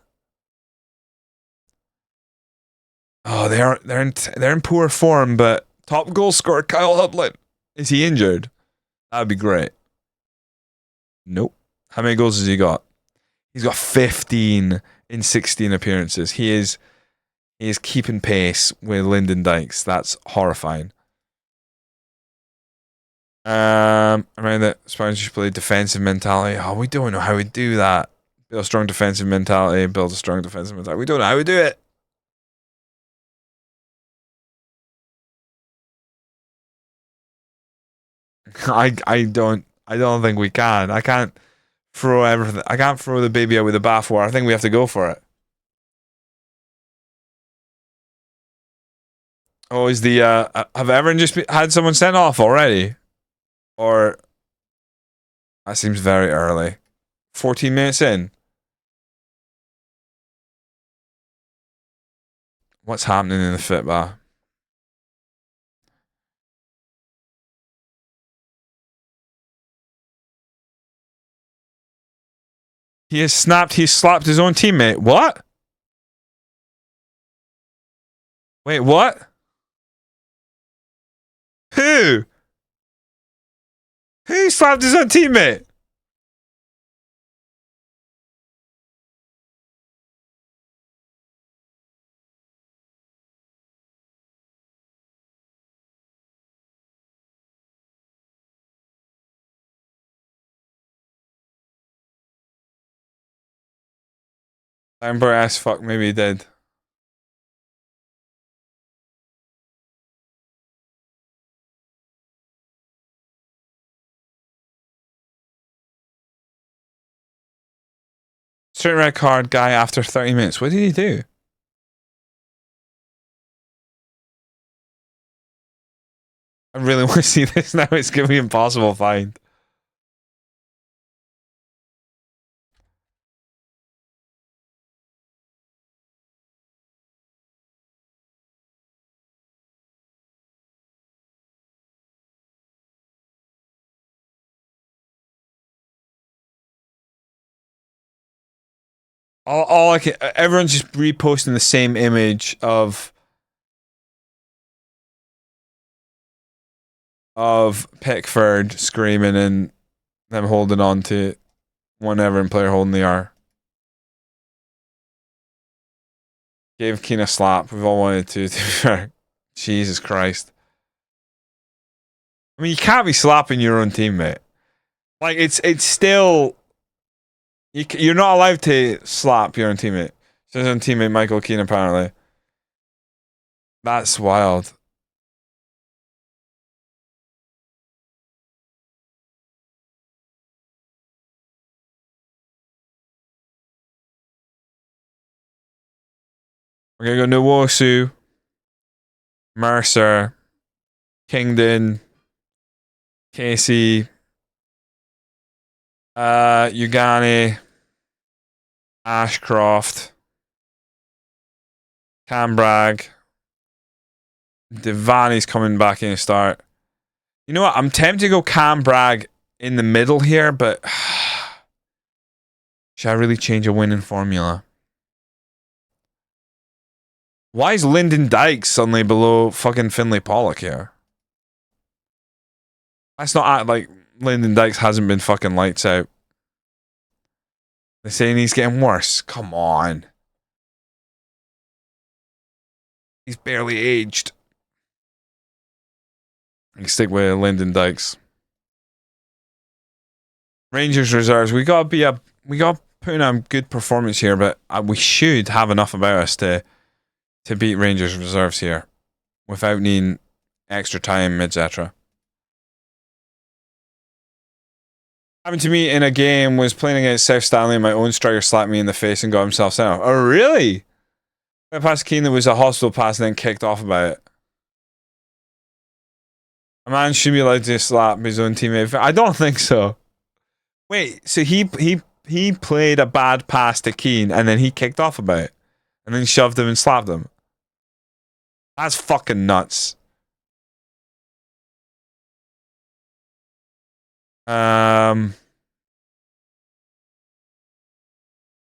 [SPEAKER 1] Oh, they're in poor form, but top goal scorer Kyle Hudlin. Is he injured? That'd be great. Nope. How many goals has he got? He's got 15 in 16 appearances. He is keeping pace with Lyndon Dykes. That's horrifying. I mean that Spanish should play defensive mentality. Oh, we don't know how we do that. Build a strong defensive mentality. Build a strong defensive mentality. We don't know how we do it. I don't think we can. I can't throw everything. I can't throw the baby out with the bathwater. I think we have to go for it. Oh, is the have everyone just had someone sent off already? Or that seems very early. 14 minutes in. What's happening in the football? He has snapped. He slapped his own teammate. What? Wait, what? Who? Who slapped his own teammate? Amber ass fuck. Maybe he did. Straight red card guy after 30 minutes. What did he do? I really want to see this now. It's going to be impossible to find. All I can, everyone's just reposting the same image of Pickford screaming and them holding on to one Everton player holding the R. Gave Keane a slap. We've all wanted to be fair. Jesus Christ. I mean, you can't be slapping your own teammate. Like, it's still... You're not allowed to slap your own teammate. His own teammate, Michael Keane, apparently. That's wild. We're going to go Nwosu, Mercer, Kingdon, Casey, Ugani, Ashcroft, Cambrag, Devani's coming back in to start. You know what? I'm tempted to go Cambrag in the middle here, but should I really change a winning formula? Why is Lyndon Dykes suddenly below fucking Finlay Pollock here? That's not like Lyndon Dykes hasn't been fucking lights out. They're saying he's getting worse. Come on. He's barely aged. I can stick with Lyndon Dykes. Rangers reserves. We got to put in a good performance here, but we should have enough about us to beat Rangers reserves here without needing extra time, etc. Happened to me in a game was playing against South Stanley and my own striker slapped me in the face and got himself sent off. Oh, really? I passed Keane, there was a hostile pass and then kicked off about it. A man should be allowed to slap his own teammate. I don't think so. Wait, so he played a bad pass to Keane and then he kicked off about it and then shoved him and slapped him. That's fucking nuts.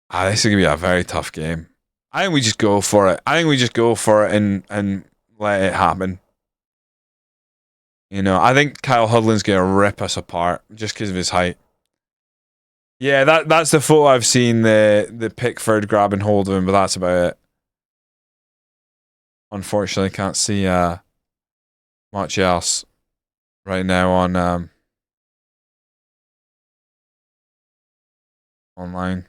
[SPEAKER 1] This is gonna be a very tough game. I think we just go for it. And let it happen. You know, I think Kyle Hudlin's gonna rip us apart just because of his height. Yeah, that's the photo I've seen, the Pickford grabbing hold of him, but that's about it. Unfortunately, can't see much else right now on online.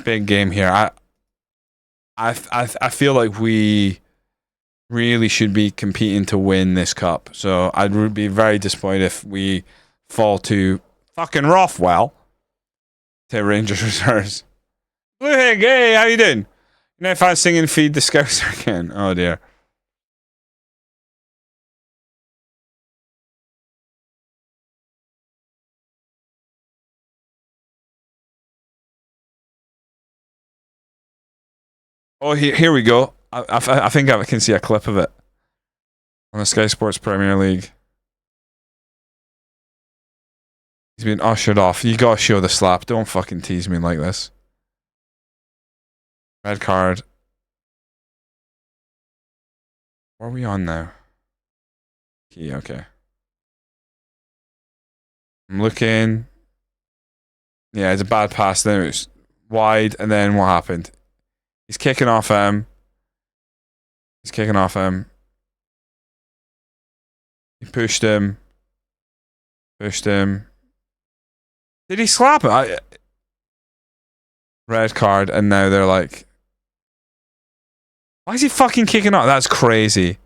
[SPEAKER 1] Big game here. I feel like we really should be competing to win this cup. So I'd be very disappointed if we fall to fucking Rothwell. To Rangers reserves. Blue Hig, hey, how you doing? You know if I'm singing Feed the Scouser again? Oh dear. Oh, here we go. I think I can see a clip of it on the Sky Sports Premier League. He's been ushered off. You gotta show the slap. Don't fucking tease me like this. Red card. What are we on now? Okay. I'm looking. Yeah, it's a bad pass. Then it was wide, and then what happened? He's kicking off him. He pushed him. Did he slap it? Red card, and now they're like, why is he fucking kicking off? That's crazy.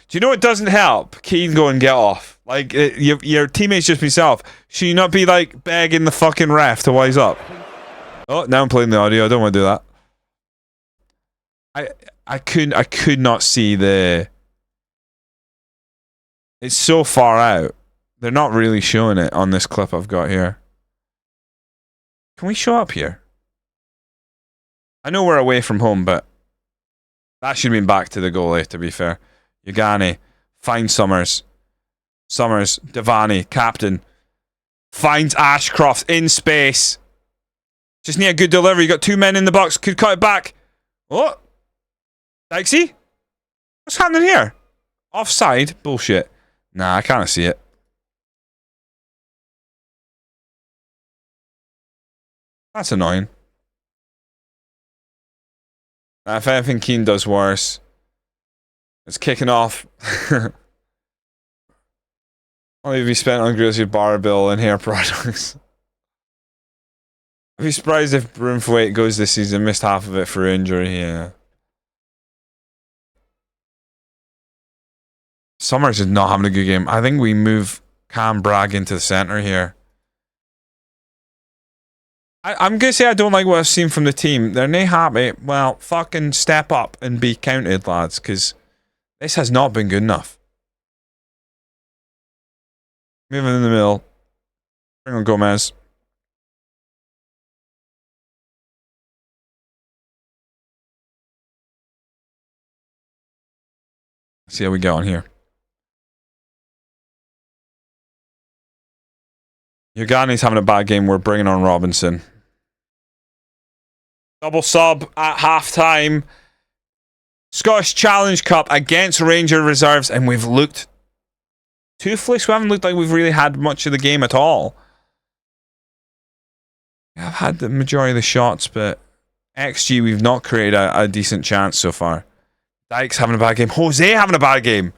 [SPEAKER 1] Do you know what doesn't help? Keane go and get off. Like, your teammate's just myself. Should you not be like begging the fucking ref to wise up? Oh, now I'm playing the audio. I don't want to do that. I could not see the. It's so far out. They're not really showing it on this clip I've got here. Can we show up here? I know we're away from home, but that should have been back to the goalie, to be fair. Yagani finds Summers. Devani, captain. Finds Ashcroft in space. Just need a good delivery. You got two men in the box. Could cut it back. Oh. Dykesy? What's happening here? Offside? Bullshit. Nah, I can't see it. That's annoying. If anything, Keane does worse. It's kicking off. Only be spent on Grizzly Bar Bill and hair products. I'd be surprised if Broomthwaite goes this season. Missed half of it for injury. Yeah. Summers is not having a good game. I think we move Cam Bragg into the centre here. I'm going to say I don't like what I've seen from the team. They're not happy. Well, fucking step up and be counted, lads, because this has not been good enough. Moving in the middle. Bring on Gomez. Let's see how we get on here. Yogani's having a bad game. We're bringing on Robinson. Double sub at half-time. Scottish Challenge Cup against Ranger reserves, and we've looked toothless. We haven't looked like we've really had much of the game at all. I've had the majority of the shots, but XG, we've not created a decent chance so far. Dyke's having a bad game. Jose having a bad game.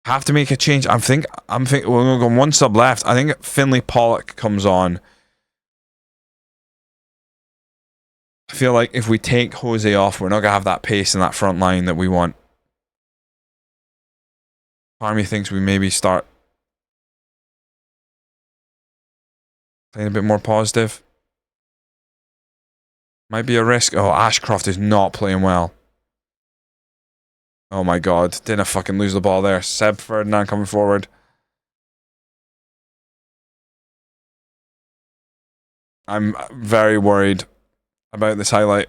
[SPEAKER 1] Have to make a change. I'm thinking we're going to go one sub left. I think Finlay Pollock comes on. I feel like if we take Jose off, we're not going to have that pace in that front line that we want. Part of me thinks we maybe start playing a bit more positive. Might be a risk. Oh, Ashcroft is not playing well. Oh my god. Didn't I fucking lose the ball there. Seb Ferdinand coming forward. I'm very worried about this highlight.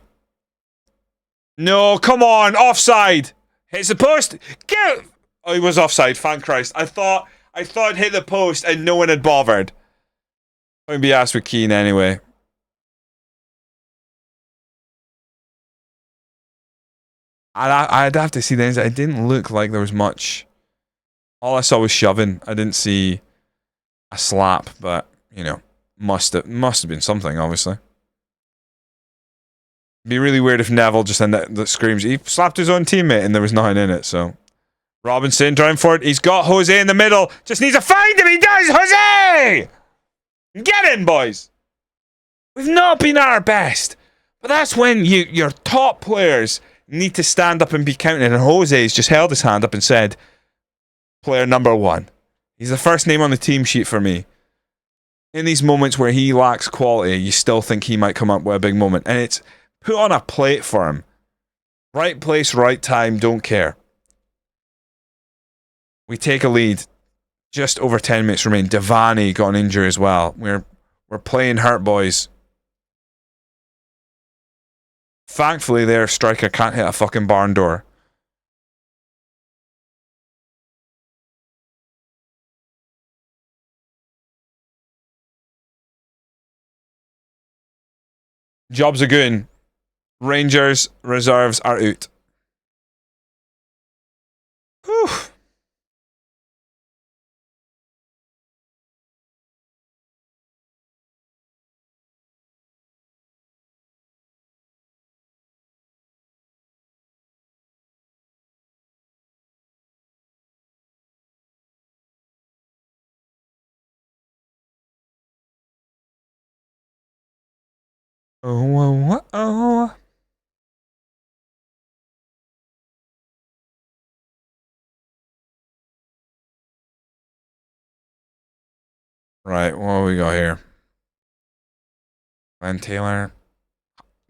[SPEAKER 1] No, come on. Offside. Hits the post. Get. Oh, he was offside. Thank Christ. I thought it hit the post and no one had bothered. I'm going to be asked with Keane anyway. I'd have to see the inside. It didn't look like there was much. All I saw was shoving. I didn't see a slap, but you know, must have been something. Obviously, it'd be really weird if Neville just then that screams he slapped his own teammate and there was nothing in it. So Robinson driving forward. He's got Jose in the middle. Just needs to find him. He does. Jose, get in, boys. We've not been at our best. But that's when your top players need to stand up and be counted. And Jose's just held his hand up and said, player number 1. He's the first name on the team sheet for me. In these moments where he lacks quality, you still think he might come up with a big moment. And it's put on a plate for him. Right place, right time, don't care. We take a lead. Just over 10 minutes remain. Devani got an injury as well. We're playing hurt, boys. Thankfully, their striker can't hit a fucking barn door. Jobs are good. Rangers reserves are out. Whew. Oh. Right, what we got here? Glenn Taylor.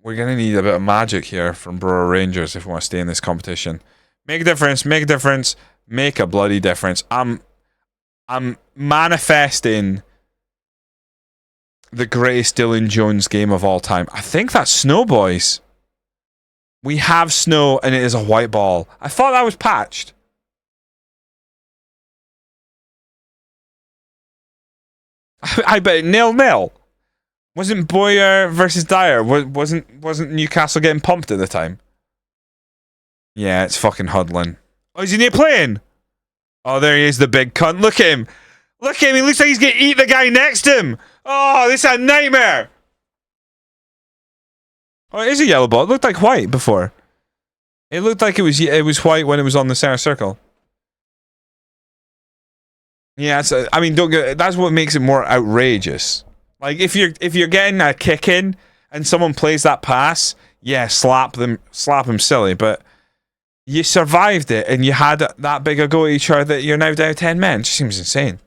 [SPEAKER 1] We're going to need a bit of magic here from Brora Rangers if we want to stay in this competition. Make a difference, make a difference, make a bloody difference. I'm manifesting the greatest Dylan Jones game of all time. I think that's snow, boys. We have snow and it is a white ball. I thought that was patched. I bet 0-0. Wasn't Boyer versus Dyer? Wasn't Newcastle getting pumped at the time? Yeah, it's fucking huddling. Oh, is he near playing? Oh, there he is, the big cunt. Look at him. Look at him. He looks like he's going to eat the guy next to him. Oh, this is a nightmare. Oh, it is a yellow ball. It looked like white before. It looked like it was white when it was on the center circle. Yeah, I mean, don't get. That's what makes it more outrageous. Like if you're getting a kick in and someone plays that pass, yeah, slap him silly. But you survived it and you had that big a go at each other that you're now down 10 men. It just seems insane.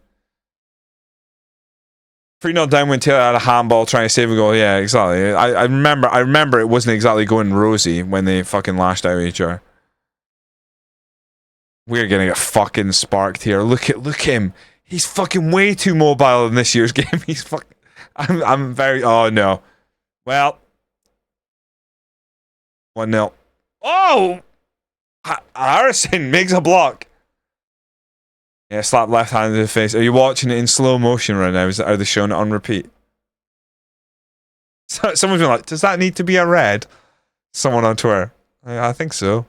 [SPEAKER 1] 3-0 down when Taylor had a handball trying to save a goal. Yeah, exactly. I remember it wasn't exactly going rosy when they fucking lashed out at each other. We're gonna get fucking sparked here. Look at him. He's fucking way too mobile in this year's game. He's fucking. I'm very. Oh no. Well. 1-0. Oh. Harrison makes a block. Yeah, slap left hand in the face. Are you watching it in slow motion right now? Are they showing it on repeat? Someone's been like, does that need to be a red? Someone on Twitter. I think so.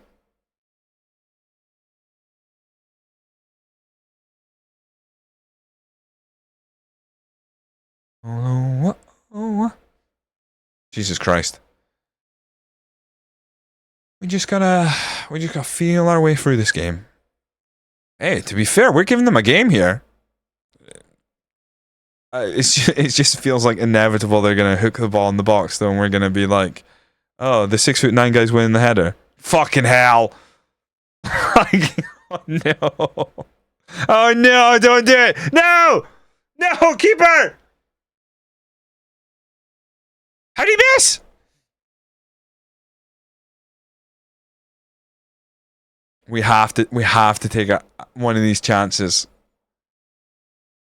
[SPEAKER 1] Oh. Jesus Christ. We just gotta feel our way through this game. Hey, to be fair, we're giving them a game here. It just feels like inevitable they're gonna hook the ball in the box though, and we're gonna be like, oh, the 6'9" guy's winning the header. Fucking hell! Oh no! Oh no! Don't do it! No! No, keeper! How'd he miss? We have to take one of these chances.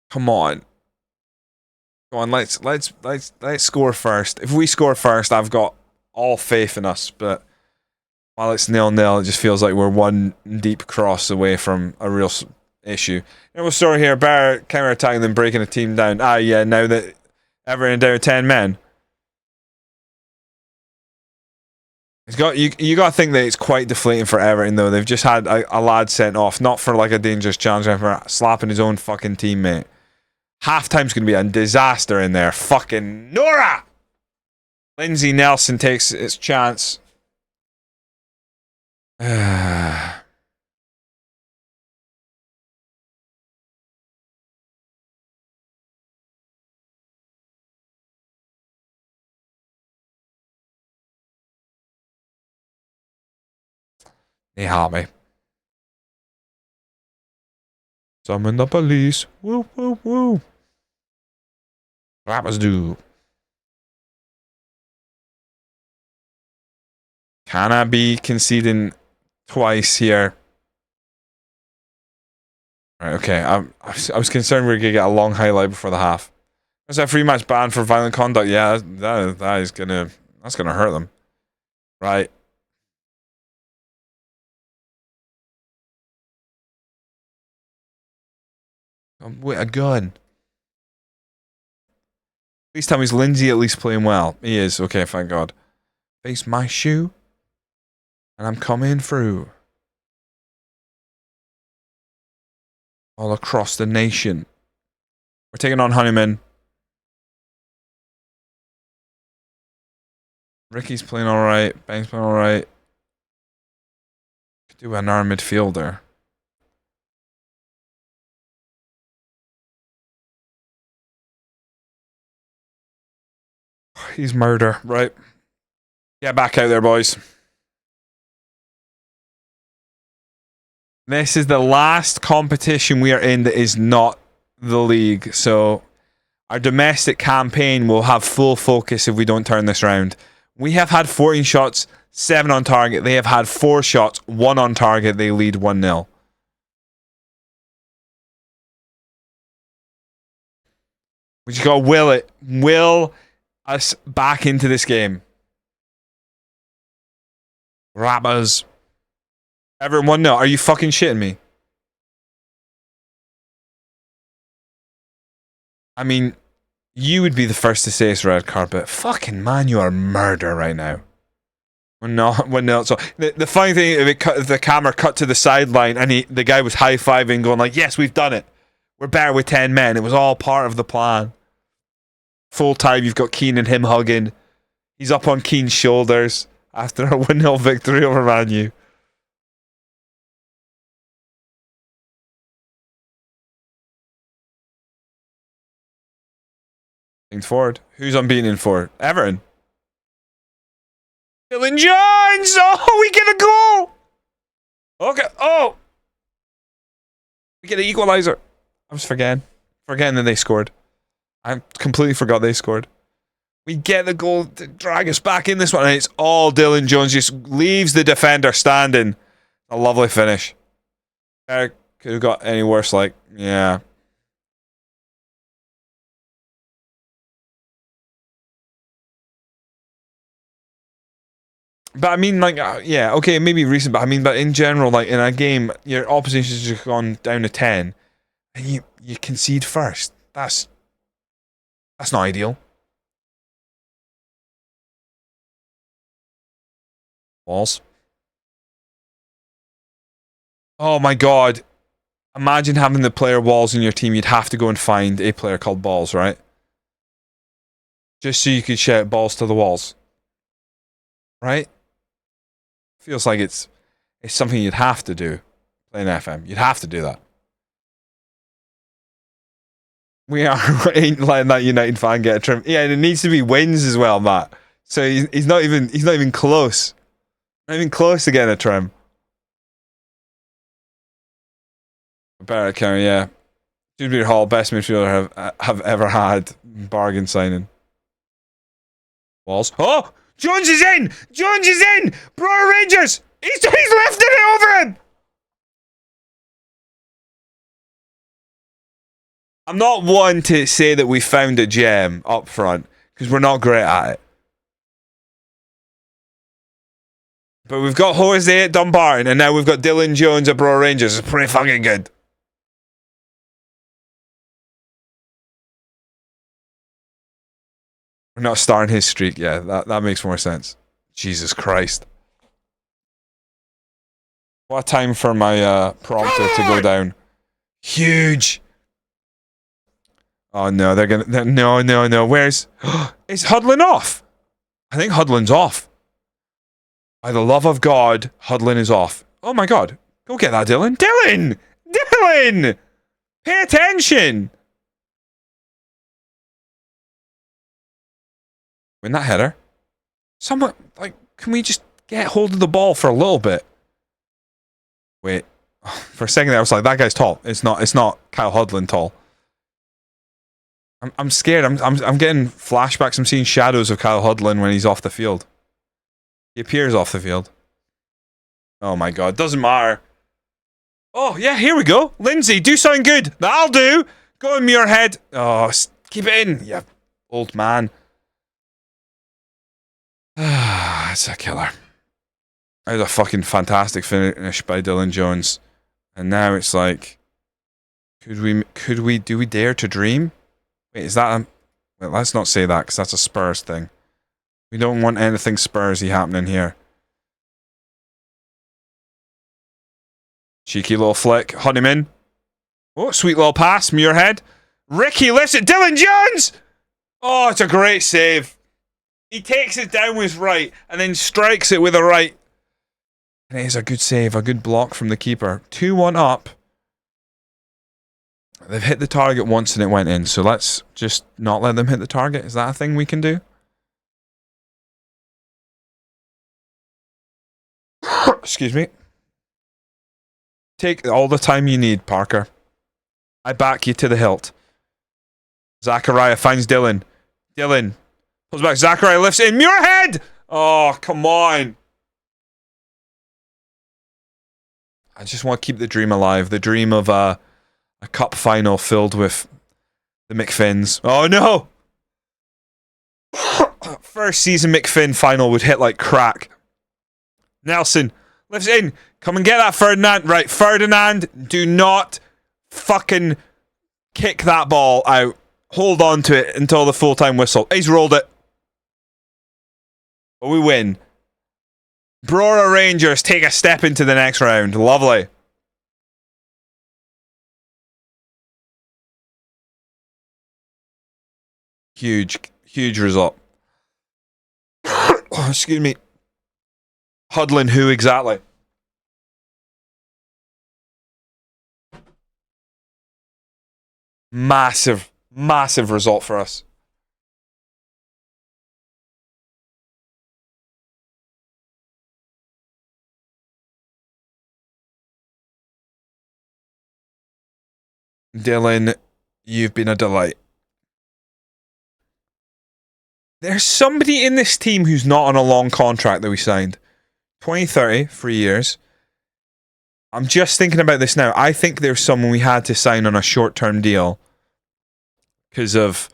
[SPEAKER 1] Come on. Come on, let's score first. If we score first, I've got all faith in us, but while it's 0-0, it just feels like we're one deep cross away from a real issue. We'll start here, Barrett counter-attacking them, breaking a team down. Ah, yeah, now that Everton down 10 men. You got to think that it's quite deflating for Everton though. They've just had a lad sent off, not for like a dangerous challenge, for slapping his own fucking teammate. Halftime's gonna be a disaster in there. Fucking Nora! Lindsay Nelson takes its chance. They have me. Summon the police. Woo, woo, woo. Rappers do. Can I be conceding twice here? Right, okay. I was concerned we were going to get a long highlight before the half. There's a free match ban for violent conduct. Yeah, that is gonna... That's gonna hurt them. Right. Wait, a gun. Please tell me is Lindsay at least playing well. He is. Okay, thank God. Face my shoe. And I'm coming through. All across the nation. We're taking on Honeyman. Ricky's playing alright. Bang's playing alright. Could do an arm midfielder. He's murder, right? Get back out there, boys. This is the last competition we are in that is not the league, so our domestic campaign will have full focus if we don't turn this round. We have had 14 shots, 7 on target. They have had 4 shots, 1 on target. They lead 1-0. We just gotta will us back into this game. Rappers. Everyone, no. Are you fucking shitting me? I mean, you would be the first to say it's red carpet. Fucking man, you are murder right now. No. So the funny thing, if the camera cut to the sideline and the guy was high-fiving, going like, "Yes, we've done it. We're better with 10 men." It was all part of the plan. Full time, you've got Keane and him hugging. He's up on Keane's shoulders after a 1-0 victory over Man U. Forward. Who's unbeaten in forward? Everton. Dylan Jones! Oh, we get a goal! Okay. Oh! We get an equaliser. I was forgetting that they scored. I completely forgot they scored. We get the goal to drag us back in this one, and it's all Dylan Jones. Just leaves the defender standing. A lovely finish. Could have got any worse, like, yeah. But I mean, like, yeah, okay, maybe recent, but I mean, but in general, like, in a game, your opposition's just gone down to 10, and you concede first. That's not ideal. Balls. Oh my God. Imagine having the player Walls in your team. You'd have to go and find a player called Balls, right? Just so you could shout balls to the walls. Right? Feels like it's something you'd have to do playing FM. You'd have to do that. We ain't letting that United fan get a trim. Yeah, and it needs to be wins as well, Matt. So he's not even close. Not even close to getting a trim. Barrett County, yeah. Jude Hall, best midfielder have ever had. Bargain signing. Walls. Oh! Jones is in! Jones is in! Brora Rangers! He's lifted it over him! I'm not one to say that we found a gem up front, because we're not great at it. But we've got Jose at Dumbarton, and now we've got Dylan Jones at Brora Rangers. It's pretty fucking good. We're not starting his streak. Yeah, that makes more sense. Jesus Christ. What a time for my prompter to go down. Huge. Oh no, they're gonna... No. Where's... Is Hudlin off? I think Hudlin's off. By the love of God, Hudlin is off. Oh my God. Go get that, Dylan. Dylan! Pay attention! Win that header. Someone, like, can we just get hold of the ball for a little bit? Wait. For a second there, I was like, that guy's tall. It's not Kyle Hudlin tall. I'm scared. I'm getting flashbacks. I'm seeing shadows of Kyle Hudlin when he's off the field. He appears off the field. Oh my god, doesn't matter. Oh yeah, here we go. Lindsay, do something good. That'll do. Go in Muirhead. Oh, keep it in, you old man. It's a killer. That was a fucking fantastic finish by Dylan Jones. And now it's like, do we dare to dream? Wait, is that well, let's not say that, because that's a Spurs thing. We don't want anything Spursy happening here. Cheeky little flick. Honeyman. Oh, sweet little pass. Muirhead. Ricky lifts it. Dylan Jones! Oh, it's a great save. He takes it down with his right and then strikes it with a right. And it is a good save. A good block from the keeper. 2-1 up. They've hit the target once and it went in. So let's just not let them hit the target. Is that a thing we can do? Excuse me. Take all the time you need, Parker. I back you to the hilt. Zachariah finds Dylan. Dylan pulls back. Zachariah lifts in. Muirhead! Oh, come on. I just want to keep the dream alive. The dream of a cup final filled with the McFinns. Oh, no! First season McFinn final would hit like crack. Nelson lifts in. Come and get that, Ferdinand. Right, Ferdinand, do not fucking kick that ball out. Hold on to it until the full-time whistle. He's rolled it. But we win. Brora Rangers take a step into the next round. Lovely. Huge result. Excuse me. Hudlin who exactly? Massive result for us. Dylan, you've been a delight. There's somebody in this team who's not on a long contract that we signed. 2030, 3 years. I'm just thinking about this now. I think there's someone we had to sign on a short-term deal because of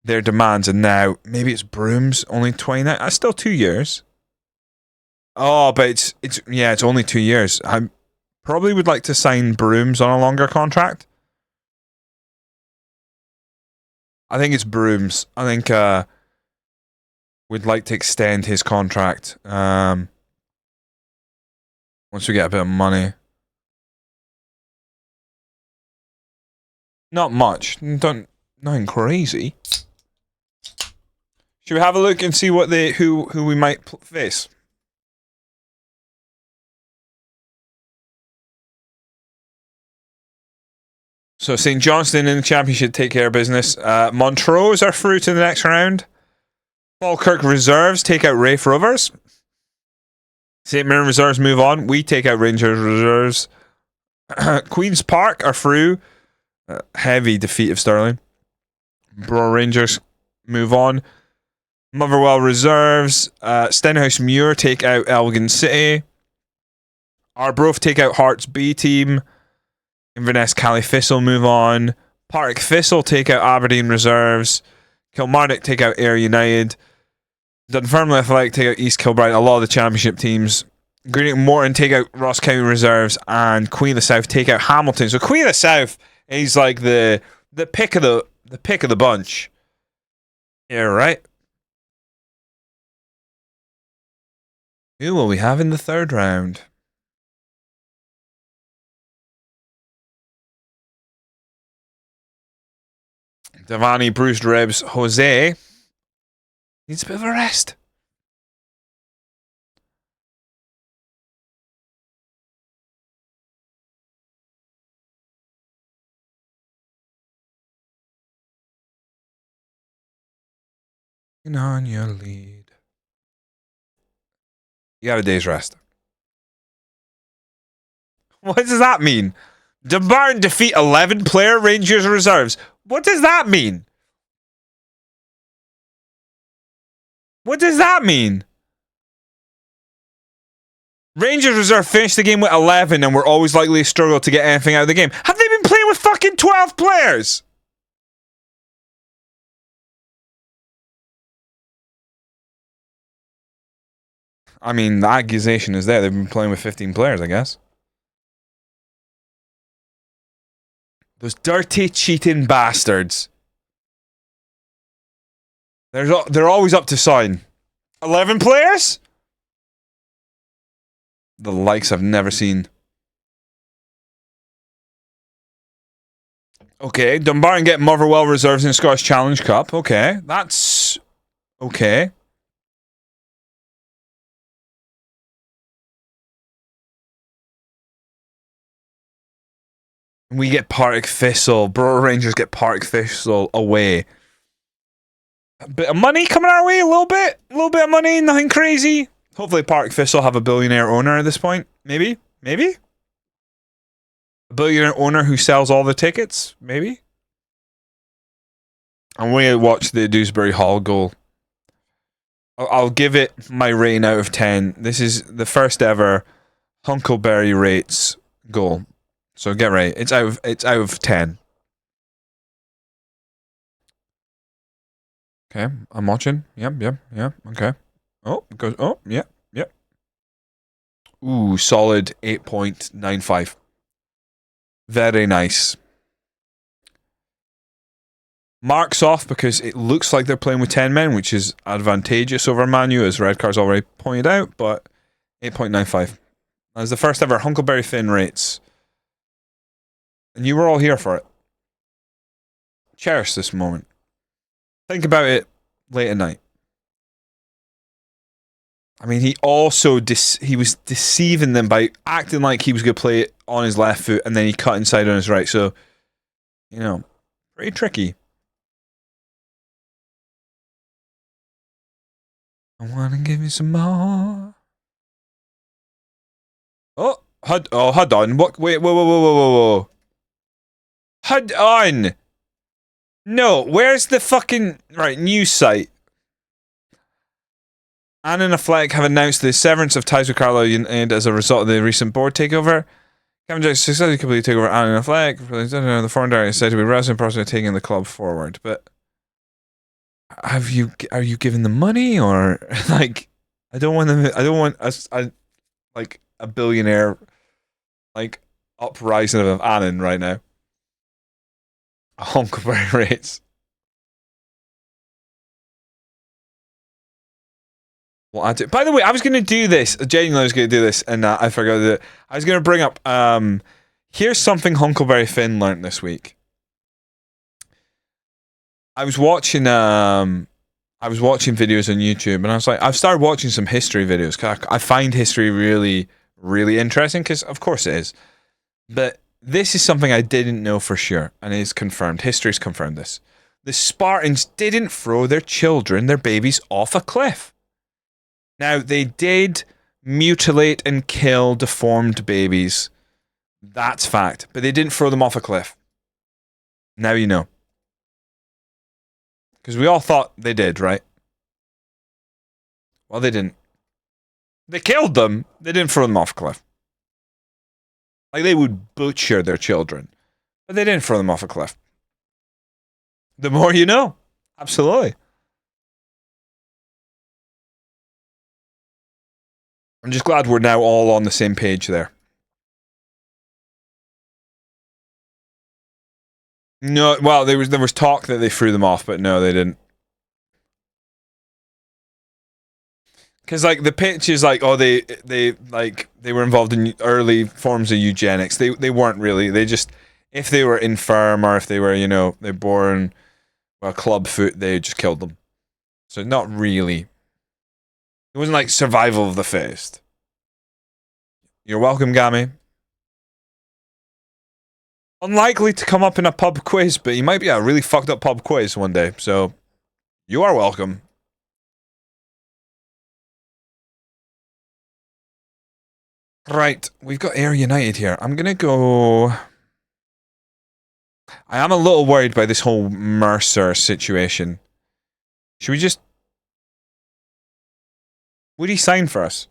[SPEAKER 1] their demands, and now maybe it's Brooms, only 29. That's still 2 years. Oh, but it's only 2 years. I probably would like to sign Brooms on a longer contract. I think it's Brooms. I think we'd like to extend his contract once we get a bit of money. Not much. Nothing crazy. Should we have a look and see what who we might face? So St. Johnstone in the championship take care of business. Montrose are through to the next round. Falkirk reserves take out Rafe Rovers. St. Mirren reserves move on. We take out Rangers reserves. Queen's Park are through. Heavy defeat of Stirling. Brora Rangers move on. Motherwell reserves. Stenhouse Muir take out Elgin City. Arbroath take out Hearts B team. Inverness Cally Thistle move on. Partick Thistle take out Aberdeen reserves. Kilmarnock take out Ayr United. Dunfermline Athletic take out East Kilbride. A lot of the championship teams. Greenock Morton take out Ross County reserves, and Queen of the South take out Hamilton. So Queen of the South is like the pick of the bunch. Yeah, right. Who will we have in the third round? Davani, bruised ribs. Jose needs a bit of a rest. On your lead. You have a day's rest. What does that mean? Dumbarton defeat 11-player Rangers reserves. What does that mean? What does that mean? Rangers reserve finished the game with 11 and were always likely to struggle to get anything out of the game. Have they been playing with fucking 12 players? I mean, the accusation is there. They've been playing with 15 players, I guess. Those dirty, cheating bastards. They're always up to sign. 11 players? The likes I've never seen. Okay, Dumbarton get Motherwell reserves in Scottish Challenge Cup. Okay, that's... okay. We get Partick Thistle. Brora Rangers get Partick Thistle away. A bit of money coming our way, a little bit of money, nothing crazy. Hopefully Partick Thistle have a billionaire owner at this point. Maybe? A billionaire owner who sells all the tickets? Maybe? I'm going to watch the Dewsbury Hall goal. I'll give it my rating out of 10. This is the first ever Hunkleberry rates goal. So get ready. It's out of 10. Okay, I'm watching. Yep. Okay. Oh, it goes. Oh, yep. Ooh, solid 8.95. Very nice. Marks off because it looks like they're playing with 10 men, which is advantageous over Manu, as Red Car's already pointed out, but 8.95. That's the first ever Hunkleberry Finn rates. And you were all here for it. Cherish this moment. Think about it late at night. I mean, he also he was deceiving them by acting like he was going to play it on his left foot, and then he cut inside on his right. So, you know, pretty tricky. I want to give you some more. Oh, hold on. What? Wait, whoa. Hold on. No, where's the fucking... Right, news site. Anne and Affleck have announced the severance of ties with Carlisle United as a result of the recent board takeover. Kevin Jackson successfully completely took over Anne and Affleck. The foreign director is said to be wrestling process of taking the club forward. But are you giving them money or like I don't want a billionaire like uprising of Annan right now. Hunkleberry rates. Well, by the way, I was going to do this. Genuinely, I was going to do this, and I forgot to do it. I was going to bring up. Here's something Hunkleberry Finn learned this week. I was watching videos on YouTube, and I was like, I've started watching some history videos. 'Cause I find history really, really interesting, because of course it is. But this is something I didn't know for sure, and it is confirmed. History's confirmed this. The Spartans didn't throw their children, their babies, off a cliff. Now, they did mutilate and kill deformed babies. That's fact. But they didn't throw them off a cliff. Now you know. Because we all thought they did, right? Well, they didn't. They killed them. They didn't throw them off a cliff. Like, they would butcher their children. But they didn't throw them off a cliff. The more you know. Absolutely. I'm just glad we're now all on the same page there. No, well, there was talk that they threw them off, but no, they didn't. Because like the pitch is like, oh, they were involved in early forms of eugenics. They weren't really. They just, if they were infirm or if they were, they're born with a club foot, they just killed them. So not really. It wasn't like survival of the fittest. You're welcome, Gammy. Unlikely to come up in a pub quiz, but you might be a really fucked up pub quiz one day. So you are welcome. Right, we've got Ayr United here. I'm going to go... I am a little worried by this whole Mercer situation. Should we just... Would he sign for us?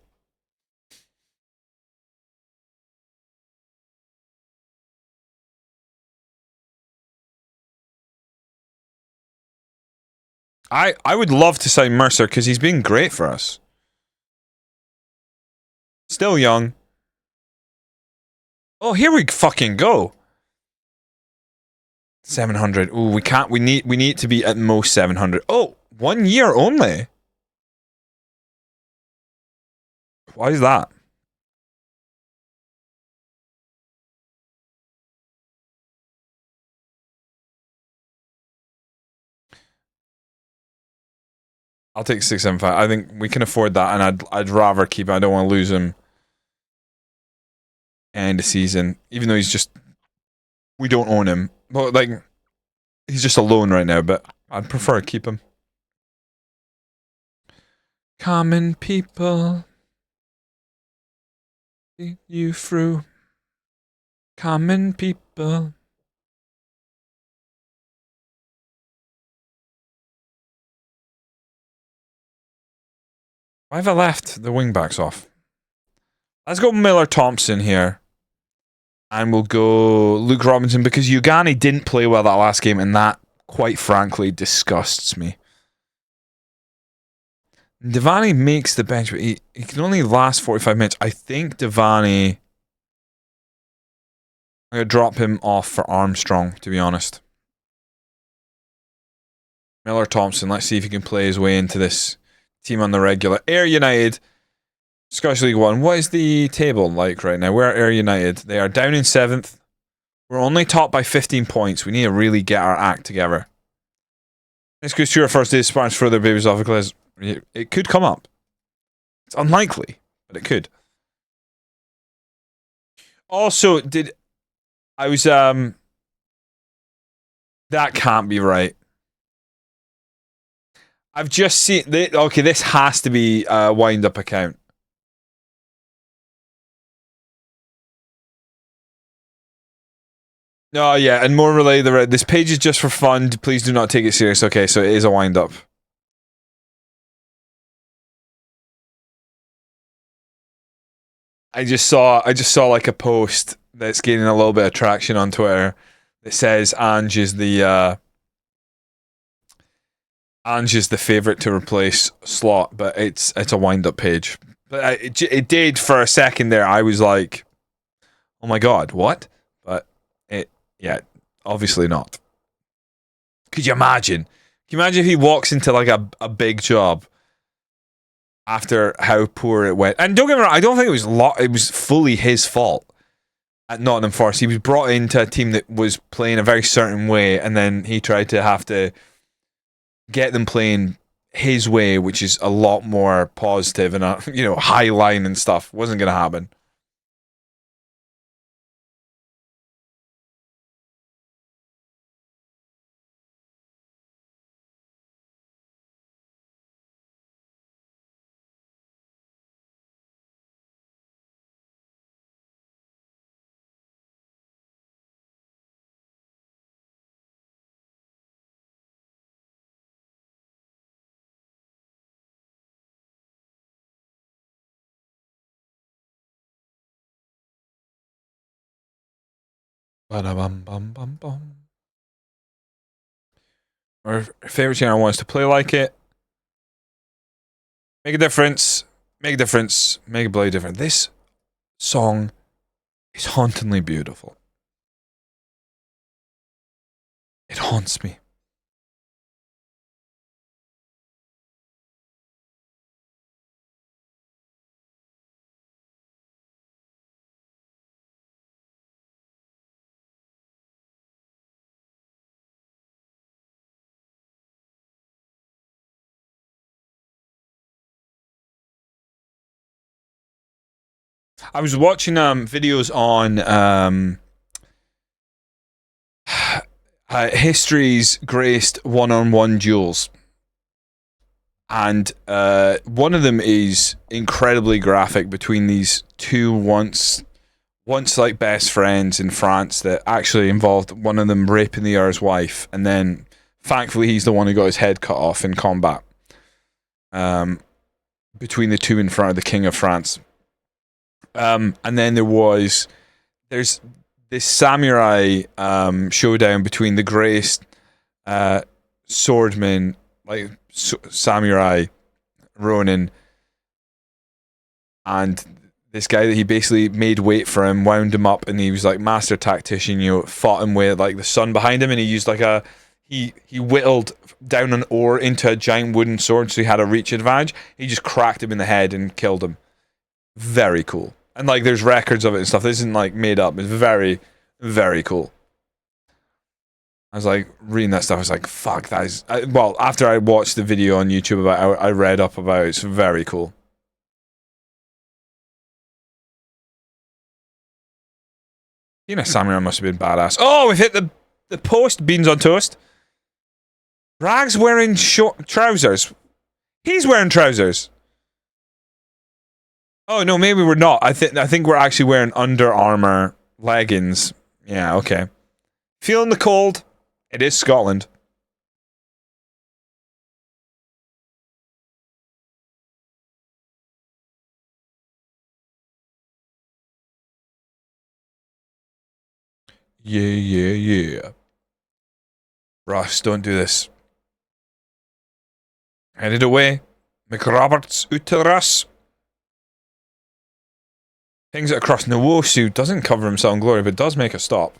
[SPEAKER 1] I would love to sign Mercer because he's been great for us. Still young. Oh, here we fucking go. 700. Ooh, we can't. We need to be at most 700. Oh, 1 year only. Why is that? I'll take 675. I think we can afford that, and I'd rather keep him. I don't want to lose him. End of season, even though he's just, we don't own him. But like, he's just a loan right now. But I'd prefer to keep him. Common people, see you through. Common people. Why have I left the wing backs off? Let's go Miller Thompson here. And we'll go Luke Robinson because Ugani didn't play well that last game, and that, quite frankly, disgusts me. Devani makes the bench, but he can only last 45 minutes. I think Devani... I'm going to drop him off for Armstrong, to be honest. Miller Thompson, let's see if he can play his way into this team on the regular. Ayr United, Scottish League 1. What is the table like right now? Where are Ayr United? They are down in 7th. We're only top by 15 points. We need to really get our act together. This goes to our first day. Spartans throw their babies off a cliff. It could come up. It's unlikely, but it could. Also, that can't be right. I've just seen... Okay, this has to be a wind-up account. Oh, yeah, and more relay the red. This page is just for fun. Please do not take it serious. Okay, so it is a wind-up. I just saw like a post that's gaining a little bit of traction on Twitter that says Ange is the favorite to replace Slot, but it's a wind-up page. But it did for a second there. I was like, oh my god, what? But yeah, obviously not. Could you imagine? Can you imagine if he walks into like a big job after how poor it went? And don't get me wrong, I don't think it was fully his fault at Nottingham Forest. He was brought into a team that was playing a very certain way, and then he tried to have to get them playing his way, which is a lot more positive and high line and stuff. Wasn't going to happen. Ba-da-bum-bum-bum-bum. Our favorite channel wants to play like it. Make a difference. Make a difference. Make a bloody difference. This song is hauntingly beautiful. It haunts me. I was watching videos on history's greatest one-on-one duels, And one of them is incredibly graphic between these two once like best friends in France that actually involved one of them raping the other's wife, and then thankfully he's the one who got his head cut off in combat. Between the two in front of the King of France. And then there's this samurai showdown between the greatest swordman, like samurai Ronin, and this guy that he basically made wait for him, wound him up, and he was like master tactician, fought him with like the sun behind him, and he used like he whittled down an oar into a giant wooden sword so he had a reach advantage. He just cracked him in the head and killed him. Very cool. And like there's records of it and stuff. This isn't like made up. It's very, very cool. I was like reading that stuff. I was like, fuck, that is... well, after I watched the video on YouTube about it, I read up about it. It's very cool. You know, samurai must have been badass. Oh, we've hit the post. Beans on toast. Rag's wearing short trousers. He's wearing trousers. Oh no, maybe we're not. I think we're actually wearing Under Armour leggings. Yeah, okay. Feeling the cold. It is Scotland. Yeah. Ross, don't do this. Headed away. McRoberts Uteras. Pings it across. Nwosu doesn't cover himself in glory, but does make a stop.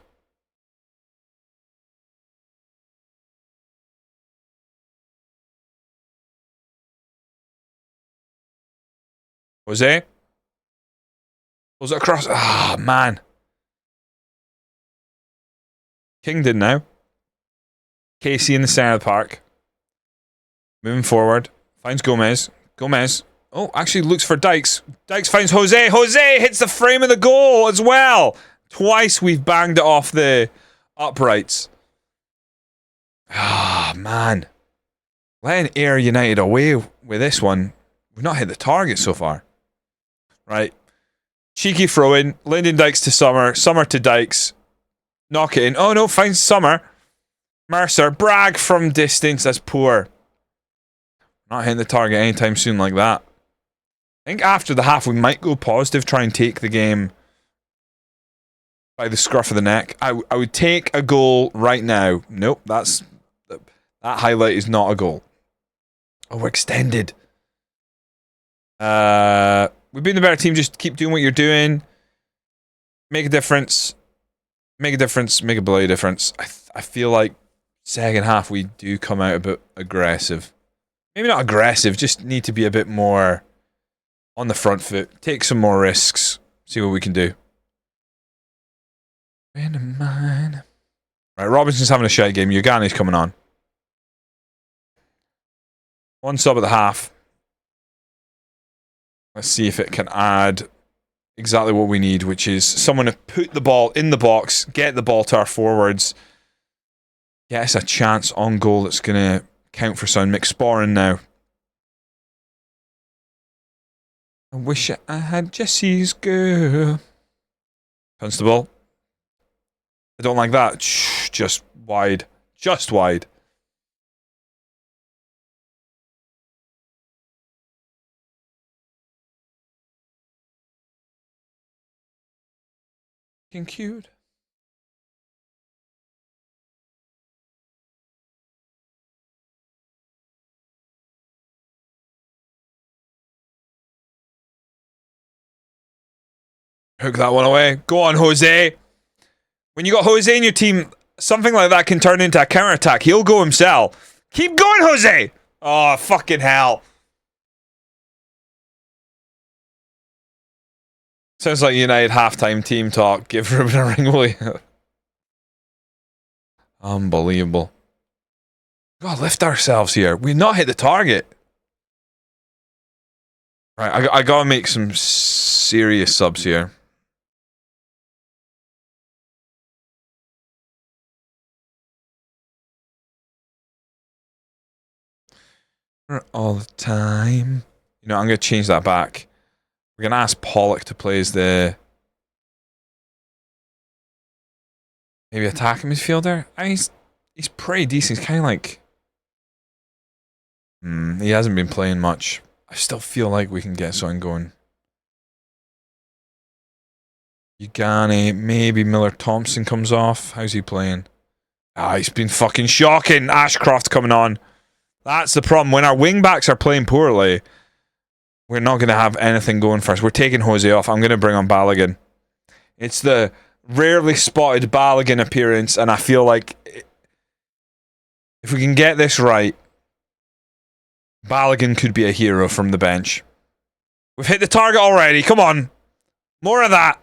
[SPEAKER 1] Jose. Pulls it across. Ah, man. King did now. Casey in the center of the park. Moving forward. Finds Gomez. Gomez. Oh, actually looks for Dykes. Dykes finds Jose. Jose hits the frame of the goal as well. Twice we've banged it off the uprights. Ah, man. Letting Ayr United away with this one. We've not hit the target so far. Right. Cheeky throw in. Lyndon Dykes to Summer. Summer to Dykes. Knock it in. Oh no, finds Summer. Mercer. Bragg from distance. That's poor. Not hitting the target anytime soon like that. I think after the half we might go positive, try and take the game by the scruff of the neck. I would take a goal right now. Nope, that highlight is not a goal. Oh, we're extended. We've been the better team. Just keep doing what you're doing. Make a difference. Make a difference. Make a bloody difference. I feel like second half we do come out a bit aggressive. Maybe not aggressive, just need to be a bit more on the front foot. Take some more risks. See what we can do. Right, Robinson's having a shite game. Ugani's coming on. One sub at the half. Let's see if it can add exactly what we need, which is someone to put the ball in the box, get the ball to our forwards, get us a chance on goal that's going to count for some. McSporran now. I wish I had Jesse's girl. Constable. I don't like that. Just wide. Just wide. Fucking cute. Hook that one away. Go on, Jose. When you got Jose in your team, something like that can turn into a counter-attack. He'll go himself. Keep going, Jose! Oh, fucking hell. Sounds like United halftime team talk. Give Ruben a ring, will you? Unbelievable. God, lift ourselves here. We've not hit the target. Right, I gotta make some serious subs here. All the time. You know, I'm going to change that back. We're going to ask Pollock to play as the... maybe attacking midfielder? I mean, he's pretty decent. He's kind of like... he hasn't been playing much. I still feel like we can get something going. Ugani, maybe Miller-Thompson comes off. How's he playing? Ah, he's been fucking shocking. Ashcroft coming on. That's the problem. When our wing-backs are playing poorly, we're not going to have anything going for us. We're taking Jose off. I'm going to bring on Balogun. It's the rarely spotted Balogun appearance, and I feel like if we can get this right, Balogun could be a hero from the bench. We've hit the target already. Come on. More of that.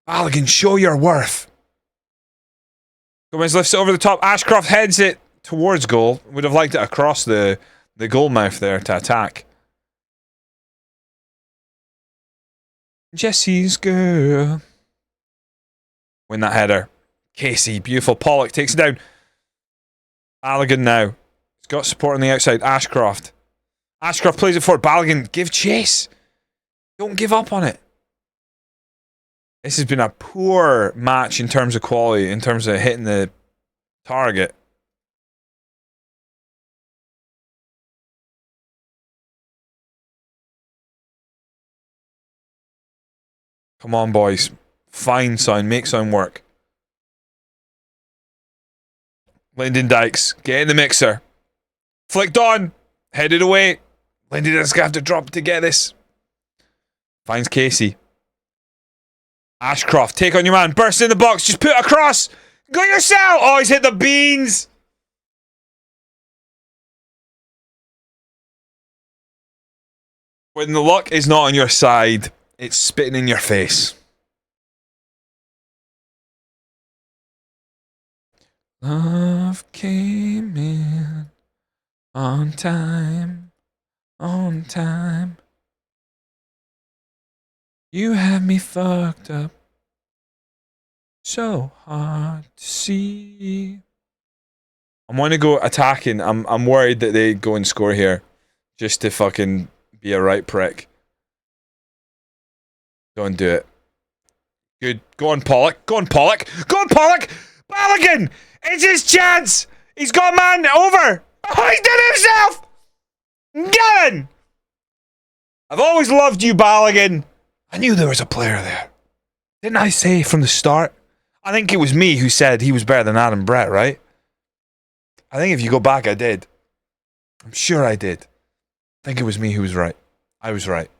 [SPEAKER 1] Balogun, show your worth. Gomez lifts it over the top. Ashcroft heads it towards goal. Would have liked it across the goal mouth there to attack. Jesse's girl. Win that header. Casey, beautiful. Pollock takes it down. Balogun now. He's got support on the outside. Ashcroft. Ashcroft plays it forward. Balogun, give chase. Don't give up on it. This has been a poor match in terms of quality, in terms of hitting the target. Come on, boys. Find sign. Make sign work. Lyndon Dykes. Get in the mixer. Flicked on. Headed away. Lyndon doesn't have to drop to get this. Finds Casey. Ashcroft. Take on your man. Burst in the box. Just put it across. Go yourself. Oh, he's hit the beans. When the luck is not on your side, it's spitting in your face. Love came in on time, on time. You have me fucked up, so hard to see. I'm going to go attacking. I'm worried that they go and score here, just to fucking be a right prick. Don't do it. Good. Go on, Pollock. Go on, Pollock. Go on, Pollock. Balogun! It's his chance! He's got a man over! Oh, he did it himself! Get in! I've always loved you, Balogun. I knew there was a player there. Didn't I say from the start? I think it was me who said he was better than Adam Brett, right? I think if you go back, I did. I'm sure I did. I think it was me who was right. I was right.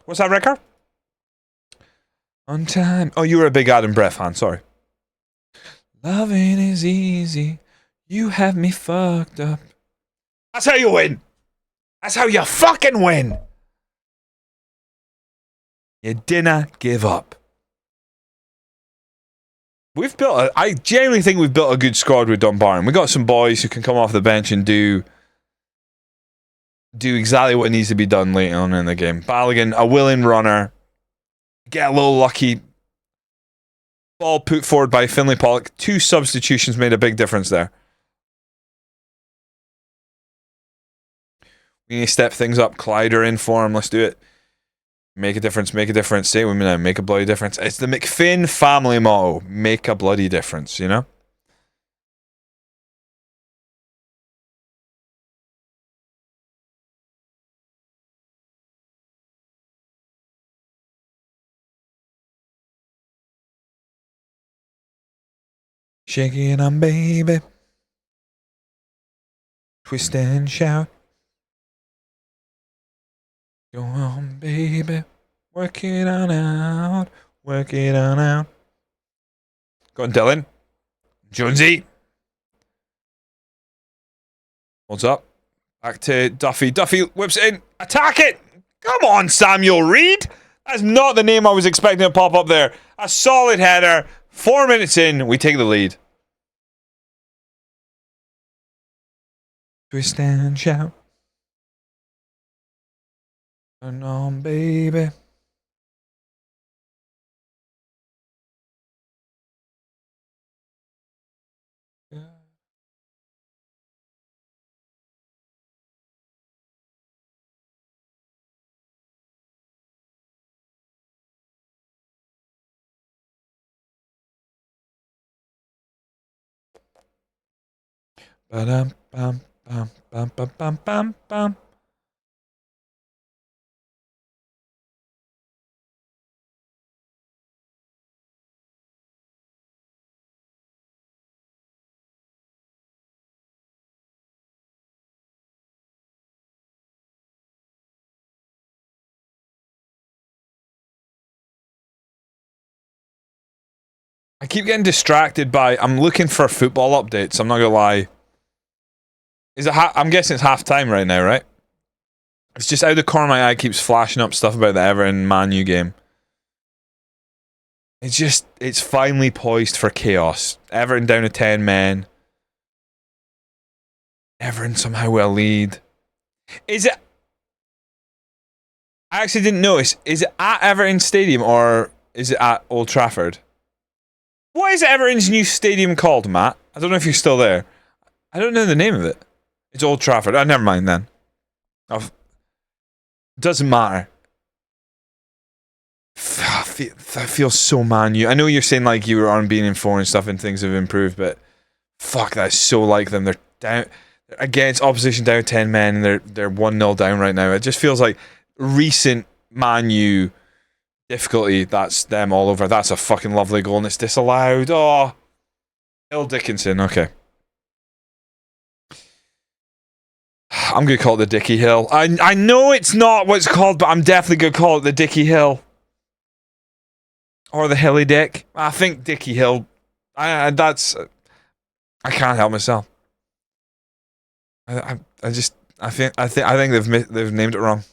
[SPEAKER 1] What's that record? On time. Oh, you were a big Adam Brett fan, sorry. Loving is easy. You have me fucked up. That's how you win. That's how you fucking win. You didn't give up. We've built I genuinely think we've built a good squad with Dumbarton. We got some boys who can come off the bench and do exactly what needs to be done later on in the game. Balogun, a willing runner. Get a little lucky. Ball put forward by Finlay Pollock. 2 substitutions made a big difference there. We need to step things up. Kleider in form. Let's do it. Make a difference. Make a difference. Say it with me now. Make a bloody difference. It's the McFinn family motto. Make a bloody difference, you know? Shake it on, baby. Twist and shout. Go on, baby. Work it on out. Work it on out. Go on, Dylan. Jonesy. Holds up. Back to Duffy. Duffy whips it in. Attack it! Come on, Samuel Reed! That's not the name I was expecting to pop up there. A solid header. 4 minutes in, we take the lead. Twist and shout. Turn on, baby. Ba-dum, bum, bum, bum, bum, bum, bum, bum. I keep getting distracted by. I'm looking for football updates. I'm not gonna lie. Is it? I'm guessing it's half time right now, right? It's just out of the corner of my eye keeps flashing up stuff about the Everton Man U game. It's finally poised for chaos. Everton down to 10 men. Everton somehow will lead. Is it? I actually didn't notice. Is it at Everton Stadium or is it at Old Trafford? What is Everton's new stadium called, Matt? I don't know if you're still there. I don't know the name of it. It's Old Trafford. Oh, never mind then. Doesn't matter. I feel so Man U. I know you're saying like you were on being informed and stuff and things have improved, but fuck, that's so like them. They're down against opposition down 10 men and they're 1-0 down right now. It just feels like recent Man U difficulty. That's them all over. That's a fucking lovely goal and it's disallowed. Oh, Hill Dickinson. Okay. I'm going to call it the Dicky Hill. I know it's not what it's called, but I'm definitely going to call it the Dicky Hill. Or the Hilly Dick. I think Dicky Hill. I can't help myself. I think they've named it wrong.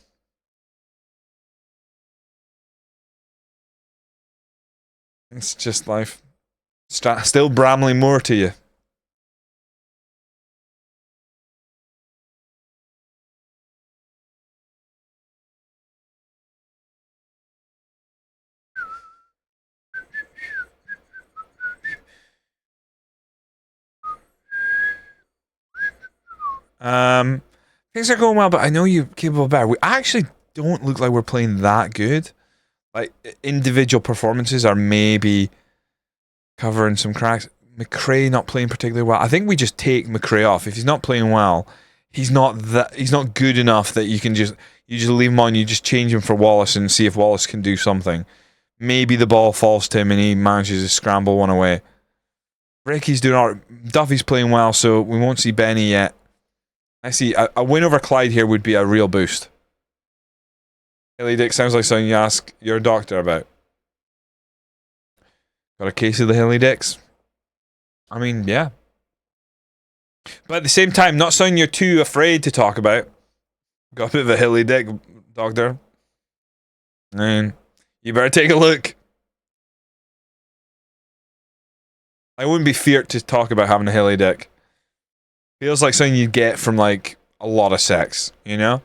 [SPEAKER 1] It's just life. Still Bramley Moore to you. Things are going well, but I know you're capable of better. We actually don't look like we're playing that good. Like, individual performances are maybe covering some cracks. McRae not playing particularly well. I think we just take McRae off. If he's not playing well, he's not good enough that you just leave him on, you just change him for Wallace and see if Wallace can do something. Maybe the ball falls to him and he manages to scramble one away. Ricky's doing alright. Duffy's playing well, so we won't see Benny yet. I see a win over Clyde here would be a real boost. Hilly Dick sounds like something you ask your doctor about. Got a case of the Hilly Dicks? I mean, yeah. But at the same time, not something you're too afraid to talk about. Got a bit of a Hilly Dick, doctor. And you better take a look. I wouldn't be feared to talk about having a Hilly Dick. Feels like something you'd get from like a lot of sex, you know?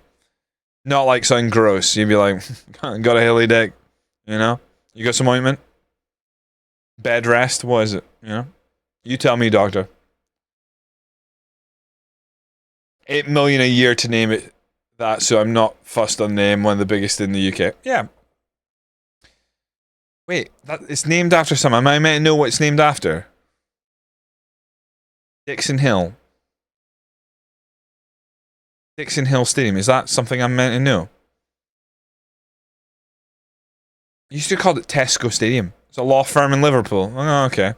[SPEAKER 1] Not like something gross. You'd be like, got a Hilly Dick, you know? You got some ointment? Bed rest? What is it? You know? You tell me, doctor. 8 million a year to name it that, so I'm not fussed on name, one of the biggest in the UK. Yeah. Wait, it's named after someone. I might know what it's named after. Dixon Hill. Dixon Hill Stadium. Is that something I'm meant to know? You used to call it Tesco Stadium. It's a law firm in Liverpool. Oh, okay.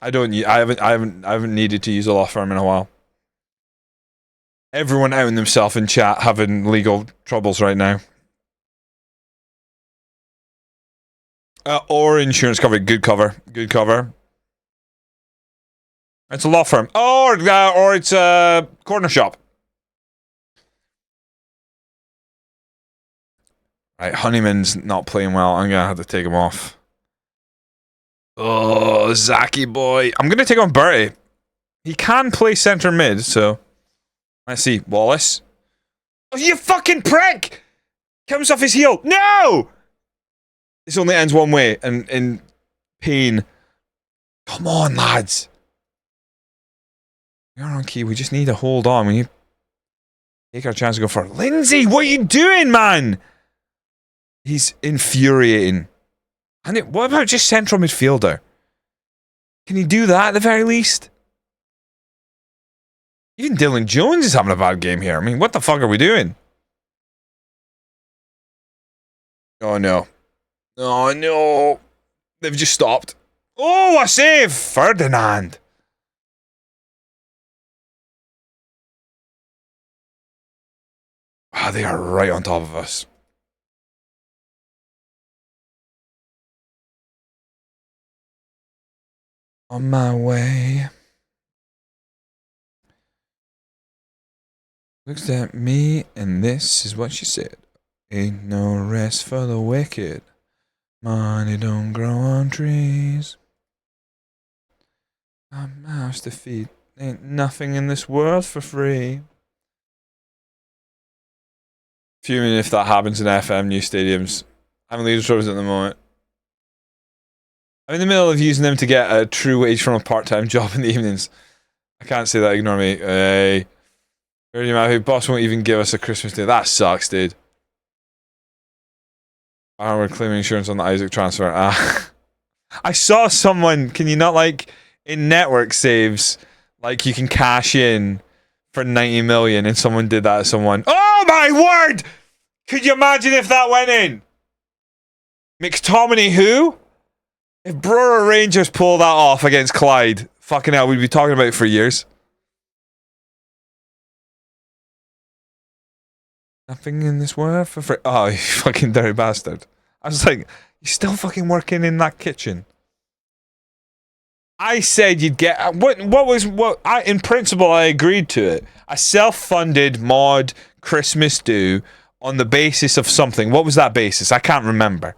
[SPEAKER 1] I haven't needed to use a law firm in a while. Everyone outing themselves in chat having legal troubles right now. Or insurance cover. Good cover. Good cover. It's a law firm. Or it's a corner shop. Right, Honeyman's not playing well. I'm going to have to take him off. Oh, Zaki boy. I'm going to take on Bertie. He can play centre mid, so... Let's see. Wallace. Oh, you fucking prick! Comes off his heel. No! This only ends one way, and in pain. Come on, lads. We're on key. We just need to hold on. We need to take our chance to go for it. Lindsay, what are you doing, man? He's infuriating. And what about just central midfielder? Can he do that at the very least? Even Dylan Jones is having a bad game here. I mean, what the fuck are we doing? Oh no. Oh no. They've just stopped. Oh, a save! Ferdinand. Wow, they are right on top of us. On my way. Looks at me, and this is what she said. Ain't no rest for the wicked. Money don't grow on trees. A mouse to feed. Ain't nothing in this world for free. Fuming if that happens in FM new stadiums. I'm in leader at the moment. I'm in the middle of using them to get a true wage from a part-time job in the evenings. I can't say that, ignore me. Hey. Boss won't even give us a Christmas day. That sucks, dude. We're claiming insurance on the Isaac transfer. I saw someone, can you not like, in network saves, like you can cash in for 90 million and someone did that to someone. Oh my word! Could you imagine if that went in? McTominay who? If Brora Rangers pull that off against Clyde, fucking hell, we'd be talking about it for years. Nothing in this world for free. Oh, you fucking dirty bastard. I was like, you still fucking working in that kitchen? I said you'd get in principle I agreed to it. A self-funded mod Christmas do on the basis of something. What was that basis? I can't remember.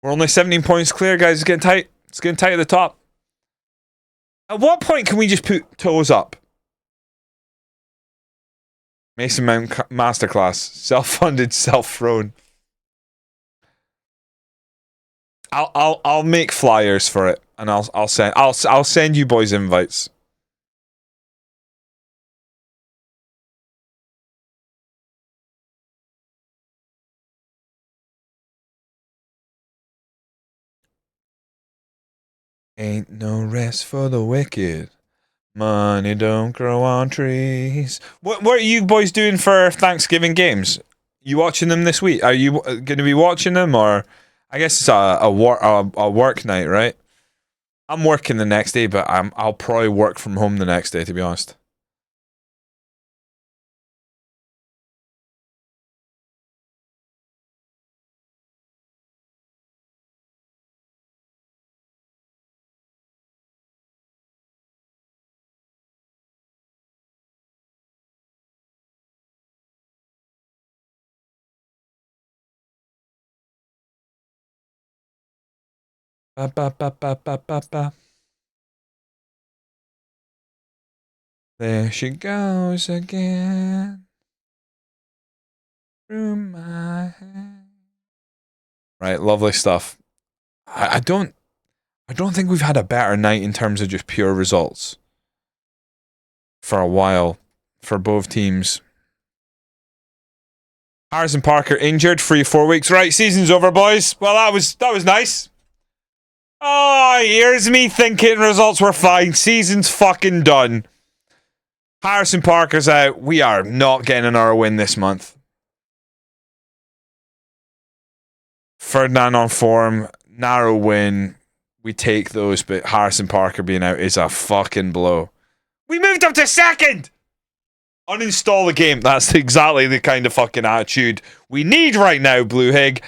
[SPEAKER 1] We're only 17 points clear, guys. It's getting tight. It's getting tight at the top. At what point can we just put toes up? Mason Mount Masterclass. Self-funded, self-thrown. I'll make flyers for it, and I'll send you boys invites. Ain't no rest for the wicked. Money don't grow on trees. What are you boys doing for Thanksgiving games? You watching them this week? Are you going to be watching them, or I guess it's a work night, right? I'm working the next day, but I'll probably work from home the next day, to be honest. Ba ba ba ba ba ba ba. There she goes again. Through my hand. Right, lovely stuff. I don't think we've had a better night in terms of just pure results for a while for both teams. Harrison Parker injured, 4 weeks. Right, season's over, boys. Well, that was nice. Oh, here's me thinking results were fine. Season's fucking done. Harrison Parker's out. We are not getting another win this month. Ferdinand on form. Narrow win. We take those, but Harrison Parker being out is a fucking blow. We moved up to second! Uninstall the game. That's exactly the kind of fucking attitude we need right now, Blue Hig.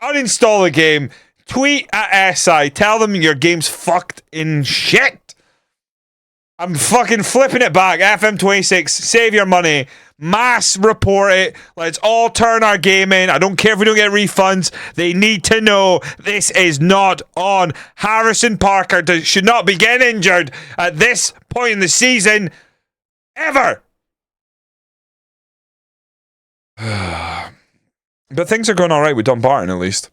[SPEAKER 1] Uninstall the game. Tweet at SI. Tell them your game's fucked in shit. I'm fucking flipping it back. FM26. Save your money. Mass report it. Let's all turn our game in. I don't care if we don't get refunds. They need to know this is not on. Harrison Parker should not be getting injured at this point in the season. Ever. But things are going alright with Dumbarton at least.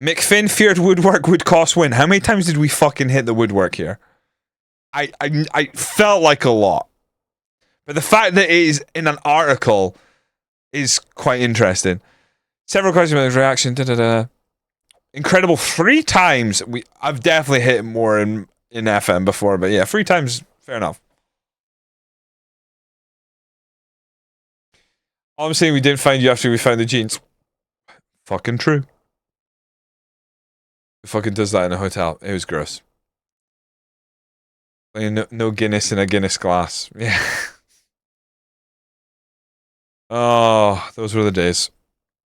[SPEAKER 1] McFinn feared woodwork would cost win. How many times did we fucking hit the woodwork here? I felt like a lot. But the fact that it is in an article is quite interesting. Several questions about his reaction. Incredible 3 times. I've definitely hit more in FM before, but yeah, 3 times, fair enough. All I'm saying, we didn't find you after we found the jeans. Fucking true. Who fucking does that in a hotel? It was gross. No Guinness in a Guinness glass. Yeah. Oh, those were the days.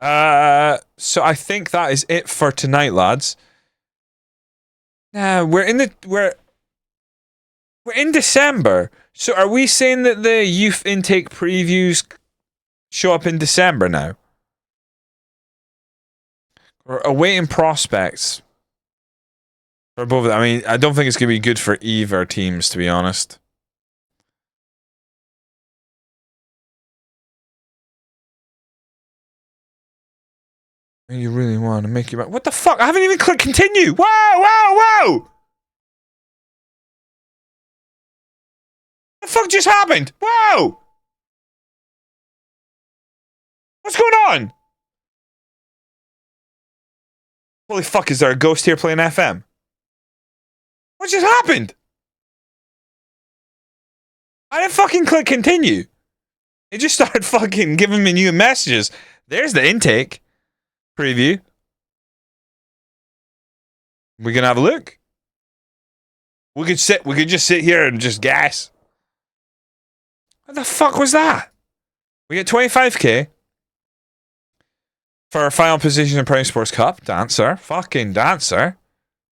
[SPEAKER 1] So I think that is it for tonight, lads. We're in December. So are we saying that the youth intake previews show up in December now? We're awaiting prospects for both. I mean, I don't think it's going to be good for either teams, to be honest. You really want to make your... What the fuck? I haven't even clicked continue. Whoa! What the fuck just happened? Whoa! What's going on? Holy fuck, is there a ghost here playing FM? What just happened? I didn't fucking click continue. It just started fucking giving me new messages. There's the intake preview. We gonna have a look? We could just sit here and just gas. What the fuck was that? We get 25k for our final position in Prime Sports Cup. Dancer. Fucking dancer.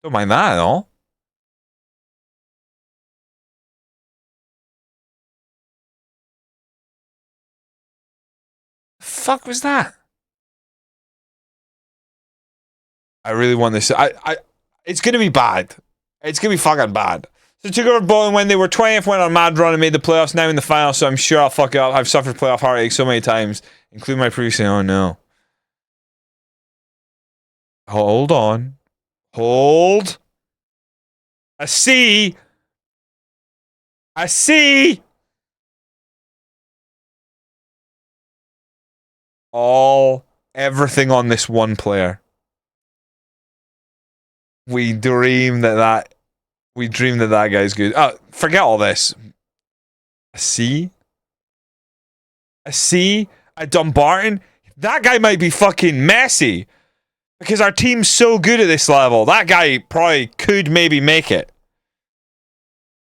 [SPEAKER 1] Don't mind that at all. The fuck was that? I really want this. It's gonna be bad. It's gonna be fucking bad. So took over Bolton when they were 20th, went on a mad run and made the playoffs. Now in the final, so I'm sure I'll fuck it up. I've suffered playoff heartache so many times, including my previous. Oh no. Hold on. Hold. A C. Everything on this one player. We dream that guy's good. Forget all this. A C at Dumbarton. That guy might be fucking messy because our team's so good at this level. That guy probably could maybe make it.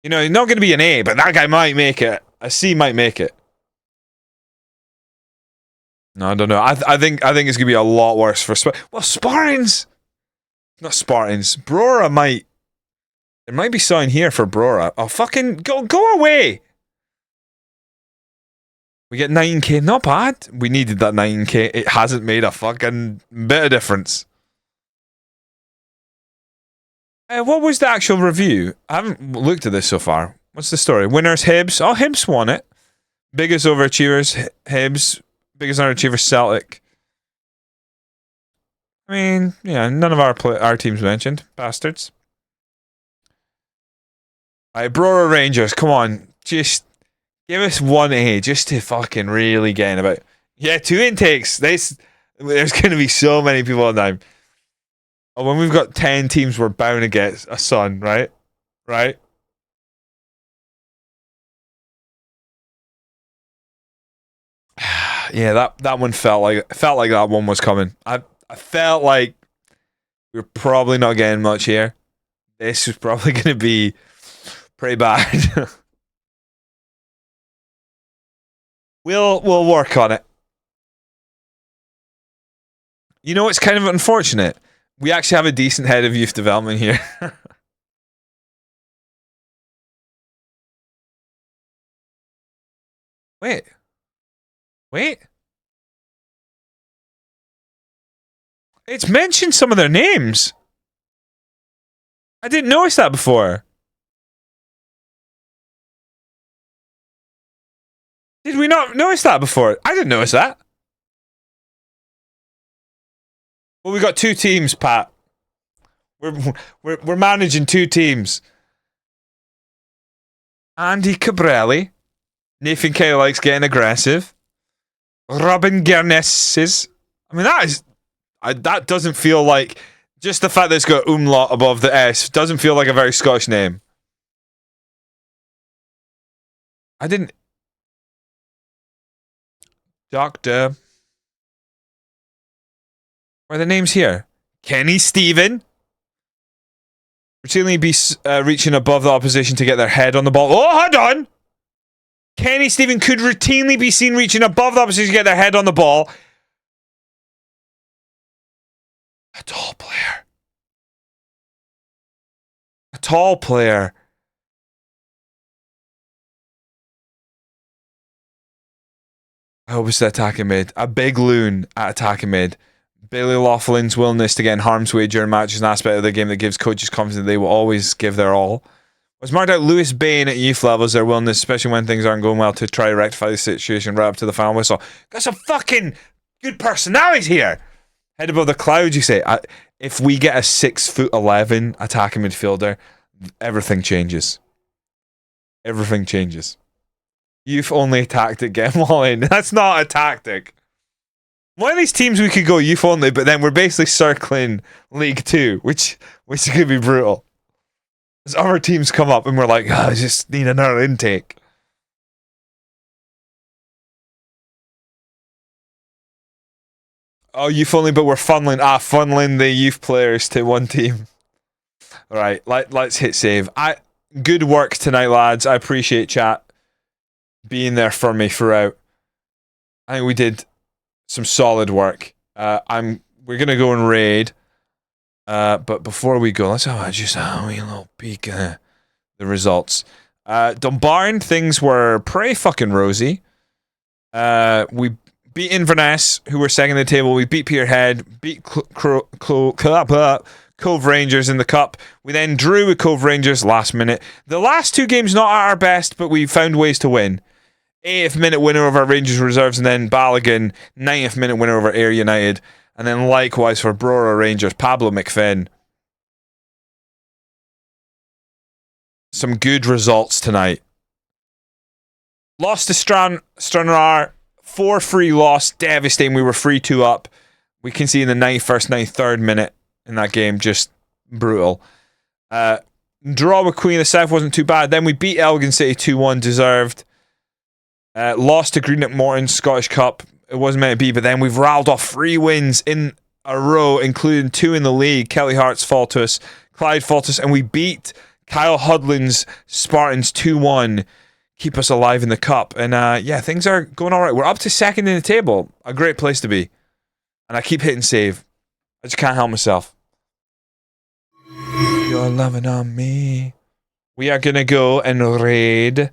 [SPEAKER 1] You know, he's not going to be an A, but that guy might make it. A C might make it. No, I don't know. I think it's gonna be a lot worse for Spartans. Not Spartans. Brora might. There might be something here for Brora. Oh, fucking go away. We get 19k. Not bad. We needed that 19k. It hasn't made a fucking bit of difference. What was the actual review? I haven't looked at this so far. What's the story? Winners Hibs. Oh, Hibs won it. Biggest overachievers Hibs. Biggest underachievers Celtic. I mean, yeah, none of our teams mentioned. Bastards. Alright, Brora Rangers, come on. Just give us 1A just to fucking really get in about. Yeah, 2 intakes. There's going to be so many people on time. Oh, when we've got 10 teams, we're bound to get a son, right? Right? Yeah, that one felt like that one was coming. I felt like we're probably not getting much here. This is probably going to be pretty bad. We'll work on it. You know, it's kind of unfortunate. We actually have a decent head of youth development here. Wait. It's mentioned some of their names. I didn't notice that before. Did we not notice that before? I didn't notice that. Well, we got 2 teams, Pat. We're managing 2 teams. Andy Cabrelli. Nathan K likes getting aggressive. Robin Gernesses. I mean, that doesn't feel like... Just the fact that it's got umlaut above the S doesn't feel like a very Scottish name. I didn't... Doctor. What are the names here? Kenny Stephen. Routinely be reaching above the opposition to get their head on the ball. Oh, hold on! Kenny Stephen could routinely be seen reaching above the opposition to get their head on the ball. A tall player. A tall player. I hope it's the attacking mid. A big loon at attacking mid. Bailey Laughlin's willingness to get in harm's way during matches is an aspect of the game that gives coaches confidence that they will always give their all. Was marked out Lewis Bain at youth levels, their willingness, especially when things aren't going well, to try to rectify the situation right up to the final whistle. Got some fucking good personalities here. Head above the clouds, you say. If we get a 6'11" attacking midfielder, everything changes. Everything changes. Youth only tactic, get them all in. That's not a tactic. One of these teams we could go youth only, but then we're basically circling League 2, which could be brutal. As other teams come up and we're like, I just need another intake. Oh, youth only, but we're funneling the youth players to one team. All right, let's hit save. Good work tonight, lads. I appreciate chat being there for me throughout. I think we did some solid work. We're gonna go and raid. But before we go, let's have just a wee little peek at the results. Dumbarton, things were pretty fucking rosy. We beat Inverness, who were second in the table. We beat Peterhead, beat Cove Rangers in the cup. We then drew with Cove Rangers last minute. The last two games not at our best, but we found ways to win. 80th minute winner over Rangers reserves, and then Balogun, 90th minute winner over Ayr United. And then likewise for Brora Rangers, Pablo McFinn. Some good results tonight. Lost to Stranraer, 4-3 loss, devastating. We were 3-2 up. We can see in the 91st, 93rd minute in that game, just brutal. Draw with Queen of the South wasn't too bad. Then we beat Elgin City 2-1, deserved. Lost to Greenock Morton, Scottish Cup. It wasn't meant to be, but then we've rattled off 3 wins in a row, including 2 in the league. Kelly Hart's fall to us, Clyde fall to us, and we beat Kyle Hudlin's Spartans 2-1. Keep us alive in the cup. And yeah, things are going all right. We're up to second in the table. A great place to be. And I keep hitting save. I just can't help myself. You're loving on me. We are going to go and raid